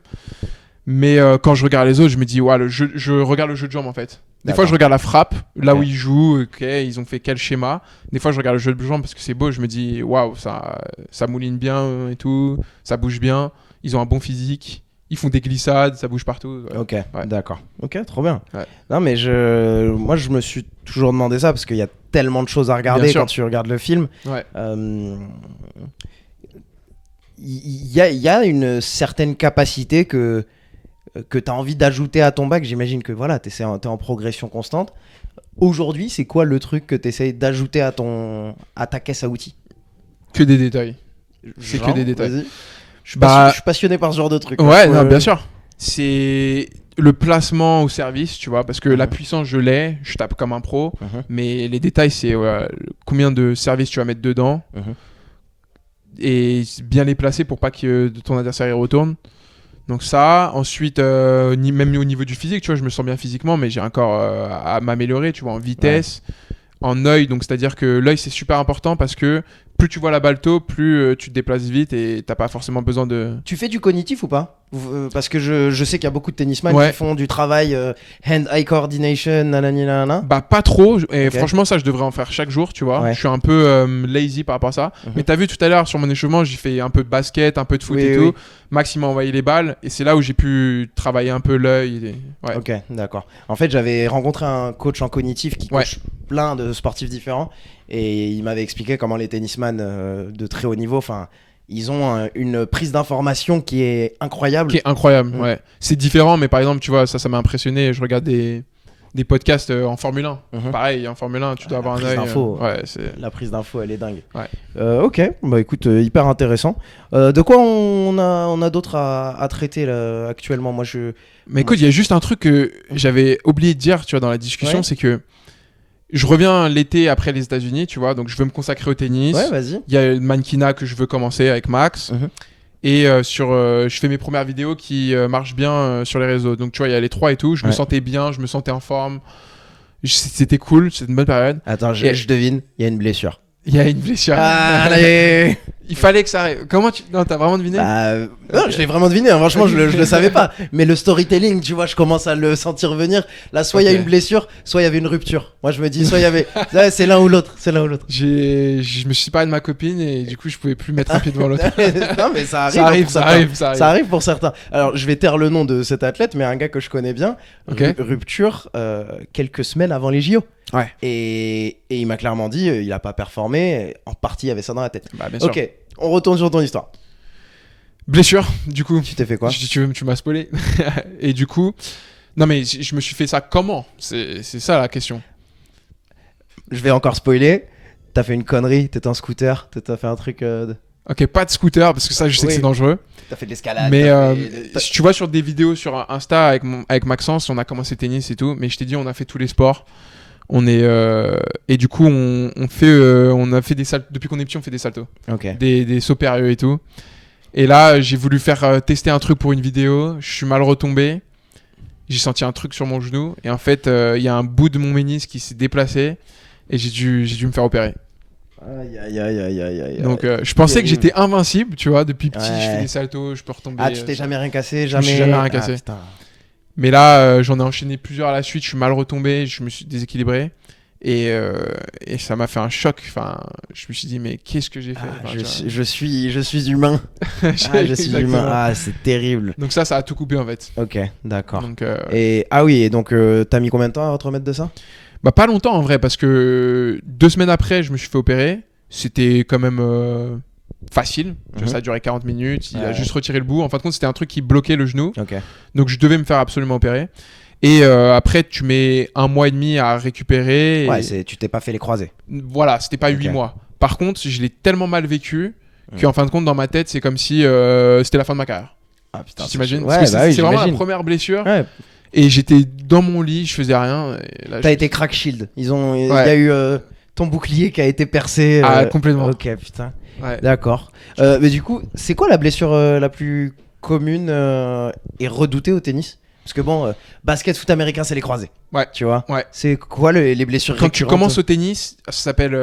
Mais quand je regarde les autres, je me dis, ouais, je regarde le jeu de jambes en fait. Des D'accord. fois, je regarde la frappe, là Ok. où ils jouent, ok, ils ont fait quel schéma. Des fois, je regarde le jeu de jambes parce que c'est beau, je me dis, waouh, ça mouline bien et tout, ça bouge bien, ils ont un bon physique, ils font des glissades, ça bouge partout. Ouais. Ok, Ouais. d'accord. Ok, trop bien. Ouais. Non, mais moi, je me suis toujours demandé ça parce qu'il y a tellement de choses à Bien regarder sûr. quand tu regardes le film. Ouais. Il y a une certaine capacité que tu as envie d'ajouter à ton bac. J'imagine que voilà, tu es en progression constante. Aujourd'hui, c'est quoi le truc que tu essayes d'ajouter à ta caisse à outils? Que des détails. C'est Genre, que des détails. vas-y. Je suis Bah- je suis passionné par ce genre de truc. Ouais, non, bien sûr. C'est le placement au service, tu vois, parce que la puissance, je l'ai, je tape comme un pro, Mhm. mais les détails, c'est combien de services tu vas mettre dedans Mhm. et bien les placer pour pas que ton adversaire y retourne. Donc ça, ensuite, même au niveau du physique, tu vois, je me sens bien physiquement, mais j'ai encore à m'améliorer, tu vois, en vitesse, en œil, donc c'est-à-dire que l'œil c'est super important parce que plus tu vois la balle tôt, plus tu te déplaces vite et t'as pas forcément besoin de... Tu fais du cognitif ou pas? Parce que je sais qu'il y a beaucoup de tennisman Ouais. qui font du travail hand-eye coordination, nanani nanana. Bah pas trop, et Ok. franchement ça je devrais en faire chaque jour, tu vois. Ouais. Je suis un peu lazy par rapport à ça. Mais t'as vu tout à l'heure sur mon échauffement, j'ai fait un peu de basket, un peu de foot Oui, et oui. tout. Max il m'a envoyé les balles et c'est là où j'ai pu travailler un peu l'œil. Ouais. Ok, d'accord. En fait, j'avais rencontré un coach en cognitif qui coach plein de sportifs différents et il m'avait expliqué comment les tennisman de très haut niveau, enfin, ils ont une prise d'information qui est incroyable. Qui est incroyable, Mm. ouais. C'est différent, mais par exemple, tu vois, ça m'a impressionné. Je regarde des podcasts en Formule 1. Mhm. Pareil, en Formule 1, tu dois la avoir un prise œil. d'info. Ouais, c'est... La prise d'info, elle est dingue. Ouais. Ok, bah écoute, hyper intéressant. De quoi on a d'autres à traiter là, actuellement? Moi, Mais écoute, il y a juste un truc que j'avais oublié de dire, tu vois, dans la discussion, Ouais. c'est que je reviens l'été après les États-Unis, tu vois, donc je veux me consacrer au tennis. Ouais, vas-y. Il y a le mannequinat que je veux commencer avec Max. Mhm. Et je fais mes premières vidéos qui marchent bien sur les réseaux. Donc tu vois, il y a les 3 et tout. Je me Ouais. sentais bien, je me sentais en forme. C'était cool, c'était une bonne période. Attends, Et- je devine, il y a une blessure. Il y a une blessure. Allez. Il fallait que ça arrive. Comment tu... Non, t'as vraiment deviné? Non, je l'ai vraiment deviné, hein. Franchement, je le savais pas. Mais le storytelling, tu vois, je commence à le sentir venir. Là, soit il y a Ok. une blessure, soit il y avait une rupture. Moi, je me dis, soit il y avait. Ouais, c'est l'un ou l'autre. C'est l'un ou l'autre. Je me suis séparé de ma copine et du coup, je pouvais plus mettre un pied devant l'autre. Non, mais ça arrive. Ça arrive, pour ça certains. arrive, ça arrive. Ça arrive pour certains. Alors, je vais taire le nom de cet athlète, mais un gars que je connais bien. Ok. Rupture quelques semaines avant les JO. Ouais. Et il m'a clairement dit, il a pas performé. En partie, il y avait ça dans la tête. Bah, bien sûr. Ok, on retourne sur ton histoire. Blessure, du coup. Tu t'es fait quoi? Tu m'as spoilé. Et du coup, non mais je me suis fait ça comment? C'est ça la question. Je vais encore spoiler. T'as fait une connerie, t'étais en scooter, t'as fait un truc. Ok, pas de scooter parce que ça, je sais que Oui. c'est dangereux. T'as fait de l'escalade. Mais t'as si tu vois sur des vidéos sur Insta avec Maxence, on a commencé le tennis et tout. Mais je t'ai dit, on a fait tous les sports. On est et du coup, on a fait des saltos. Depuis qu'on est petit, on fait des saltos, Ok. des sauts périlleux et tout. Et là, j'ai voulu faire tester un truc pour une vidéo. Je suis mal retombé. J'ai senti un truc sur mon genou et en fait, il y a un bout de mon ménisque qui s'est déplacé et j'ai dû me faire opérer. Aïe aïe aïe aïe aïe aïe. Donc, je pensais que terrible. j'étais invincible, tu vois. Depuis petit, je Ouais. fais des saltos, je peux retomber. Ah, tu t'es jamais rien cassé, je me suis jamais. jamais rien cassé. Ah, putain. Mais là, j'en ai enchaîné plusieurs à la suite. Je suis mal retombé, je me suis déséquilibré. Et ça m'a fait un choc. Enfin, je me suis dit, mais qu'est-ce que j'ai fait? Ah, Enfin, je suis humain. Ah, je suis Exactement. humain. Ah, c'est terrible. Donc ça a tout coupé en fait. Ok, d'accord. Donc, Et ah oui, et donc t'as mis combien de temps à te remettre de ça? bah, pas longtemps en vrai, parce que 2 semaines après, je me suis fait opérer. C'était quand même facile. Mhm. Ça a duré 40 minutes. Il a Ouais. juste retiré le bout. En fin de compte, c'était un truc qui bloquait le genou. Ok. Donc je devais me faire absolument opérer. Et après, tu mets 1 mois et demi à récupérer. Ouais, et... tu t'es pas fait les croisés. Voilà, c'était pas 8 Ok. mois. Par contre, je l'ai tellement mal vécu Mhm. qu'en fin de compte, dans ma tête, c'est comme si c'était la fin de ma carrière. Ah putain. Tu t'imagines? Ouais, Parce que bah oui, c'est vraiment la j'imagine. première blessure. Ouais. Et j'étais dans mon lit, je faisais rien. Et là, T'as été crack shield. Il y Ouais. a eu ton bouclier qui a été percé. Ah, complètement. Ok, putain. Ouais. D'accord. Mais du coup, c'est quoi la blessure la plus commune et redoutée au tennis? Parce que bon, basket, foot américain, c'est les croisés. Ouais. Tu vois? Ouais. C'est quoi les blessures Quand tu récurrentes? commences au tennis, ça s'appelle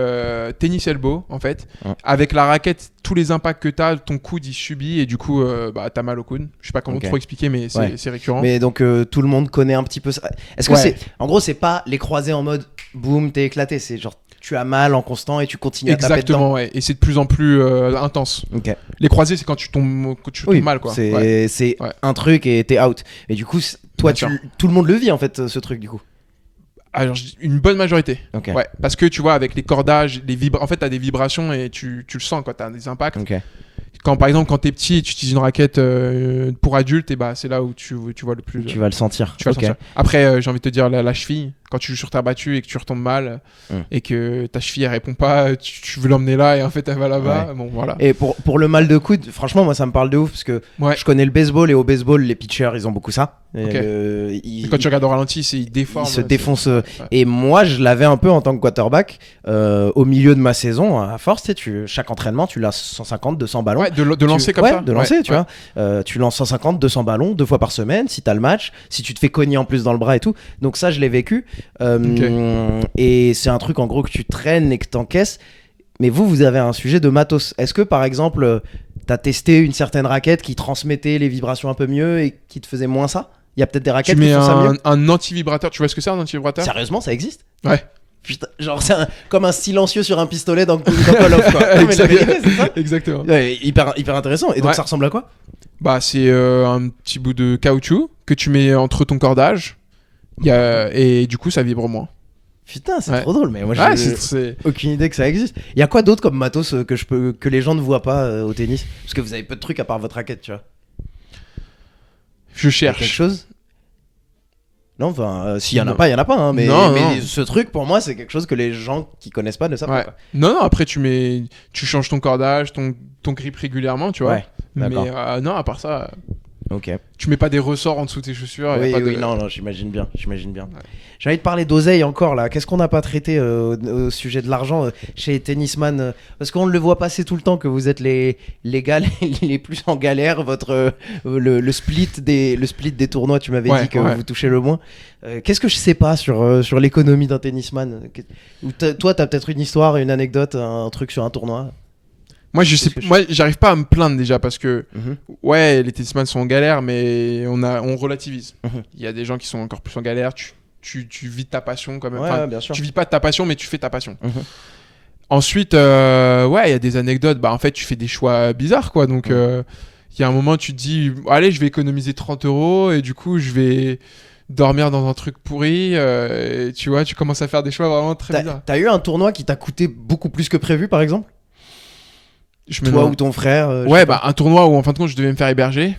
tennis elbow en fait. Ouais. Avec la raquette, tous les impacts que t'as, ton coude il subit et du coup t'as mal au coude. Je sais pas comment Ok. trop expliquer, mais Ouais. c'est récurrent. Mais donc tout le monde connaît un petit peu ça. Est-ce que Ouais. c'est. En gros, c'est pas les croisés en mode boum, t'es éclaté. C'est genre tu as mal en constant et tu continues à taper dedans. Exactement, ouais. Et c'est de plus en plus intense. Ok. Les croisés, c'est quand tu tombes Oui, mal quoi. c'est Ouais. c'est Ouais. un truc et t'es out. Et du coup, toi, Bien sûr. tout le monde le vit en fait, ce truc du coup. Alors, une bonne majorité. Ok. Ouais. Parce que tu vois, avec les cordages, en fait, t'as des vibrations et tu le sens quand t'as des impacts. Ok. Quand par exemple, quand t'es petit et tu utilises une raquette pour adulte, et bah c'est là où tu vois le plus. Tu vas le sentir. Tu vas le Ok. sentir. Après, j'ai envie de te dire la cheville. Quand tu joues sur terre battue et que tu retombes mal Mm. et que ta cheville elle répond pas, tu veux l'emmener là et en fait elle va là-bas. Bon voilà. Et pour le mal de coude, franchement, moi ça me parle de ouf parce que Ouais. je connais le baseball et au baseball, les pitchers ils ont beaucoup ça. Ok. Il, Quand tu regardes au ralenti, il déforme. il se c'est- défonce. ouais. Et moi, je l'avais un peu en tant que quarterback. Au milieu de ma saison, à force, chaque entraînement, tu lances 150, 200 ballons. Ouais, de lancer comme ouais, ça. de lancer, Ouais, tu ouais. vois. Tu lances 150, 200 ballons 2 fois par semaine, si t'as le match, si tu te fais cogner en plus dans le bras et tout. Donc ça, je l'ai vécu. Et c'est un truc, en gros, que tu traînes et que t'encaisses. Mais vous avez un sujet de matos. Est-ce que, par exemple, t'as testé une certaine raquette qui transmettait les vibrations un peu mieux et qui te faisait moins ça? Il y a peut-être des Tu raquettes qui mets font ça mieux. un anti-vibrateur. Tu vois ce que c'est un anti-vibrateur? Sérieusement, ça existe? Ouais. Putain, genre c'est comme un silencieux sur un pistolet dans Call of, quoi. Non, mais la vérité, c'est ça. Exactement. Ouais, hyper intéressant. Et donc Ouais. ça ressemble à quoi? Bah, c'est un petit bout de caoutchouc que tu mets entre ton cordage. Et du coup, ça vibre moins. Putain, c'est Ouais. trop drôle, mais moi Ouais, j'ai c'est. aucune idée que ça existe. Il y a quoi d'autre comme matos que les gens ne voient pas au tennis? Parce que vous avez peu de trucs à part votre raquette, tu vois. Je Il y a quelque cherche. chose? Non, enfin, s'il y en a Non. pas, il y en a pas. Hein, mais Non, mais non. ce truc, pour moi, c'est quelque chose que les gens qui connaissent pas ne savent Ouais. pas. Non, non, après, tu changes ton cordage, ton grip régulièrement, tu vois. Ouais, d'accord. Mais non, à part ça, Ok. tu mets pas des ressorts en dessous de tes chaussures. y a Oui, pas de- oui, non, j'imagine bien. Ouais. J'ai envie de parler d'oseille encore là. Qu'est-ce qu'on n'a pas traité au sujet de l'argent chez les tennisman parce qu'on le voit passer tout le temps que vous êtes les gars les plus en galère. Le split des tournois, tu m'avais Ouais, dit que ouais. vous touchez le moins. Qu'est-ce que je sais pas sur l'économie d'un tennisman? Ou toi, t'as peut-être une histoire, une anecdote, un truc sur un tournoi? Moi, je sais, Qu'est-ce que moi, j'arrive pas à me plaindre déjà parce que, Mhm. ouais, les tennisman sont en galère, mais on relativise. Mhm. Il y a des gens qui sont encore plus en galère. Tu vis de ta passion quand même. Ouais, Enfin, ouais, bien sûr. tu vis pas de ta passion, mais tu fais ta passion. Mhm. Ensuite, ouais, il y a des anecdotes. Bah, en fait, tu fais des choix bizarres, quoi. Donc, il y a un moment, tu te dis, allez, je vais économiser 30 € et du coup, je vais dormir dans un truc pourri. Et tu vois, tu commences à faire des choix vraiment très bizarres. T'as eu un tournoi qui t'a coûté beaucoup plus que prévu, par exemple? Je me Toi demande- ou ton frère? Je Ouais, sais bah, pas. un tournoi où en fin de compte, je devais me faire héberger.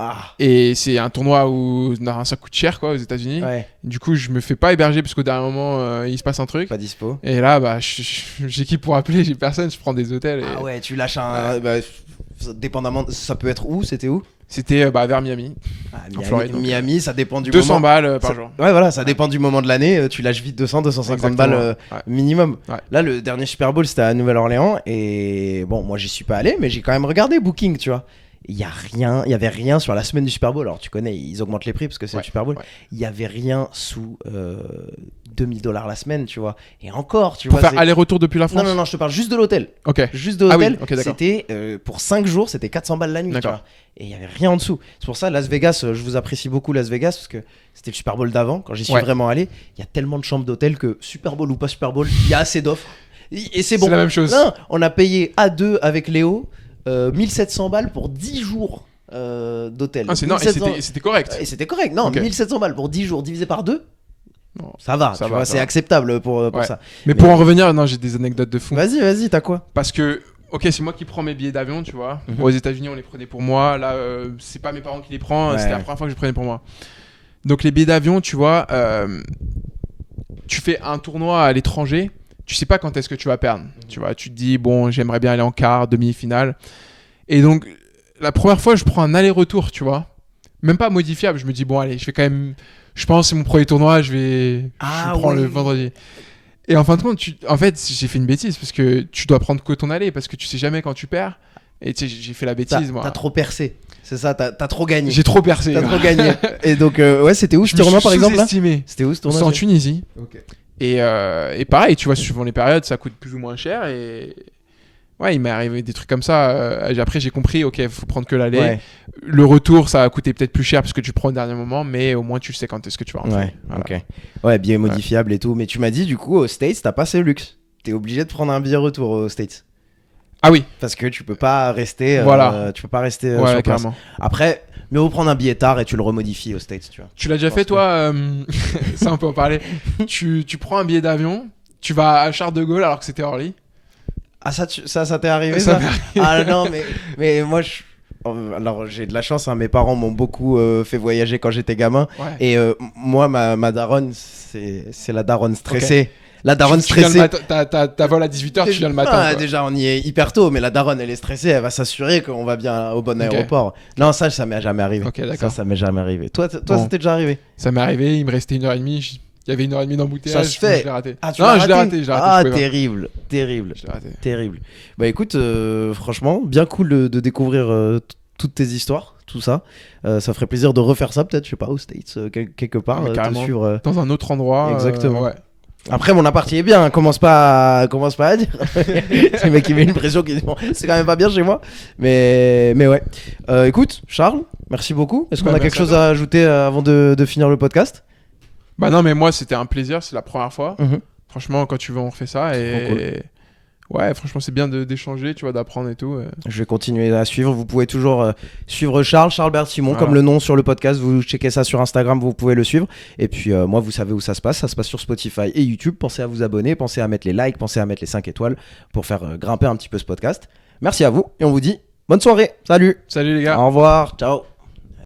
Ah. Et c'est un tournoi où ça coûte cher, quoi, aux États-Unis. Ouais, Du coup, je me fais pas héberger parce qu'au dernier moment, il se passe un truc. pas dispo. Et là, bah, j'ai qui pour appeler, j'ai personne, je prends des hôtels. Et Ah ouais, tu lâches un. Bah, dépendamment, ça peut être où? C'était où? C'était vers Miami. Ah, En Floride, donc, Miami, ça dépend du 200 moment. balles par Ça- jour. Ouais, voilà, ça dépend du moment de l'année. Tu lâches vite 200, 250 Exactement. balles Ouais. minimum. Ouais. Là, le dernier Super Bowl, c'était à Nouvelle-Orléans. Et bon, moi, j'y suis pas allé, mais j'ai quand même regardé Booking, tu vois. Il y avait rien sur la semaine du Super Bowl. Alors, tu connais, ils augmentent les prix parce que c'est Ouais, le Super Bowl. ouais. Il y avait rien sous 2000 $ la semaine, tu vois. Et encore, tu Pour vois. faire aller-retour depuis la France. Non, je te parle juste de l'hôtel. Ok. Juste de Ah oui, l'hôtel, ok, d'accord. c'était pour 5 jours, c'était 400 balles la nuit. Tu D'accord. vois. Et il y avait rien en dessous. C'est pour ça, Las Vegas, je vous apprécie beaucoup Las Vegas parce que c'était le Super Bowl d'avant. Quand j'y suis Ouais. vraiment allé, il y a tellement de chambres d'hôtel que Super Bowl ou pas Super Bowl, il y a assez d'offres. Et c'est bon. C'est la même chose. Non, on a payé à deux avec Léo 1700 balles pour 10 jours d'hôtel. Ah, c'est non, et 1700 c'était correct. Et c'était correct. Non, Ok. 1700 balles pour 10 jours divisé par 2. Non. Ça va, Ça tu va, vois, ça c'est va. acceptable pour Ouais. ça. Mais pour en revenir, non, j'ai des anecdotes de fou. Vas-y, t'as quoi? Parce que, ok, c'est moi qui prends mes billets d'avion, tu vois. Mhm. Aux États-Unis, on les prenait pour moi. Là, c'est pas mes parents qui les prennent. Ouais. C'était la première fois que je les prenais pour moi. Donc, les billets d'avion, tu vois, tu fais un tournoi à l'étranger, tu sais pas quand est-ce que tu vas perdre. Tu vois, tu te dis, bon, j'aimerais bien aller en quart, demi-finale. Et donc, la première fois, je prends un aller-retour, tu vois. Même pas modifiable. Je me dis, bon, allez, je vais quand même. Je pense que c'est mon premier tournoi, je prends le ouais. vendredi. Et en fin de compte, en fait, j'ai fait une bêtise parce que tu dois prendre que ton aller parce que tu sais jamais quand tu perds. Et tu sais, j'ai fait la bêtise, moi. T'as trop percé. C'est ça, t'as trop gagné. J'ai trop percé. T'as trop gagné. Et donc, ouais, c'était où ce Je me tournoi suis par exemple là? sous-estimé. C'était où ce C'est tournoi? en Tunisie. Ok. Et pareil, tu vois, suivant les périodes, ça coûte plus ou moins cher. Et ouais, il m'est arrivé des trucs comme ça. Après, j'ai compris, ok, il faut prendre que l'aller. Ouais, Le retour, ça va coûter peut-être plus cher parce que tu prends au dernier moment, mais au moins tu sais quand est-ce que tu vas rentrer. ouais, Voilà. ok. Ouais, billet modifiable et tout. Mais tu m'as dit, du coup, aux States, t'as pas ce luxe. T'es obligé de prendre un billet retour aux States. Ah oui, Parce que tu peux pas rester. Voilà. Tu peux pas rester ouais, sur place. clairement. Après, mieux vaut prendre un billet tard et tu le remodifies aux States, tu vois. Tu l'as déjà Je fait, pense toi Ça, on peut en parler. tu prends un billet d'avion, tu vas à Charles de Gaulle alors que c'était Orly. Ah, ça t'est arrivé Ça ça? m'est arrivé. Ah non, mais moi, alors j'ai de la chance, hein, mes parents m'ont beaucoup fait voyager quand j'étais gamin. Ouais. Et moi, ma daronne, c'est la daronne stressée. La daronne Tu viens le stressée. matin, t'as vol à 18h, tu viens le matin. Ah, quoi. déjà, on y est hyper tôt, mais la daronne, elle est stressée, elle va s'assurer qu'on va bien au bon Ok. aéroport. Non, ça m'est jamais arrivé. Ok, d'accord. Ça m'est jamais arrivé. Toi, Bon. ça t'est déjà arrivé? Ça m'est arrivé, il me restait 1h30. Il y avait 1h30 d'embouteillage. Ça se fait. Je l'ai raté. Ah, tu non, l'as je l'ai raté. raté. Ah, je pouvais pas. terrible, terrible, Je l'ai raté. terrible. Bah écoute, franchement, bien cool de découvrir toutes tes histoires, tout ça. Ça ferait plaisir de refaire ça, peut-être, je sais pas, aux States, quelque part, Ouais, te carrément. suivre. Dans un autre endroit. Exactement. Ouais. Après, mon appart il est bien, hein, commence pas à dire. C'est le mec qui met une pression qui dit bon, c'est quand même pas bien chez moi. Mais ouais. Écoute, Charles, merci beaucoup. Est-ce qu'on Bah, a quelque merci à chose à ajouter avant de finir le podcast? Bah non, mais moi, c'était un plaisir. C'est la première fois. Mhm. Franchement, quand tu veux, on refait ça. Trop Et ouais, franchement, c'est bien d'échanger, tu vois, d'apprendre et tout. Je vais continuer à suivre. Vous pouvez toujours suivre Charles Bertimon, Voilà. comme le nom sur le podcast. Vous checkez ça sur Instagram, vous pouvez le suivre. Et puis moi, vous savez où ça se passe. Ça se passe sur Spotify et YouTube. Pensez à vous abonner, pensez à mettre les likes, pensez à mettre les 5 étoiles pour faire grimper un petit peu ce podcast. Merci à vous et on vous dit bonne soirée. Salut. Salut les gars. Au revoir. Ciao.